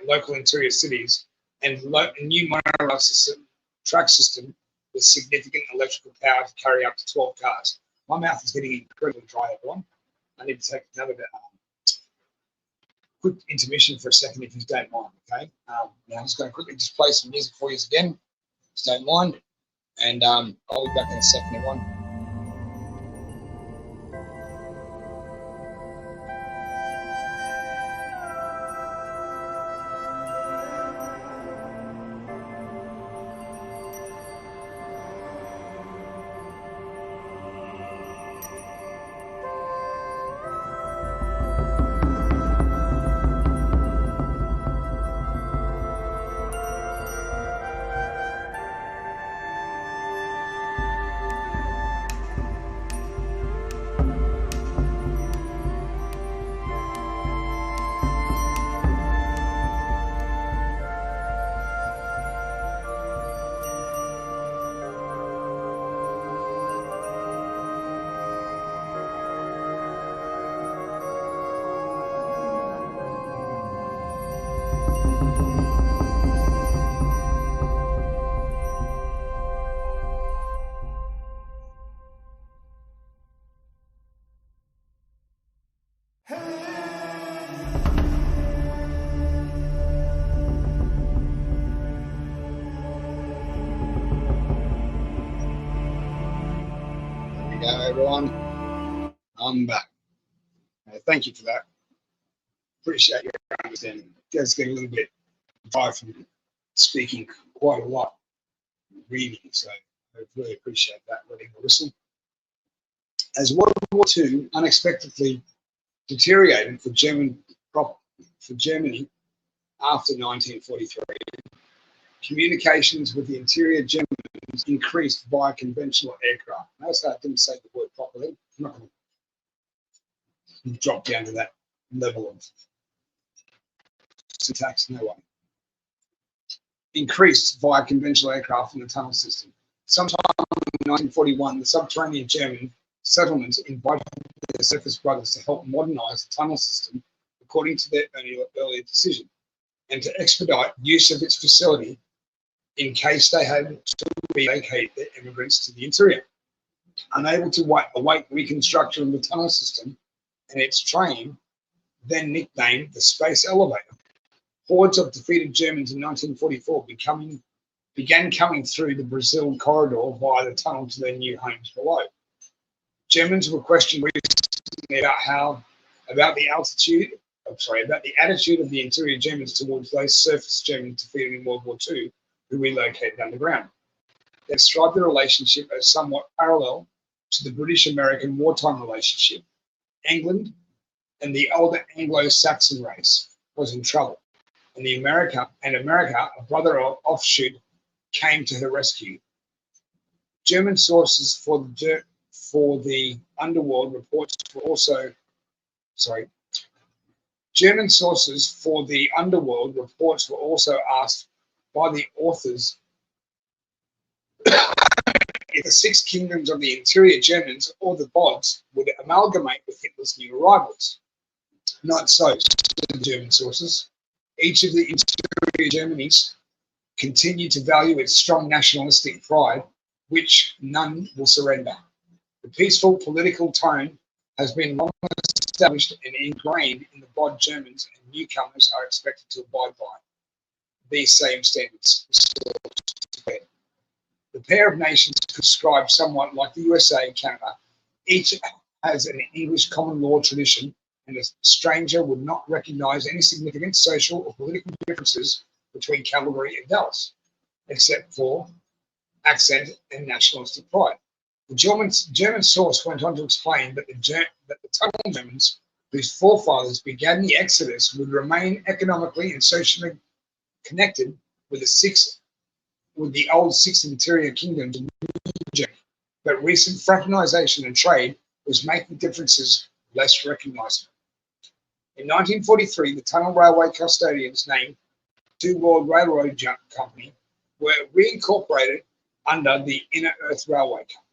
local interior cities, and a new monorail track system with significant electrical power to carry up to 12 cars. My mouth is getting incredibly dry, everyone. I need to take another quick intermission for a second, if you don't mind, okay? Now I'm just going to quickly just play some music for you again, if you don't mind, and I'll be back in a second, everyone. Everyone, I'm back. Thank you for that. Appreciate your understanding. It does get a little bit dry from speaking quite a lot, reading, so I really appreciate that, letting the whistle. As World War II unexpectedly deteriorated for Germany after 1943, communications with the interior Germans increased via conventional aircraft. Notice I didn't say the word properly. I'm not going to drop down to that level of syntax, no way. Increased via conventional aircraft in the tunnel system. Sometime in 1941, the subterranean German settlements invited their surface brothers to help modernize the tunnel system according to their earlier decision, and to expedite use of its facility in case they had to relocate their immigrants to the interior. Unable to await reconstruction of the tunnel system and its train, then nicknamed the Space Elevator, hordes of defeated Germans in 1944 began coming through the Brazil corridor via the tunnel to their new homes below. Germans were questioned recently about the attitude of the interior Germans towards those surface Germans defeated in World War II who relocated underground. They described the relationship as somewhat parallel to the British-American wartime relationship. England and the older Anglo-Saxon race was in trouble, and America, a brother offshoot, came to her rescue. German sources for the underworld reports were also asked by the authors if the six kingdoms of the interior Germans or the Bods would amalgamate with Hitler's new arrivals. Not so, said the German sources. Each of the interior Germanies continued to value its strong nationalistic pride, which none will surrender. The peaceful political tone has been long established and ingrained in the Bod Germans, and newcomers are expected to abide by these same standards. The pair of nations described somewhat like the USA and Canada. Each has an English common law tradition, and a stranger would not recognize any significant social or political differences between Calgary and Dallas, except for accent and nationalistic pride. The German source went on to explain that the tunnel Germans, whose forefathers began the exodus, would remain economically and socially connected with the old six interior kingdoms of Germany, but recent fraternization and trade was making differences less recognizable. In 1943, the tunnel railway custodians named Two World Railroad Company were reincorporated under the Inner Earth Railway Company.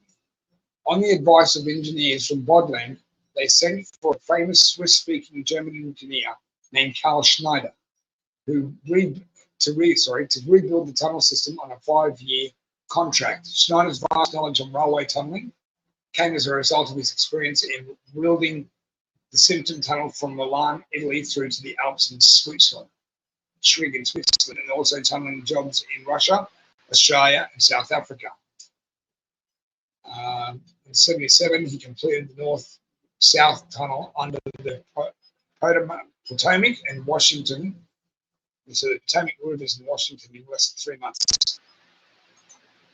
On the advice of engineers from Bodland, they sent for a famous Swiss-speaking German engineer named Karl Schneider, to rebuild the tunnel system on a 5-year contract. Schneider's vast knowledge on railway tunneling came as a result of his experience in building the Simpson Tunnel from Milan, Italy, through to the Alps in Switzerland, Schwig in Switzerland, and also tunneling jobs in Russia, Australia, and South Africa. In 1977, he completed the North-South Tunnel under the Potomac and Washington. So the Potomac rivers in Washington in less than 3 months'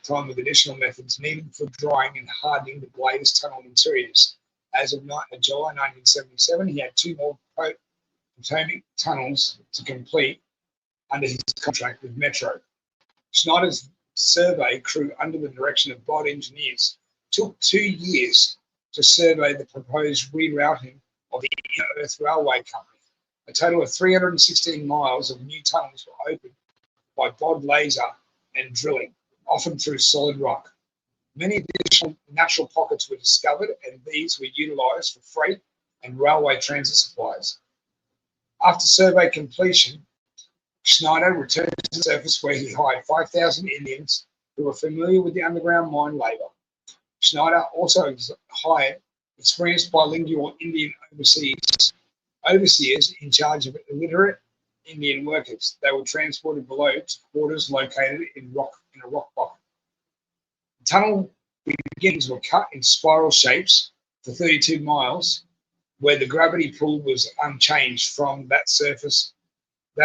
time, with additional methods needed for drying and hardening the glazed tunnel interiors. As of July 1977, he had 2 more Potomac tunnels to complete under his contract with Metro. Schneider's survey crew, under the direction of Bod engineers, took 2 years to survey the proposed rerouting of the Inner Earth Railway Company. A total of 316 miles of new tunnels were opened by Bod laser and drilling, often through solid rock. Many additional natural pockets were discovered, and these were utilized for freight and railway transit supplies. After survey completion, Schneider returned to the surface, where he hired 5,000 Indians who were familiar with the underground mine labor. Schneider also hired experienced bilingual Indian overseers in charge of illiterate Indian workers. They were transported below to quarters located in a rock pocket. The tunnel beginnings were cut in spiral shapes for 32 miles, where the gravity pull was unchanged from that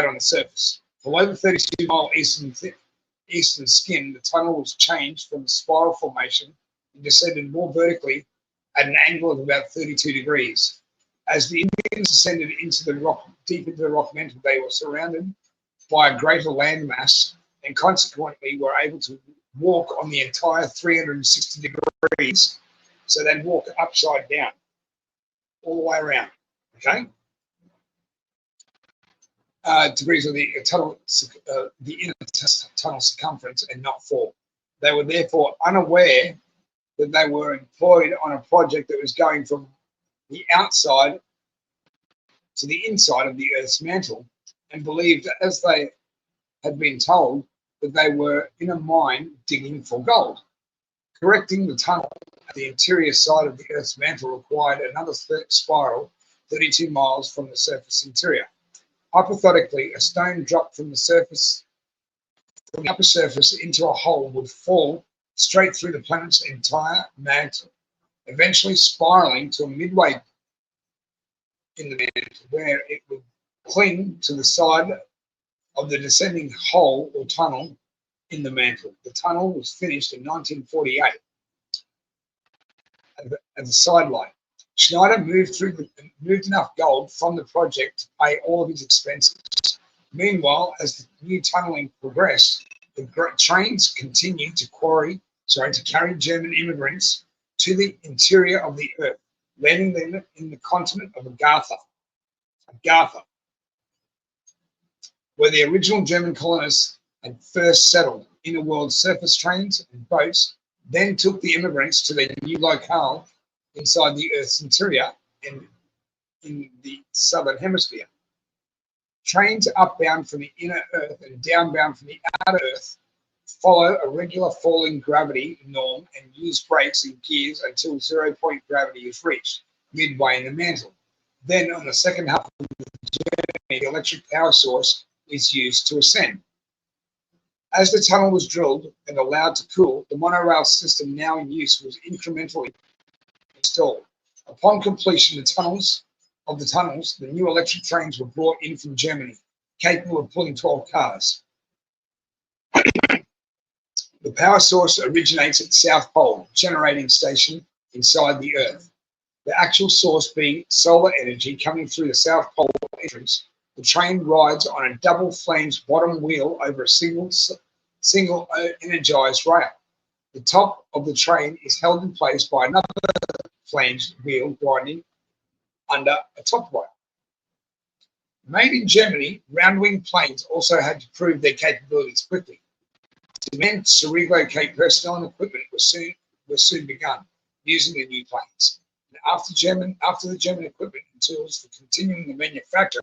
on the surface. Below the 32-mile eastern eastern skin, the tunnel was changed from a spiral formation and descended more vertically at an angle of about 32 degrees. As the Indians descended into the rock, deep into the rock mantle, they were surrounded by a greater landmass and consequently were able to walk on the entire 360 degrees. So they'd walk upside down all the way around, okay? Degrees of the tunnel, the inner tunnel circumference, and not fall. They were therefore unaware that they were employed on a project that was going from the outside to the inside of the Earth's mantle, and believed, as they had been told, that they were in a mine digging for gold. Correcting the tunnel at the interior side of the Earth's mantle required another spiral 32 miles from the surface interior. Hypothetically, a stone dropped from the surface, from the upper surface into a hole would fall straight through the planet's entire mantle, eventually spiraling to a midway in the mantle, where it would cling to the side of the descending hole or tunnel in the mantle. The tunnel was finished in 1948 as a sidelight. Schneider moved enough gold from the project to pay all of his expenses. Meanwhile, as the new tunneling progressed, the trains continued to carry German immigrants to the interior of the Earth, landing them in the continent of Agartha, where the original German colonists had first settled. Inner world surface trains and boats then took the immigrants to their new locale inside the Earth's interior and in the southern hemisphere. Trains upbound from the inner Earth and downbound from the outer Earth follow a regular falling gravity norm and use brakes and gears until 0-point gravity is reached, midway in the mantle. Then, on the second half of the journey, the electric power source is used to ascend. As the tunnel was drilled and allowed to cool, the monorail system now in use was incrementally installed. Upon completion of the tunnels, the new electric trains were brought in from Germany, capable of pulling 12 cars. The power source originates at the South Pole generating station inside the Earth. The actual source being solar energy coming through the South Pole entrance. The train rides on a double-flanged bottom wheel over a single energized rail. The top of the train is held in place by another flanged wheel grinding under a top rail. Made in Germany, round-wing planes also had to prove their capabilities quickly. Demands to relocate personnel and equipment were soon begun using the new planes. And after the German equipment and tools for continuing the manufacture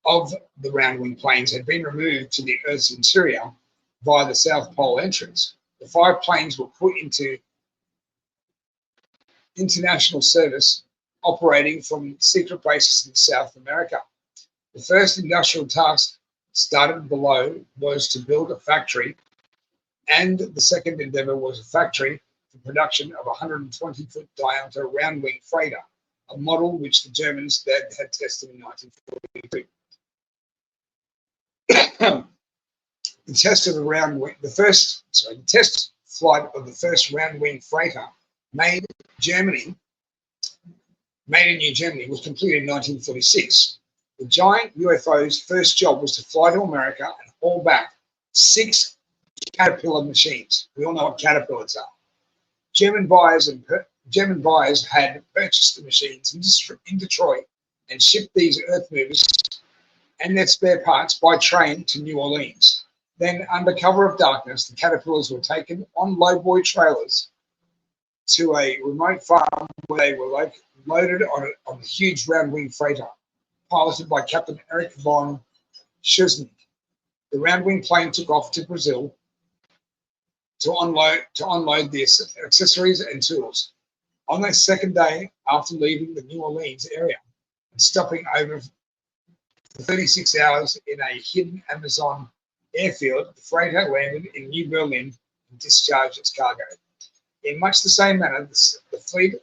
of the round-wing planes had been removed to the Earth's interior via the South Pole entrance, the 5 planes were put into international service, operating from secret bases in South America. The first industrial task started below was to build a factory, and the second endeavor was a factory for production of a 120-foot diameter round-wing freighter, a model which the Germans had tested in 1942. The test flight of the first round-wing freighter made in New Germany was completed in 1946. The giant UFO's first job was to fly to America and haul back 6 Caterpillar machines. We all know what Caterpillars are. German buyers had purchased the machines in Detroit and shipped these earth movers and their spare parts by train to New Orleans. Then, under cover of darkness, the Caterpillars were taken on lowboy trailers to a remote farm where they were loaded on a huge round-wing freighter, piloted by Captain Erich von Schuschnigg. The round-wing plane took off to Brazil to unload the accessories and tools. On their second day after leaving the New Orleans area and stopping over for 36 hours in a hidden Amazon airfield, the freighter landed in New Berlin and discharged its cargo. In much the same manner, the fleet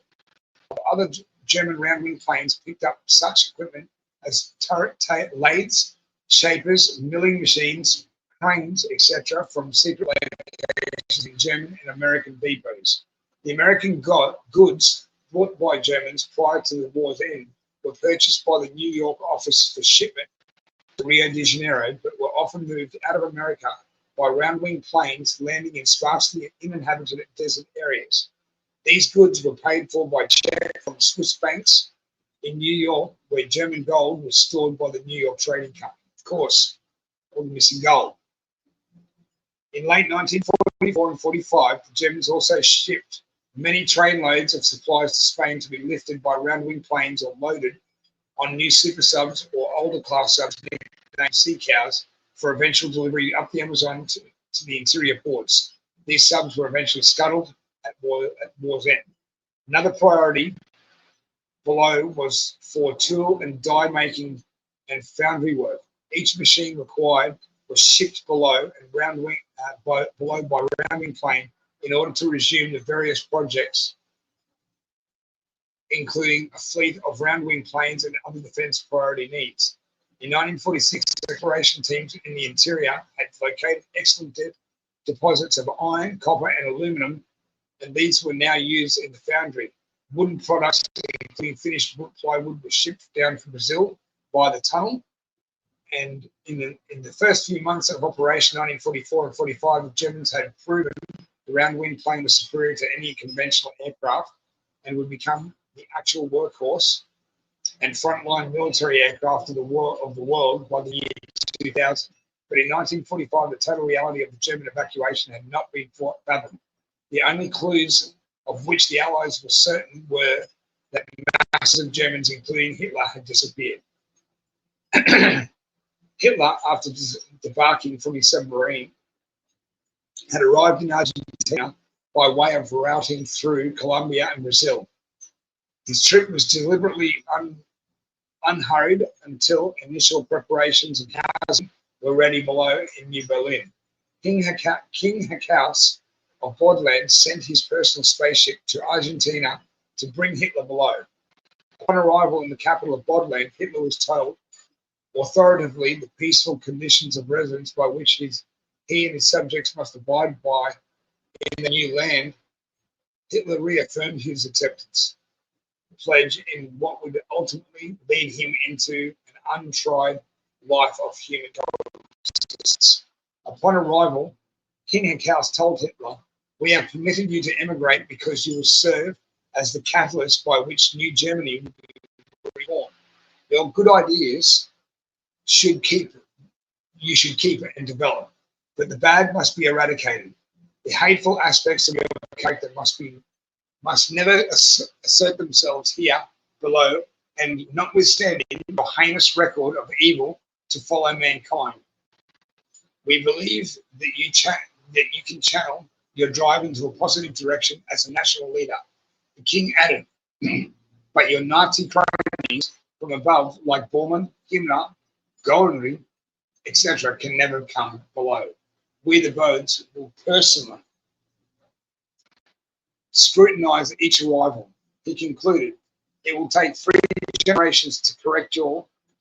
of other German round-wing planes picked up such equipment as turret lathes, shapers, milling machines, planes, etc., from secret locations in German and American depots. The American goods bought by Germans prior to the war's end were purchased by the New York office for shipment to Rio de Janeiro, but were often moved out of America by round-wing planes landing in sparsely uninhabited desert areas. These goods were paid for by check from Swiss banks in New York, where German gold was stored by the New York Trading Company. Of course, all the missing gold. In late 1944 and 45, the Germans also shipped many trainloads of supplies to Spain to be lifted by round-wing planes or loaded on new super subs or older class subs named Sea Cows for eventual delivery up the Amazon to the interior ports. These subs were eventually scuttled at war's end. Another priority below was for tool and die making and foundry work. Each machine required was shipped below and below by round-wing plane in order to resume the various projects, including a fleet of round-wing planes and other defense priority needs. In 1946, exploration teams in the interior had located excellent deposits of iron, copper, and aluminum, and these were now used in the foundry. Wooden products, including finished wood plywood, were shipped down from Brazil by the tunnel. And in the first few months of operation, 1944 and 45, the Germans had proven the round-wing plane was superior to any conventional aircraft and would become the actual workhorse and frontline military aircraft of the world by the year 2000. But in 1945, the total reality of the German evacuation had not been fathomed. The only clues of which the Allies were certain were that masses of Germans, including Hitler, had disappeared. Hitler, after debarking from his submarine, had arrived in Argentina by way of routing through Colombia and Brazil. His trip was deliberately unhurried until initial preparations and housing were ready below in New Berlin. King Hakaus of Bodland sent his personal spaceship to Argentina to bring Hitler below. Upon arrival in the capital of Bodland, Hitler was told authoritatively the peaceful conditions of residence by which he and his subjects must abide by in the new land. Hitler reaffirmed his acceptance pledge in what would ultimately lead him into an untried life of human coexistence. Upon arrival, King Hakaus told Hitler, "We have permitted you to emigrate because you will serve as the catalyst by which new Germany will be reborn. Your good ideas you should keep and develop, but the bad must be eradicated. The hateful aspects of your character must never assert themselves here below, and notwithstanding your heinous record of evil to follow mankind. We believe that you can channel your drive into a positive direction as a national leader." The king added, "But your Nazi cronies from above, like Bormann, Himmler, Goldring, etc., can never come below. We, the Bodes, will personally scrutinize each arrival." He concluded, "It will take 3 generations to correct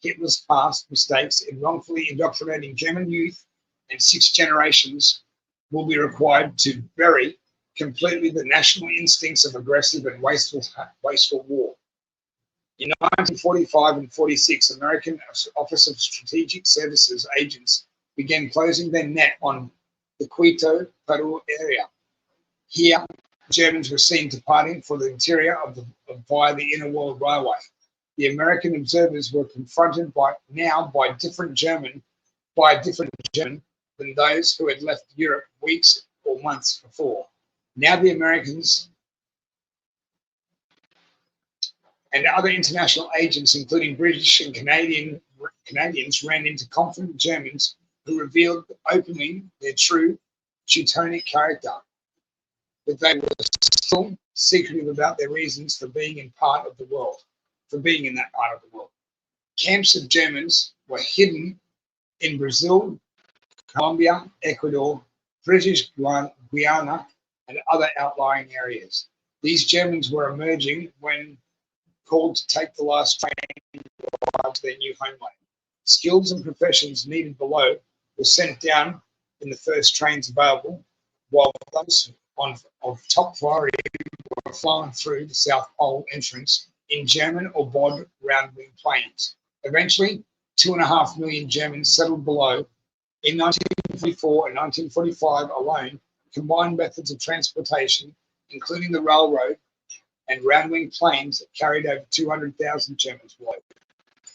Hitler's past mistakes in wrongfully indoctrinating German youth, and 6 generations will be required to bury completely the national instincts of aggressive and wasteful war." In 1945 and 46, American Office of Strategic Services agents began closing their net on the Quito, Peru area. Here, Germans were seen departing for the interior via the Inner World Railway. The American observers were confronted by a different German than those who had left Europe weeks or months before. Now the Americans and other international agents, including British and Canadians, ran into confident Germans who revealed openly their true Teutonic character, but they were still secretive about their reasons for being in that part of the world. Camps of Germans were hidden in Brazil, Colombia, Ecuador, British Guiana, and other outlying areas. These Germans were emerging when called to take the last train to their new homeland. Skills and professions needed below were sent down in the first trains available, while those of top priority were flying through the South Pole entrance in German or Bod round-wing planes. Eventually, 2.5 million Germans settled below. In 1944 and 1945 alone, combined methods of transportation, including the railroad and round-wing planes, carried over 200,000 Germans below.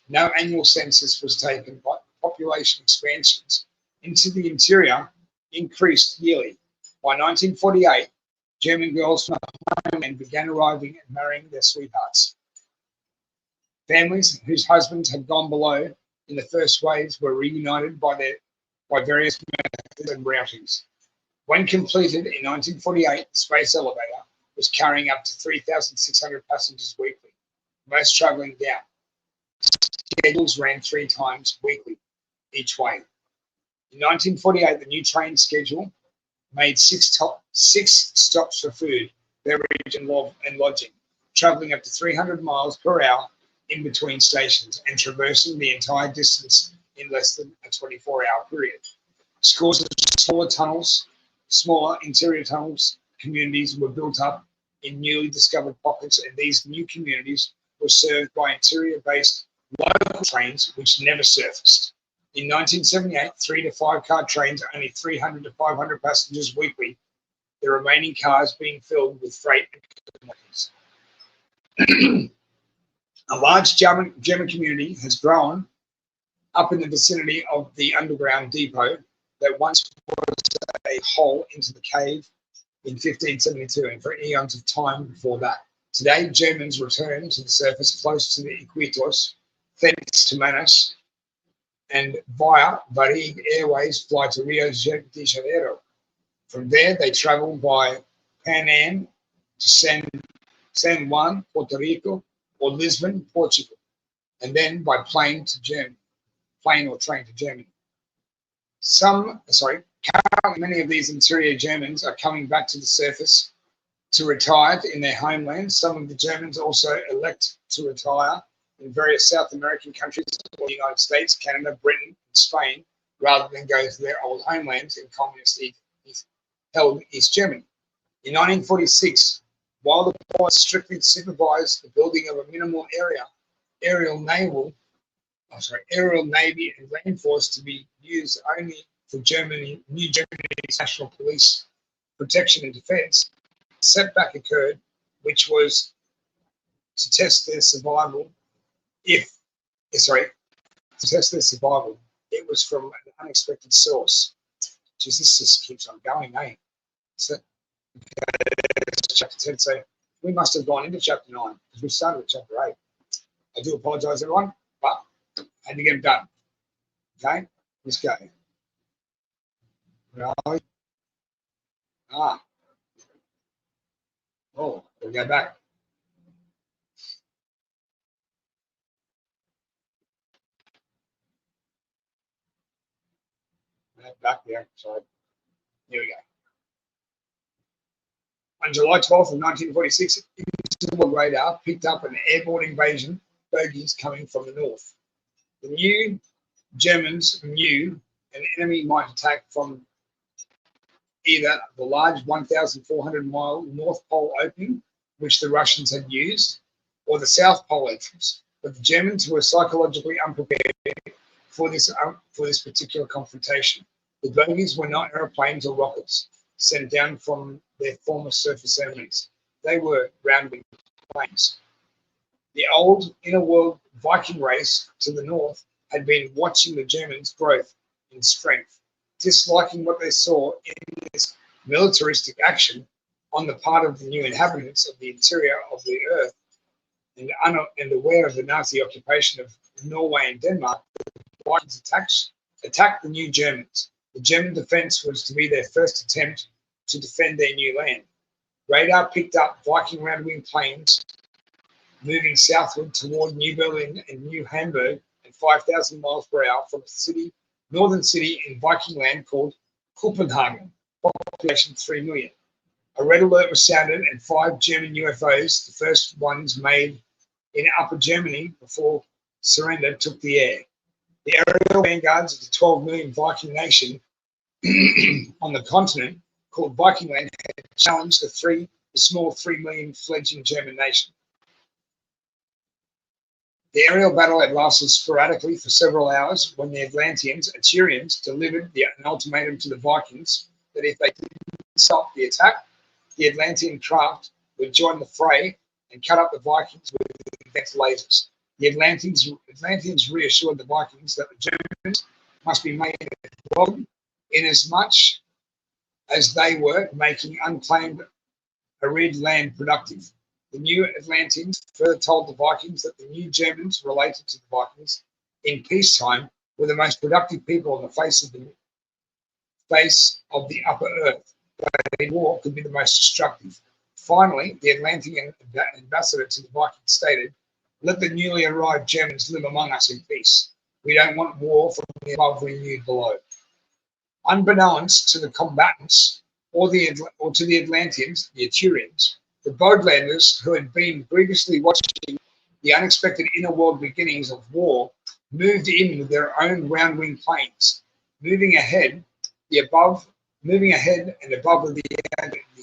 No annual census was taken, but population expansions into the interior increased yearly. By 1948, German girls from the homeland began arriving and marrying their sweethearts. Families whose husbands had gone below in the first waves were reunited by various methods and routings. When completed in 1948, the space elevator was carrying up to 3,600 passengers weekly, most traveling down. Schedules ran 3 times weekly each way. In 1948, the new train schedule made 6 stops for food, beverage, and lodging, traveling up to 300 miles per hour in between stations and traversing the entire distance in less than a 24-hour period. Scores of smaller interior tunnels communities were built up in newly discovered pockets, and these new communities were served by interior-based local trains which never surfaced. In 1978, 3 to 5 car trains, only 300 to 500 passengers weekly, the remaining cars being filled with freight and commodities. A large German community has grown up in the vicinity of the underground depot that once was a hole into the cave in 1572 and for eons of time before that. Today, Germans return to the surface close to the Iquitos, thence to Manaus, and via Varig Airways fly to Rio de Janeiro. From there, they travel by Pan Am to San Juan, Puerto Rico, or Lisbon, Portugal, and then by plane or train to Germany. Currently many of these interior Germans are coming back to the surface to retire in their homeland. Some of the Germans also elect to retire in various South American countries, or the United States, Canada, Britain, and Spain, rather than go to their old homelands in communist-held East Germany. In 1946, while the board strictly supervised the building of a minimal aerial navy and land force to be used only for New Germany's national police protection and defense, a setback occurred, which was to test their survival. It was from an unexpected source. Geez, this just keeps on going, eh? So, chapter 10, so we must have gone into chapter 9 because we started with chapter 8. I do apologize, everyone, but I had to get it done. Okay, let's go. Right. Oh, we'll go back. Back there, sorry. Here we go. On July 12th of 1946, invisible radar picked up an airborne invasion bogies coming from the north. The new Germans knew an enemy might attack from either the large 1,400-mile North Pole opening, which the Russians had used, or the South Pole entrance. But the Germans were psychologically unprepared for this particular confrontation. The bogies were not aeroplanes or rockets sent down from their former surface enemies. They were round-wing planes. The old inner world Viking race to the north had been watching the Germans' growth in strength, disliking what they saw in this militaristic action on the part of the new inhabitants of the interior of the earth, and aware of the Nazi occupation of Norway and Denmark. The Vikings attacked the new Germans. The German defense was to be their first attempt to defend their new land. Radar picked up Viking round-wing planes moving southward toward New Berlin and New Hamburg at 5,000 miles per hour from a northern city in Viking land called Copenhagen, population 3 million. A red alert was sounded and 5 German UFOs, the first ones made in Upper Germany before surrender, took the air. The aerial vanguards of the 12 million Viking nation on the continent called Viking Land had challenged the small 3 million fledgling German nation. The aerial battle had lasted sporadically for several hours when the Atlanteans delivered an ultimatum to the Vikings that if they didn't stop the attack, the Atlantean craft would join the fray and cut up the Vikings with advanced lasers. The Atlanteans reassured the Vikings that the Germans must be made welcome inasmuch as they were making unclaimed arid land productive. The new Atlanteans further told the Vikings that the new Germans related to the Vikings in peacetime were the most productive people on the face of the upper earth, but in war could be the most destructive. Finally, the Atlantean ambassador to the Vikings stated, "Let the newly arrived Germans live among us in peace. We don't want war from the above renewed below." Unbeknownst to the combatants or to the Atlanteans, the Aturians, the Bodelanders, who had been previously watching the unexpected inner world beginnings of war, moved in with their own round-wing planes, moving ahead and above the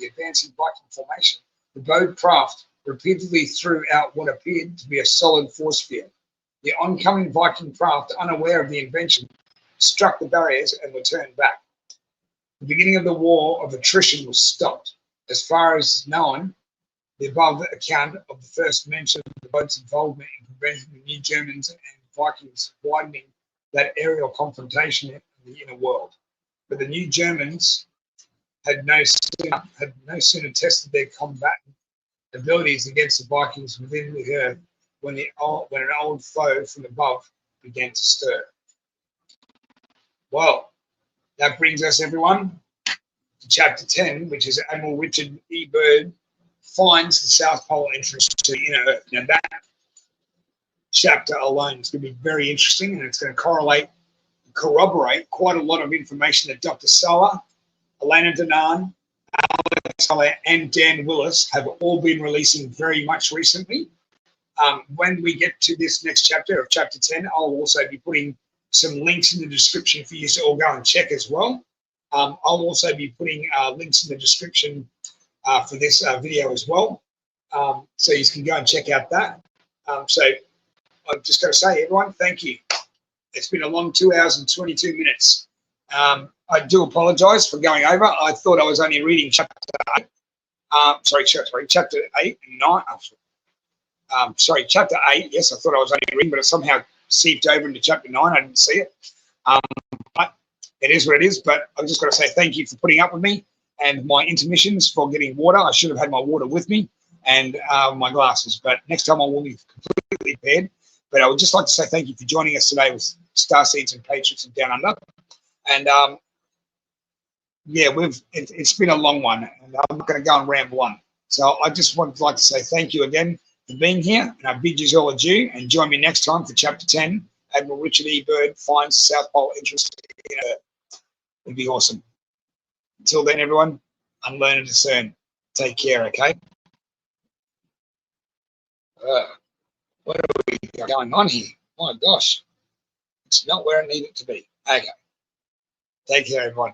advancing Viking formation. The Bode craft repeatedly threw out what appeared to be a solid force field. The oncoming Viking craft, unaware of the invention, struck the barriers and were turned back. The beginning of the war of attrition was stopped. As far as known, the above account of the first mention of the boat's involvement in preventing the new Germans and Vikings widening that aerial confrontation in the inner world. But the new Germans had no sooner tested their combatant abilities against the Vikings within the earth when an old foe from above began to stir. Well, that brings us, everyone, to Chapter 10, which is Admiral Richard E. Byrd finds the South Pole entrance to the inner Earth. Now, that chapter alone is going to be very interesting, and it's going to corroborate quite a lot of information that Dr. Sala, Elena Danan, Alex Sala, and Dan Willis have all been releasing very much recently. When we get to this next chapter of Chapter 10, I'll also be putting some links in the description for you to all go and check as well. I'll also be putting links in the description for this video as well. So you can go and check out that. So I've just got to say, everyone, thank you. It's been a long 2 hours and 22 minutes. I do apologize for going over. I thought I was only reading chapter 8. Chapter 8 and 9. Chapter 8. Yes, I thought I was only reading, but it somehow seeped over into chapter 9. I didn't see it. But it is what it is. But I've just got to say thank you for putting up with me and my intermissions for getting water. I should have had my water with me and my glasses. But next time I will be completely prepared. But I would just like to say thank you for joining us today with Starseeds and Patriots of Down Under. And yeah, it's been a long one, and I'm not going to go and ramble on. So I just would like to say thank you again for being here, and I bid you all adieu, and join me next time for Chapter 10, Admiral Richard E. Byrd finds the South Pole entrance to the inner Earth. It'd be awesome. Until then, everyone, unlearn and discern. Take care, okay? What are we going on here? My gosh, it's not where I need it to be. Okay. Take care, everyone.